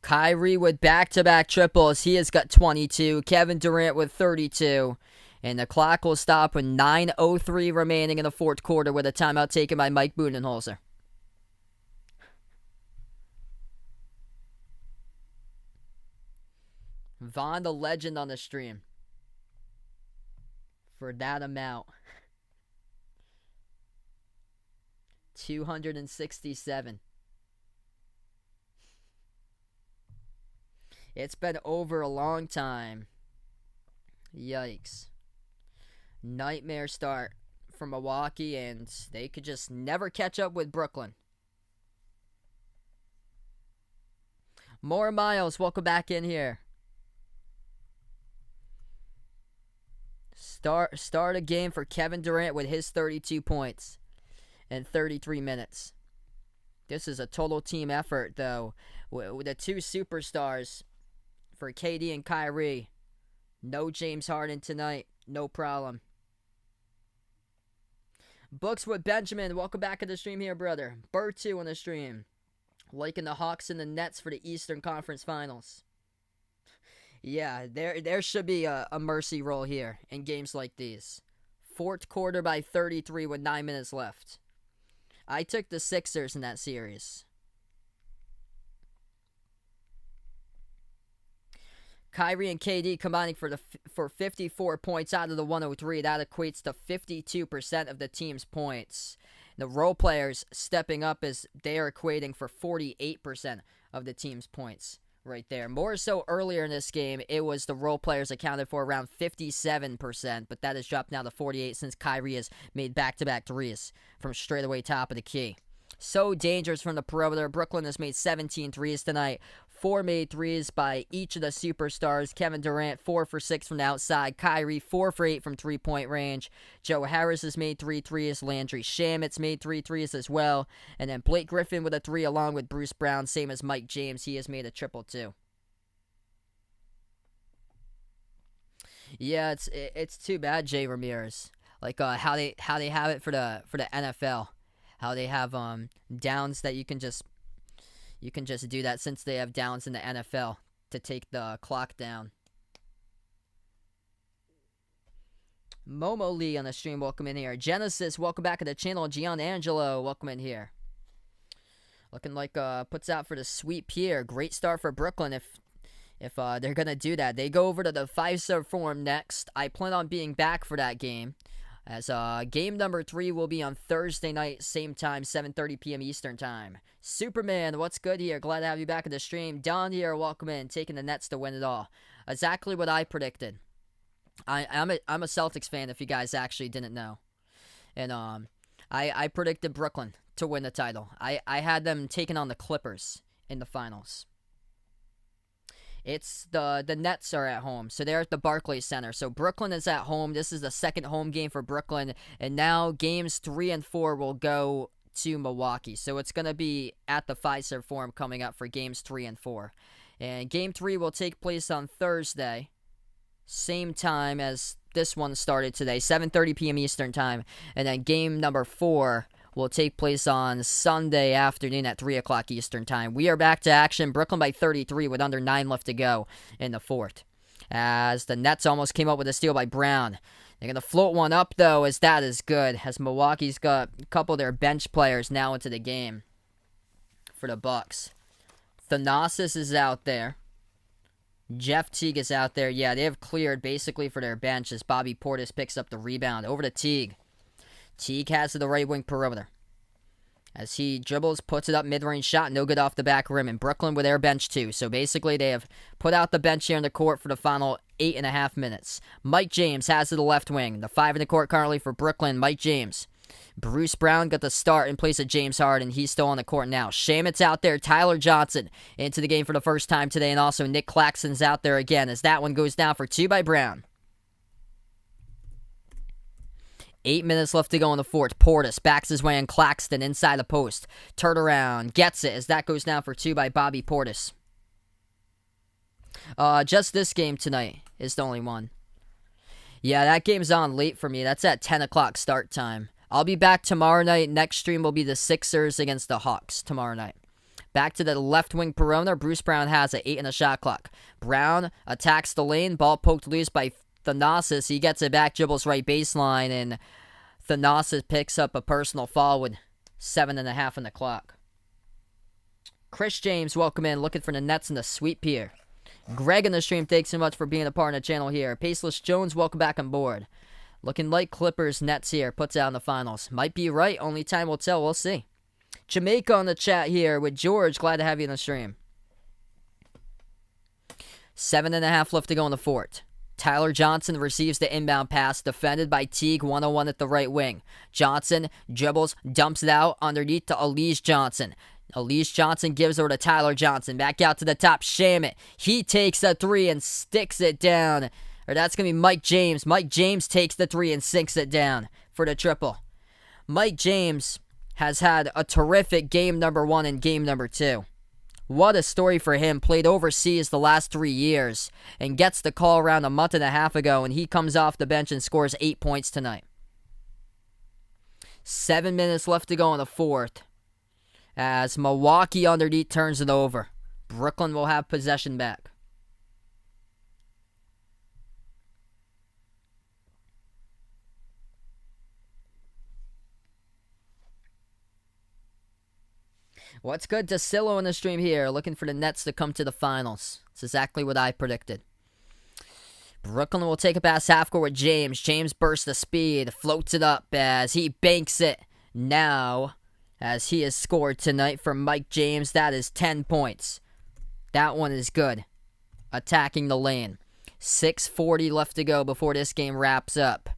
Kyrie with back-to-back triples. He has got 22. Kevin Durant with 32. And the clock will stop with 9:03 remaining in the fourth quarter with a timeout taken by Mike Budenholzer. Vaughn, the legend on the stream. For that amount. 267. It's been over a long time. Yikes. Nightmare start for Milwaukee, and they could just never catch up with Brooklyn. More Miles, welcome back in here. Start a game for Kevin Durant with his 32 points in 33 minutes. This is a total team effort, though. With the two superstars for KD and Kyrie. No James Harden tonight. No problem. Books with Benjamin. Welcome back to the stream here, brother. Bird 2 on the stream. Liking the Hawks and the Nets for the Eastern Conference Finals. Yeah, there should be a mercy roll here in games like these. Fourth quarter by 33 with 9 minutes left. I took the Sixers in that series. Kyrie and KD combining for 54 points out of the 103. That equates to 52% of the team's points. The role players stepping up as they are equating for 48% of the team's points right there. More so earlier in this game, it was the role players accounted for around 57%, but that has dropped now to 48% since Kyrie has made back-to-back threes from straight away top of the key. So dangerous from the perimeter. Brooklyn has made 17 threes tonight. 4 made threes by each of the superstars. Kevin Durant, 4 for 6 from the outside. Kyrie, 4 for 8 from three-point range. Joe Harris has made 3 threes. Landry Shamit's made 3 threes as well. And then Blake Griffin with a 3 along with Bruce Brown, same as Mike James. He has made a triple too. Yeah, it's too bad, Jay Ramirez. Like how they have it for the NFL. How they have downs that you can just do that since they have downs in the NFL to take the clock down. Momo Lee on the stream, welcome in here. Genesis, welcome back to the channel. Gian Angelo, welcome in here. Looking like puts out for the sweep here. Great start for Brooklyn if they're gonna do that. They go over to the 5-star forum next. I plan on being back for that game. As game number 3 will be on Thursday night, same time, 7:30 p.m. Eastern time. Superman, what's good here? Glad to have you back in the stream. Don here, welcome in, taking the Nets to win it all. Exactly what I predicted. I'm a Celtics fan, if you guys actually didn't know. And I predicted Brooklyn to win the title. I had them taking on the Clippers in the finals. It's the Nets are at home, so they're at the Barclays Center. So Brooklyn is at home. This is the second home game for Brooklyn, and now games 3 and 4 will go to Milwaukee. So it's going to be at the Fiserv Forum coming up for games 3 and 4. And game 3 will take place on Thursday, same time as this one started today, 7:30 p.m. Eastern time. And then game number 4 will take place on Sunday afternoon at 3 o'clock Eastern time. We are back to action. Brooklyn by 33 with under 9 left to go in the fourth. As the Nets almost came up with a steal by Brown. They're going to float one up, though, as that is good. As Milwaukee's got a couple of their bench players now into the game for the Bucks. Thanasis is out there. Jeff Teague is out there. Yeah, they have cleared basically for their bench as Bobby Portis picks up the rebound. Over to Teague. Teague has to the right wing perimeter. As he dribbles, puts it up, mid-range shot, no good off the back rim. And Brooklyn with their bench too. So basically they have put out the bench here in the court for the final 8.5 minutes. Mike James has to the left wing. The 5 in the court currently for Brooklyn, Mike James. Bruce Brown got the start in place of James Harden. He's still on the court now. Shamit's out there. Tyler Johnson into the game for the first time today. And also Nick Claxton's out there again as that one goes down for 2 by Brown. 8 minutes left to go in the fourth. Portis backs his way in Claxton inside the post. Turnaround, gets it as that goes down for 2 by Bobby Portis. Just this game tonight is the only one. Yeah, that game's on late for me. That's at 10 o'clock start time. I'll be back tomorrow night. Next stream will be the Sixers against the Hawks tomorrow night. Back to the left wing perimeter. Bruce Brown has it. 8 in the shot clock. Brown attacks the lane. Ball poked loose by Thanasis. He gets it back, dribbles right baseline, and Thanasis picks up a personal foul with 7.5 on the clock. Chris James, welcome in. Looking for the Nets in the sweep here. Greg in the stream, thanks so much for being a part of the channel here. Paceless Jones, welcome back on board. Looking like Clippers Nets here. Puts out in the finals. Might be right. Only time will tell. We'll see. Jamaica on the chat here with George. Glad to have you in the stream. 7.5 left to go in the fourth. Tyler Johnson receives the inbound pass, defended by Teague, 101 at the right wing. Johnson dribbles, dumps it out underneath to Elise Johnson. Elise Johnson gives over to Tyler Johnson. Back out to the top, Shamit. He takes a 3 and sticks it down. Or that's going to be Mike James. Mike James takes the 3 and sinks it down for the triple. Mike James has had a terrific game number 1 and game number 2. What a story for him. Played overseas the last 3 years and gets the call around a month and a half ago, and he comes off the bench and scores 8 points tonight. 7 minutes left to go in the fourth as Milwaukee underneath turns it over. Brooklyn will have possession back. What's good? DeCillo in the stream here, looking for the Nets to come to the finals. It's exactly what I predicted. Brooklyn will take a pass half court with James. James bursts the speed, floats it up as he banks it. Now, as he has scored tonight for Mike James, that is 10 points. That one is good. Attacking the lane. 6:40 left to go before this game wraps up.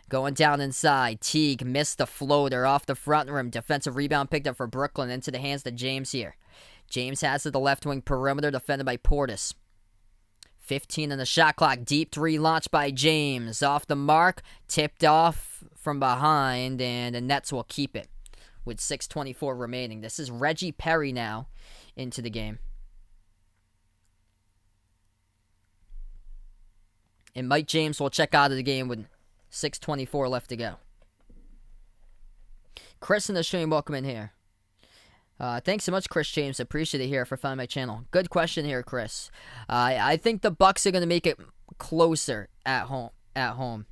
Going down inside. Teague missed the floater off the front rim. Defensive rebound picked up for Brooklyn into the hands of James here. James has it the left wing perimeter, defended by Portis. 15 in the shot clock. Deep 3 launched by James. Off the mark. Tipped off from behind, and the Nets will keep it with 6:24 remaining. This is Reggie Perry now into the game. And Mike James will check out of the game with 6:24 left to go. Chris in the stream, welcome in here. Thanks so much, Chris James. Appreciate it here for finding my channel. Good question here, Chris. I think the Bucks are going to make it closer at home.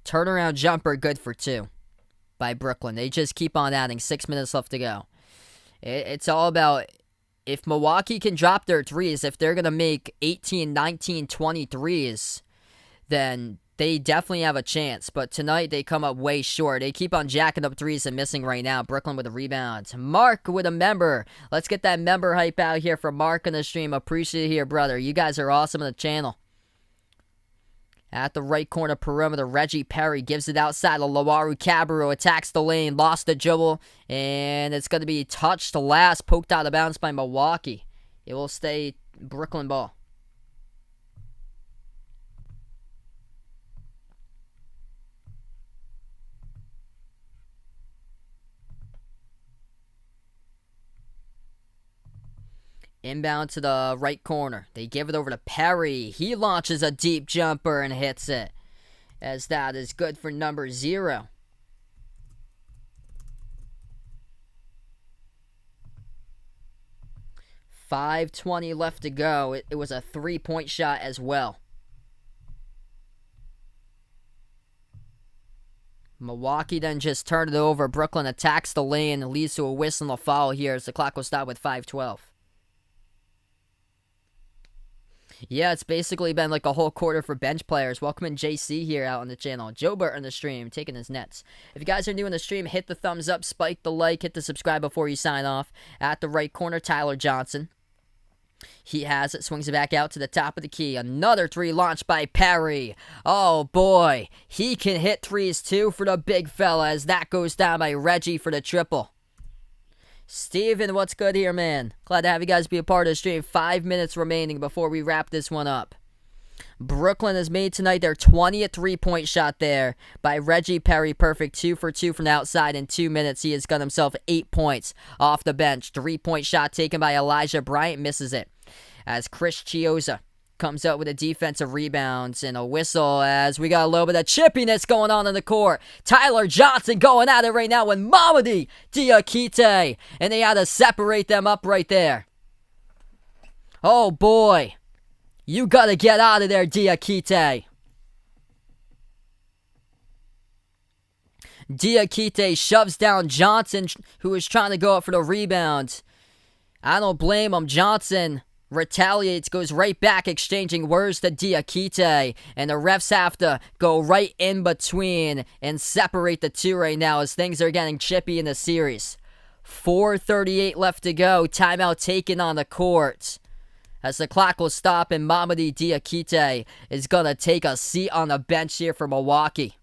Turnaround jumper, good for 2 by Brooklyn. They just keep on adding. 6 minutes left to go. It's all about if Milwaukee can drop their threes, if they're going to make 18, 19, 20 threes, then they definitely have a chance. But tonight, they come up way short. They keep on jacking up threes and missing right now. Brooklyn with a rebound. Mark with a member. Let's get that member hype out here for Mark on the stream. Appreciate it here, brother. You guys are awesome on the channel. At the right corner perimeter, Reggie Perry gives it outside. Lawaru Cabarro attacks the lane, lost the dribble, and it's going to be touched last, poked out of bounds by Milwaukee. It will stay Brooklyn ball. Inbound to the right corner. They give it over to Perry. He launches a deep jumper and hits it. As that is good for number 0. .520 left to go. It was a 3-point shot as well. Milwaukee then just turned it over. Brooklyn attacks the lane and leads to a whistle and a foul here as the clock will stop with 5:12. Yeah, it's basically been like a whole quarter for bench players. Welcome in JC here out on the channel. Joe Burt on the stream, taking his Nets. If you guys are new in the stream, hit the thumbs up, spike the like, hit the subscribe before you sign off. At the right corner, Tyler Johnson. He has it, swings it back out to the top of the key. Another 3 launched by Perry. Oh boy, he can hit threes too for the big fella as that goes down by Reggie for the triple. Steven, what's good here, man? Glad to have you guys be a part of the stream. 5 minutes remaining before we wrap this one up. Brooklyn has made tonight their 20th three-point shot there by Reggie Perry. Perfect 2 for 2 from the outside in 2 minutes. He has got himself 8 points off the bench. Three-point shot taken by Elijah Bryant. Misses it as Chris Chiozza comes out with a defensive rebounds and a whistle as we got a little bit of chippiness going on in the court. Tyler Johnson going at it right now with Mamadi Diakite, and they had to separate them up right there. Oh boy, you gotta get out of there, Diakite. Diakite shoves down Johnson, who is trying to go up for the rebound. I don't blame him. Johnson retaliates, goes right back, exchanging words to Diakite, and the refs have to go right in between and separate the two right now as things are getting chippy in the series. 4:38 left to go. Timeout taken on the court as the clock will stop, and Mamadi Diakite is going to take a seat on the bench here for Milwaukee.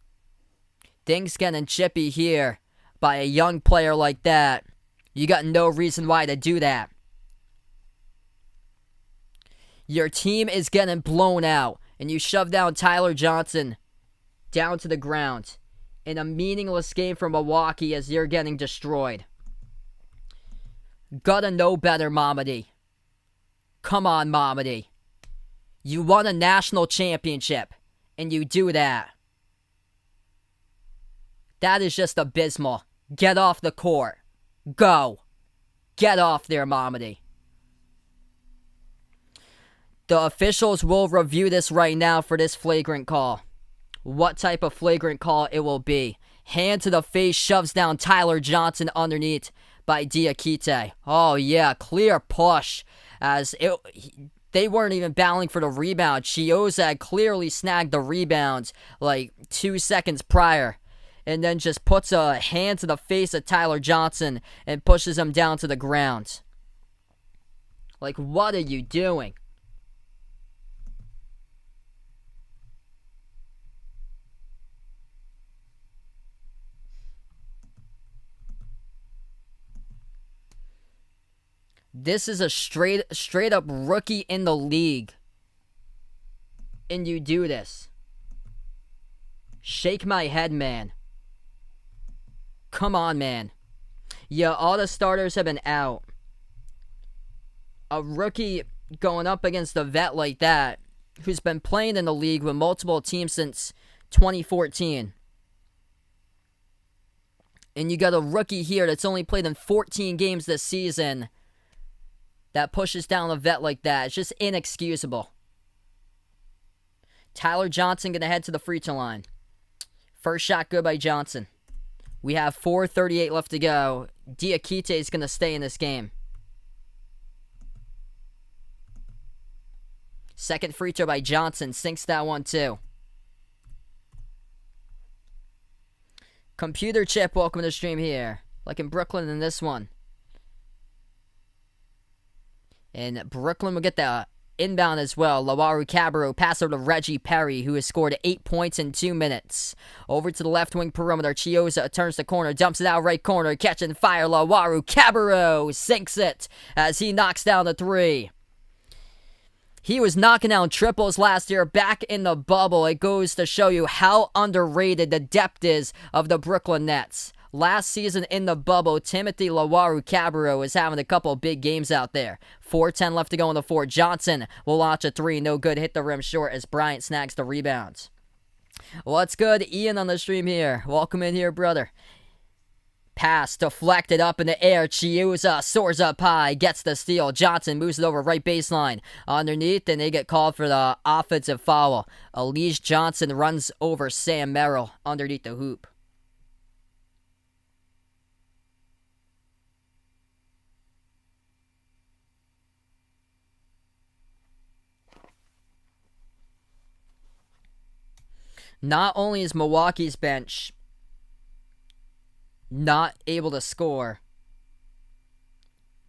Things getting chippy here by a young player like that. You got no reason why to do that. Your team is getting blown out, and you shove down Tyler Johnson down to the ground in a meaningless game for Milwaukee as you're getting destroyed. Gotta know better, Mamadi. Come on, Mamadi. You won a national championship, and you do that. That is just abysmal. Get off the court. Go. Get off there, Mamadi. The officials will review this right now for this flagrant call. What type of flagrant call it will be. Hand to the face, shoves down Tyler Johnson underneath by Diakite. Oh yeah, clear push. They weren't even battling for the rebound. Chiozza had clearly snagged the rebound like 2 seconds prior. And then just puts a hand to the face of Tyler Johnson and pushes him down to the ground. Like, what are you doing? This is a straight up rookie in the league. And you do this. Shake my head, man. Come on, man. Yeah, all the starters have been out. A rookie going up against a vet like that, who's been playing in the league with multiple teams since 2014. And you got a rookie here that's only played in 14 games this season that pushes down a vet like that. It's just inexcusable. Tyler Johnson going to head to the free throw line. First shot good by Johnson. We have 4:38 left to go. Diakite is going to stay in this game. Second free throw by Johnson. Sinks that one too. Computer Chip, welcome to the stream here. Like in Brooklyn in this one. And Brooklyn will get the inbound as well. Lawaru Cabarro pass over to Reggie Perry, who has scored 8 points in 2 minutes. Over to the left wing perimeter. Chiozza turns the corner, dumps it out right corner, catch and fire. Lawaru Cabarro sinks it as he knocks down the three. He was knocking down triples last year back in the bubble. It goes to show you how underrated the depth is of the Brooklyn Nets. Last season in the bubble, Timothy Lawaru Cabarro is having a couple big games out there. 4:10 left to go in the fourth. Johnson will launch a three. No good. Hit the rim short as Bryant snags the rebound. What's good? Ian on the stream here. Welcome in here, brother. Pass deflected up in the air. Chiozza soars up high. Gets the steal. Johnson moves it over right baseline. Underneath, and they get called for the offensive foul. Elijah Johnson runs over Sam Merrill underneath the hoop. Not only is Milwaukee's bench not able to score,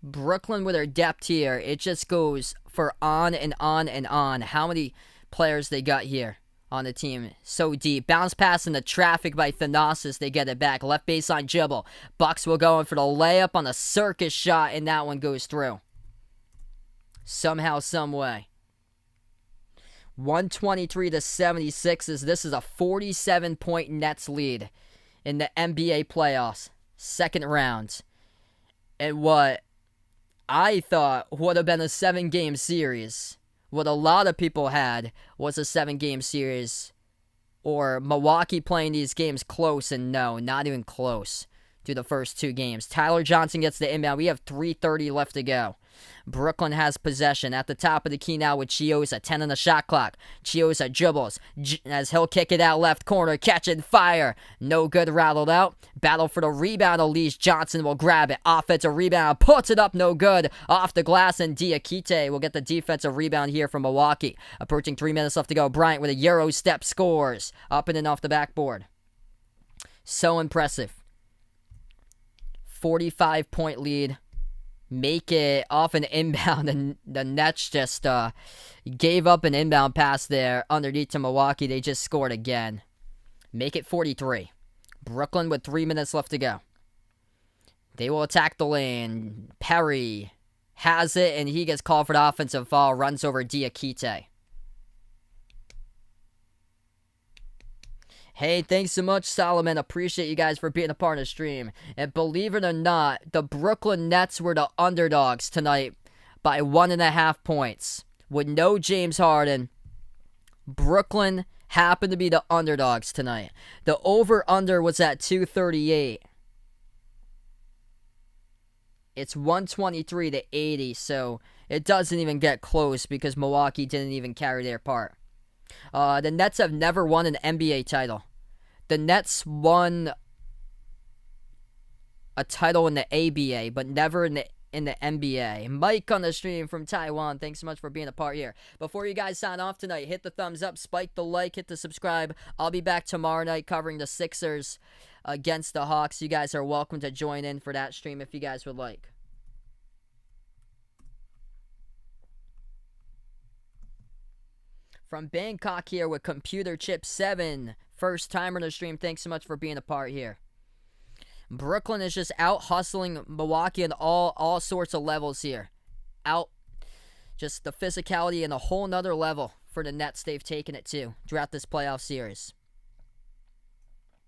Brooklyn with their depth here, it just goes for on and on and on. How many players they got here on the team? So deep. Bounce pass into traffic by Thanasis. They get it back. Left baseline dribble. Bucks will go in for the layup on the circus shot, and that one goes through. Somehow, some way. 123-76. This is a 47-point Nets lead in the NBA playoffs, second round. And what I thought would have been a 7-game series, what a lot of people had was a 7-game series, or Milwaukee playing these games close, and no, not even close through the first 2 games. Tyler Johnson gets the inbound. We have 3:30 left to go. Brooklyn has possession at the top of the key now with Chiosa, 10 on the shot clock. Chiosa dribbles as he'll kick it out left corner, catch and fire. No good, rattled out. Battle for the rebound. Elise Johnson will grab it. Offensive rebound, puts it up, no good. Off the glass, and Diakite will get the defensive rebound here from Milwaukee. Approaching 3 minutes left to go. Bryant with a Euro step scores. Up and off the backboard. So impressive. 45-point lead. Make it off an inbound, and the Nets just gave up an inbound pass there underneath to Milwaukee. They just scored again. Make it 43. Brooklyn with 3 minutes left to go. They will attack the lane. Perry has it, and he gets called for the offensive foul. Runs over Diakite. Hey, thanks so much, Solomon. Appreciate you guys for being a part of the stream. And believe it or not, the Brooklyn Nets were the underdogs tonight by 1.5 points. With no James Harden, Brooklyn happened to be the underdogs tonight. The over-under was at 238. It's 123-80, so it doesn't even get close because Milwaukee didn't even carry their part. The Nets have never won an NBA title. The Nets won a title in the ABA, but never in the NBA. Mike on the stream from Taiwan. Thanks so much for being a part here. Before you guys sign off tonight, hit the thumbs up, spike the like, hit the subscribe. I'll be back tomorrow night covering the Sixers against the Hawks. You guys are welcome to join in for that stream if you guys would like. From Bangkok here with Computer Chip 7. First timer in the stream. Thanks so much for being a part here. Brooklyn is just out hustling Milwaukee on all sorts of levels here. Out just the physicality and a whole nother level for the Nets they've taken it to throughout this playoff series.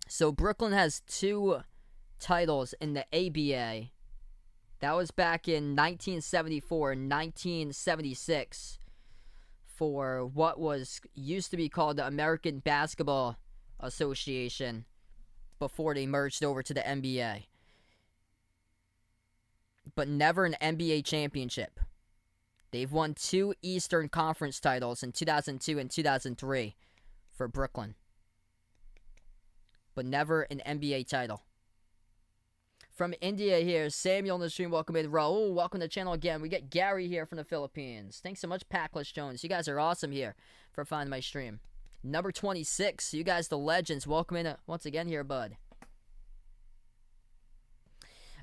So Brooklyn has 2 titles in the ABA. That was back in 1974 and 1976. For what was used to be called the American Basketball Association before they merged over to the NBA. But never an NBA championship. They've won 2 Eastern Conference titles in 2002 and 2003 for Brooklyn. But never an NBA title. From India here, Samuel on the stream, welcome in. Raul, welcome to the channel again. We get Gary here from the Philippines. Thanks so much, Packless Jones. You guys are awesome here for finding my stream. Number 26, you guys the legends. Welcome in once again here, bud.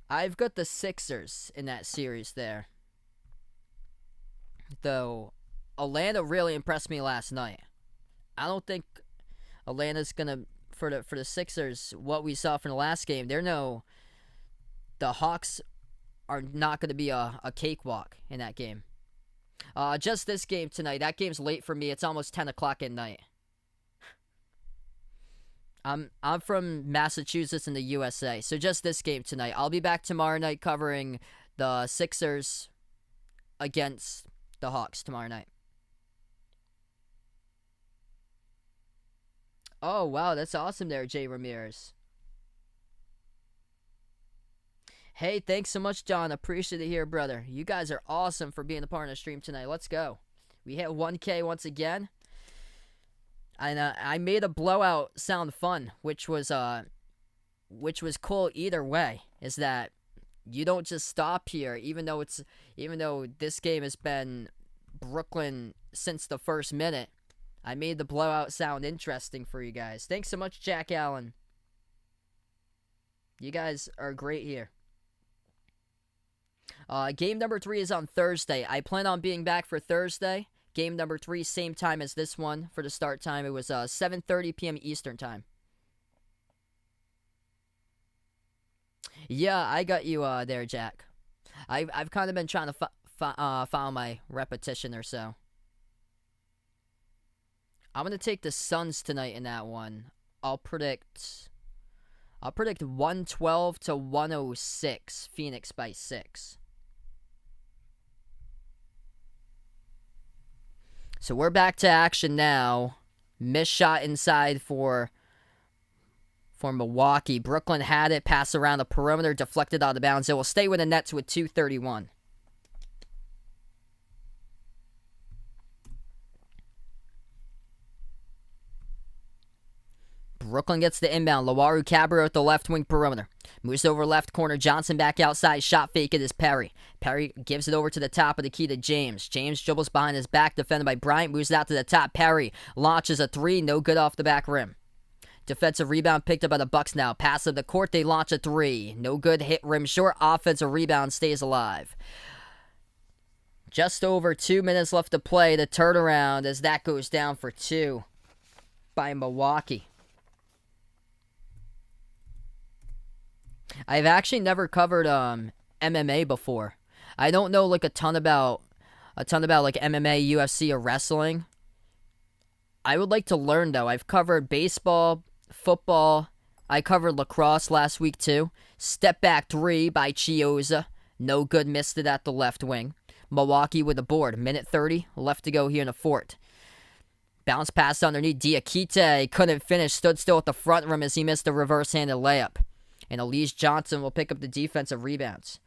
I've got the Sixers in that series there. Though, Atlanta really impressed me last night. I don't think Atlanta's going to, for the Sixers, what we saw from the last game, the Hawks are not going to be a cakewalk in that game. Just this game tonight. That game's late for me. It's almost 10 o'clock at night. I'm from Massachusetts in the USA, so just this game tonight. I'll be back tomorrow night covering the Sixers against the Hawks tomorrow night. Oh, wow, that's awesome there, Jay Ramirez. Hey, thanks so much, John. Appreciate it here, brother. You guys are awesome for being a part of the stream tonight. Let's go. We hit 1K once again. And I made a blowout sound fun, which was cool either way. Is that you don't just stop here, even though this game has been Brooklyn since the first minute. I made the blowout sound interesting for you guys. Thanks so much, Jack Allen. You guys are great here. Game number 3 is on Thursday. I plan on being back for Thursday. Game number 3, same time as this one for the start time. It was 7:30 p.m. Eastern time. Yeah, I got you there, Jack. I've kind of been trying to follow my repetition or so. I'm going to take the Suns tonight in that one. I'll predict 112 to 106. Phoenix by 6. So we're back to action now. Missed shot inside for Milwaukee. Brooklyn had it, pass around the perimeter, deflected out of bounds. It will stay with the Nets with 2:31. Brooklyn gets the inbound. Lowaru Cabarro at the left wing perimeter. Moves over left corner. Johnson back outside. Shot fake. It is Perry. Perry gives it over to the top of the key to James. James dribbles behind his back. Defended by Bryant. Moves it out to the top. Perry launches a three. No good off the back rim. Defensive rebound picked up by the Bucks now. Pass of the court. They launch a three. No good. Hit rim short. Offensive rebound stays alive. Just over 2 minutes left to play. The turnaround as that goes down for 2 by Milwaukee. I've actually never covered MMA before. I don't know like a ton about like MMA, UFC, or wrestling. I would like to learn though. I've covered baseball, football. I covered lacrosse last week too. Step back three by Chiozza. No good, missed it at the left wing. Milwaukee with the board. Minute 30 left to go here in the fourth. Bounce pass underneath. Diakite couldn't finish. Stood still at the front rim as he missed a reverse-handed layup. And Elise Johnson will pick up the defensive rebounds.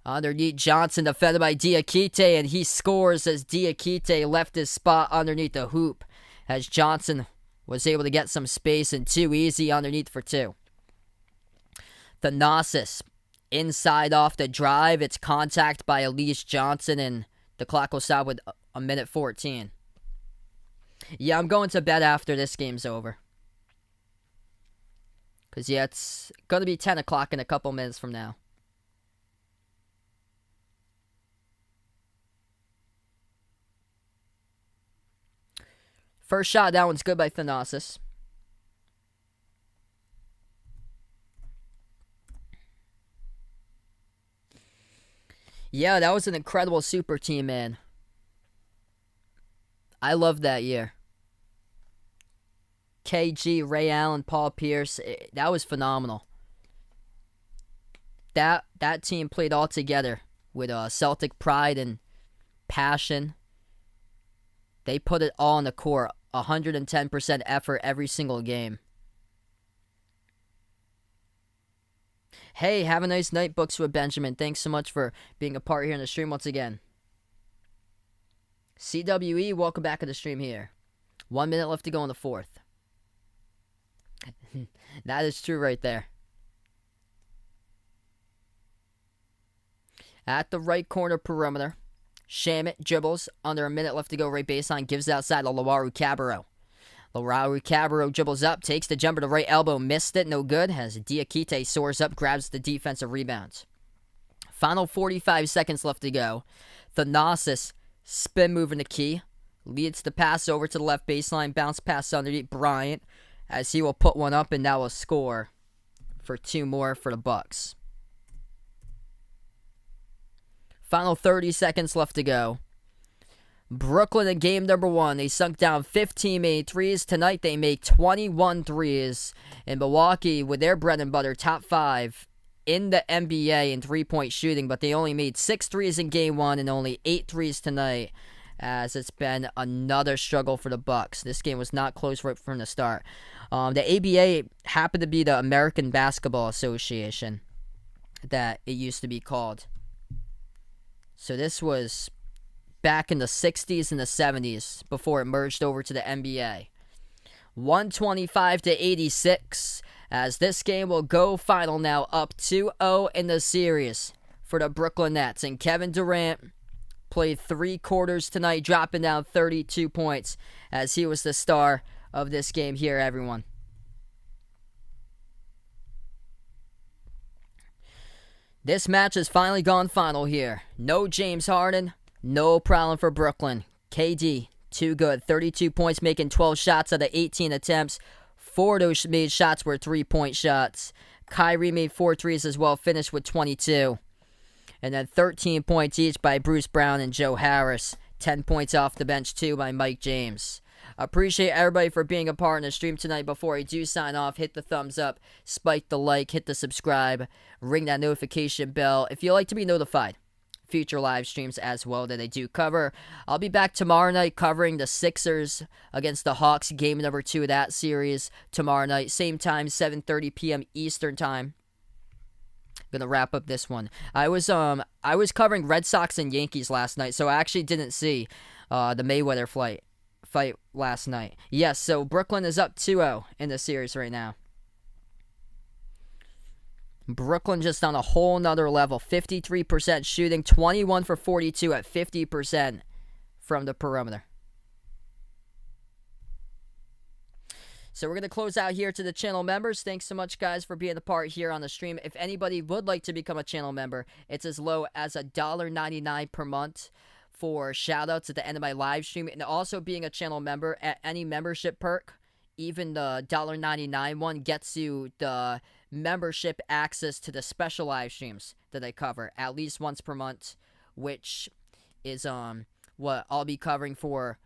Underneath Johnson, defended by Diakite, and he scores as Diakite left his spot underneath the hoop. As Johnson was able to get some space and too easy underneath for 2. Thanasis inside off the drive. It's contact by Elise Johnson, and the clock will stop with a minute 14. Yeah, I'm going to bed after this game's over. Because, yeah, it's going to be 10 o'clock in a couple minutes from now. First shot, that one's good by Thanasis. Yeah, that was an incredible super team, man. I loved that year. KG, Ray Allen, Paul Pierce, that was phenomenal. That team played all together with Celtic pride and passion. They put it all on the court, 110% effort every single game. Hey, have a nice night, Books with Benjamin. Thanks so much for being a part here in the stream once again. CWE, welcome back to the stream here. 1 minute left to go in the fourth. That is true right there. At the right corner perimeter, Shamit dribbles under a minute left to go right baseline, gives it outside to Lowaru Cabarro. Lowaru Cabarro dribbles up, takes the jumper to right elbow, missed it, no good, as Diakite soars up, grabs the defensive rebounds. Final 45 seconds left to go. Thanasis spin move in the key, leads the pass over to the left baseline, bounce pass underneath Bryant, as he will put one up, and that will score for 2 more for the Bucks. Final 30 seconds left to go. Brooklyn in game number 1. They sunk down 15 made threes. Tonight they make 21 threes. And Milwaukee, with their bread and butter, top 5 in the NBA in three-point shooting, but they only made 6 threes in game 1 and only 8 threes tonight, as it's been another struggle for the Bucks. This game was not close right from the start. The ABA happened to be the American Basketball Association that it used to be called. So this was back in the 60s and the 70s before it merged over to the NBA. 125 to 86, as this game will go final now, up 2-0 in the series for the Brooklyn Nets. And Kevin Durant played 3 quarters tonight, dropping down 32 points, as he was the star of this game here, everyone. This match has finally gone final here. No James Harden, no problem for Brooklyn. KD, too good. 32 points, making 12 shots out of 18 attempts. 4 of those made shots were 3-point shots. Kyrie made 4 threes as well, finished with 22. And then 13 points each by Bruce Brown and Joe Harris. 10 points off the bench, too, by Mike James. Appreciate everybody for being a part in the stream tonight. Before I do sign off, hit the thumbs up, spike the like, hit the subscribe, ring that notification bell if you like to be notified. Future live streams as well that I do cover. I'll be back tomorrow night covering the Sixers against the Hawks, game number 2 of that series tomorrow night. Same time, 7:30 p.m. Eastern time. Gonna wrap up this one. I was covering Red Sox and Yankees last night, so I actually didn't see the Mayweather fight last night. Yes, so Brooklyn is up 2-0 in the series right now. Brooklyn just on a whole nother level. 53% shooting, 21 for 42 at 50% from the perimeter. So we're going to close out here to the channel members. Thanks so much, guys, for being a part here on the stream. If anybody would like to become a channel member, it's as low as $1.99 per month for shout-outs at the end of my live stream. And also being a channel member at any membership perk, even the $1.99 one, gets you the membership access to the special live streams that I cover at least once per month, which is what I'll be covering for.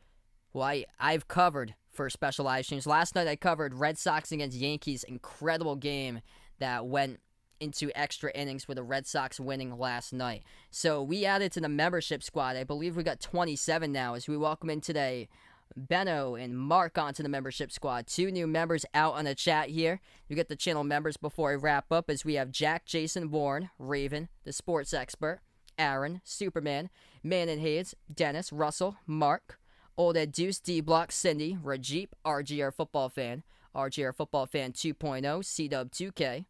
Well, I've covered for special live streams. Last night I covered Red Sox against Yankees. Incredible game that went into extra innings with the Red Sox winning last night. So we added to the membership squad. I believe we got 27 now as we welcome in today Benno and Mark onto the membership squad. 2 new members out on the chat here. You get the channel members before I wrap up as we have Jack, Jason, Warren, Raven, the sports expert, Aaron, Superman, Man and Hayes, Dennis, Russell, Mark, Old Ed Deuce, D-Block, Cindy, Rajeep, RGR Football Fan 2.0, C-Dub 2K,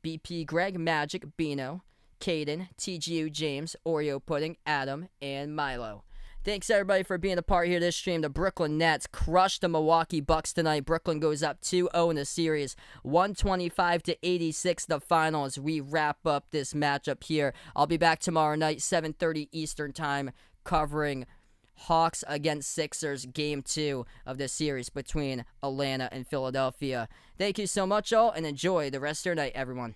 BP Greg, Magic, Bino, Caden, TGU, James, Oreo Pudding, Adam, and Milo. Thanks, everybody, for being a part here this stream. The Brooklyn Nets crushed the Milwaukee Bucks tonight. Brooklyn goes up 2-0 in the series, 125-86 the final as we wrap up this matchup here. I'll be back tomorrow night, 7:30 Eastern time, covering Hawks against Sixers, game 2 of the series between Atlanta and Philadelphia. Thank you so much, all, and enjoy the rest of your night, everyone.